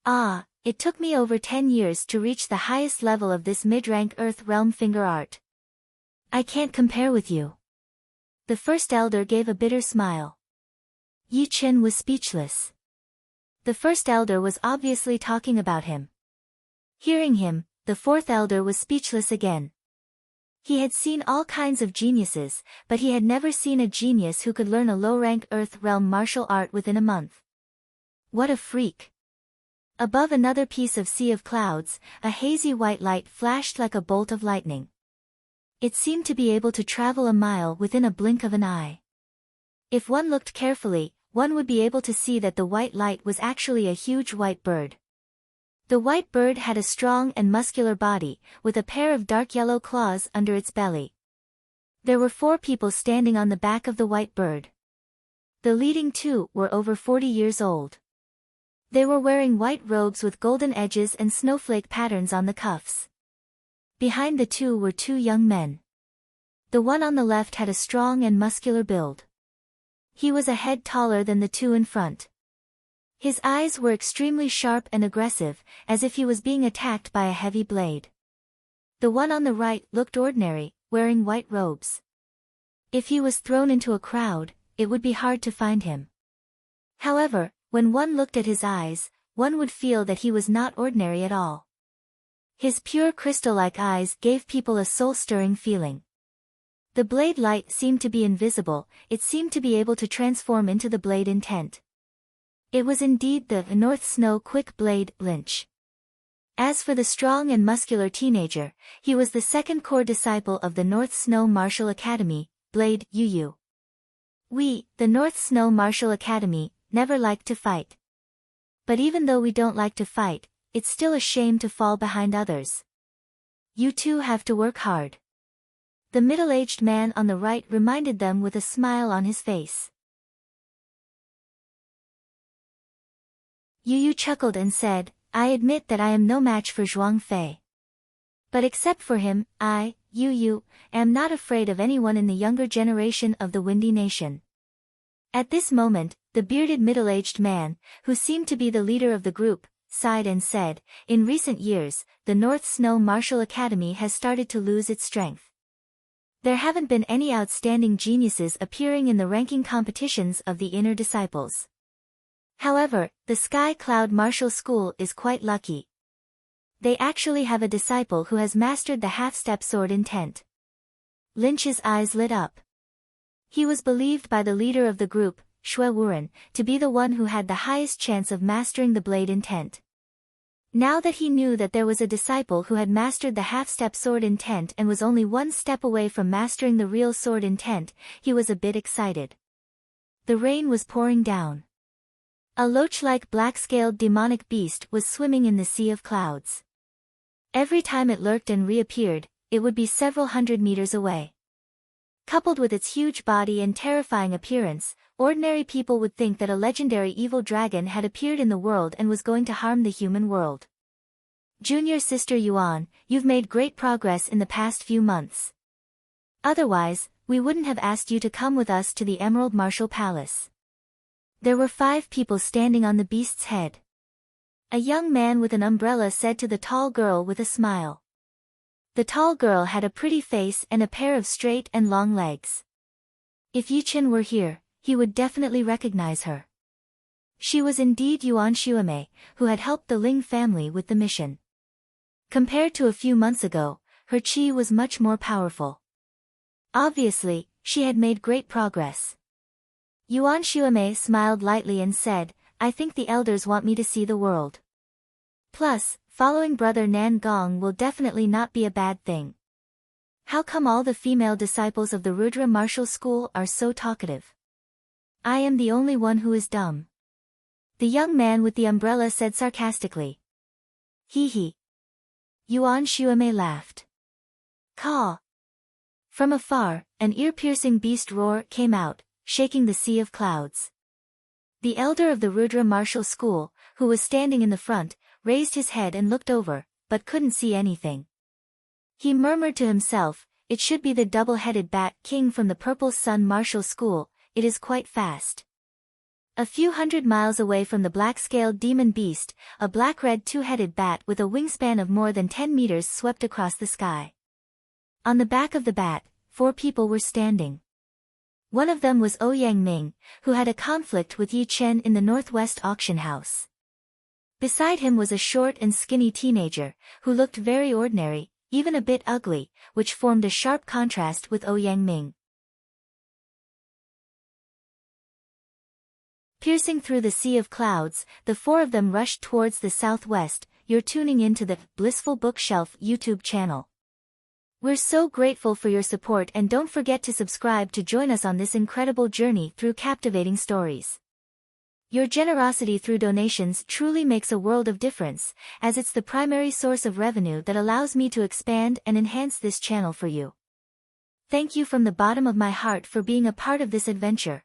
[SPEAKER 1] Ah, it took me over 10 years to reach the highest level of this mid-rank earth realm finger art. I can't compare with you. The first elder gave a bitter smile. Yi Chen was speechless. The first elder was obviously talking about him. Hearing him, the fourth elder was speechless again. He had seen all kinds of geniuses, but he had never seen a genius who could learn a low-rank earth realm martial art within a month. What a freak! Above another piece of sea of clouds, a hazy white light flashed like a bolt of lightning. It seemed to be able to travel a mile within a blink of an eye. If one looked carefully, one would be able to see that the white light was actually a huge white bird. The white bird had a strong and muscular body, with a pair of dark yellow claws under its belly. There were 4 people standing on the back of the white bird. The leading 2 were over 40 years old. They were wearing white robes with golden edges and snowflake patterns on the cuffs. Behind the two were two young men. The one on the left had a strong and muscular build. He was a head taller than the two in front. His eyes were extremely sharp and aggressive, as if he was being attacked by a heavy blade. The one on the right looked ordinary, wearing white robes. If he was thrown into a crowd, it would be hard to find him. However, when one looked at his eyes, one would feel that he was not ordinary at all. His pure crystal-like eyes gave people a soul-stirring feeling. The blade light seemed to be invisible, it seemed to be able to transform into the blade intent. It was indeed the North Snow Quick Blade Lynch. As for the strong and muscular teenager, he was the second core disciple of the North Snow Martial Academy, Blade Yu. We, the North Snow Martial Academy, never liked to fight. But even though we don't like to fight, it's still a shame to fall behind others. You two have to work hard. The middle-aged man on the right reminded them with a smile on his face. Yu chuckled and said, I admit that I am no match for Zhuang Fei. But except for him, I, Yu, am not afraid of anyone in the younger generation of the Windy Nation. At this moment, the bearded middle-aged man, who seemed to be the leader of the group, sighed and said, in recent years, the North Snow Martial Academy has started to lose its strength. There haven't been any outstanding geniuses appearing in the ranking competitions of the inner disciples. However, the Sky Cloud Martial School is quite lucky. They actually have a disciple who has mastered the half-step sword intent. Lynch's eyes lit up. He was believed by the leader of the group, Shui Wuren, to be the one who had the highest chance of mastering the blade intent. Now that he knew that there was a disciple who had mastered the half-step sword intent and was only one step away from mastering the real sword intent, he was a bit excited. The rain was pouring down. A loach-like black-scaled demonic beast was swimming in the sea of clouds. Every time it lurked and reappeared, it would be several hundred meters away. Coupled with its huge body and terrifying appearance, ordinary people would think that a legendary evil dragon had appeared in the world and was going to harm the human world. Junior Sister Yuan, you've made great progress in the past few months. Otherwise, we wouldn't have asked you to come with us to the Emerald Martial Palace. There were 5 people standing on the beast's head. A young man with an umbrella said to the tall girl with a smile. The tall girl had a pretty face and a pair of straight and long legs. If Yichen were here, he would definitely recognize her. She was indeed Yuan Xuemei, who had helped the Ling family with the mission. Compared to a few months ago, her qi was much more powerful. Obviously, she had made great progress. Yuan Xuemei smiled lightly and said, I think the elders want me to see the world. Plus, following Brother Nan Gong will definitely not be a bad thing. How come all the female disciples of the Rudra Martial School are so talkative? I am the only one who is dumb. The young man with the umbrella said sarcastically. Hee. Yuan Xuemei laughed. Caw. From afar, an ear-piercing beast roar came out, shaking the sea of clouds. The elder of the Rudra Martial School, who was standing in the front, raised his head and looked over, but couldn't see anything. He murmured to himself, it should be the double-headed bat king from the Purple Sun Martial School, it is quite fast. A few hundred miles away from the black-scaled demon beast, a black-red two-headed bat with a wingspan of more than 10 meters swept across the sky. On the back of the bat, 4 people were standing. One of them was Ouyang Ming, who had a conflict with Yi Chen in the Northwest Auction House. Beside him was a short and skinny teenager, who looked very ordinary, even a bit ugly, which formed a sharp contrast with Ouyang Ming. Piercing through the sea of clouds, the 4 of them rushed towards the southwest. You're tuning into the Blissful Bookshelf YouTube channel. We're so grateful for your support, and don't forget to subscribe to join us on this incredible journey through captivating stories. Your generosity through donations truly makes a world of difference, as it's the primary source of revenue that allows me to expand and enhance this channel for you. Thank you from the bottom of my heart for being a part of this adventure.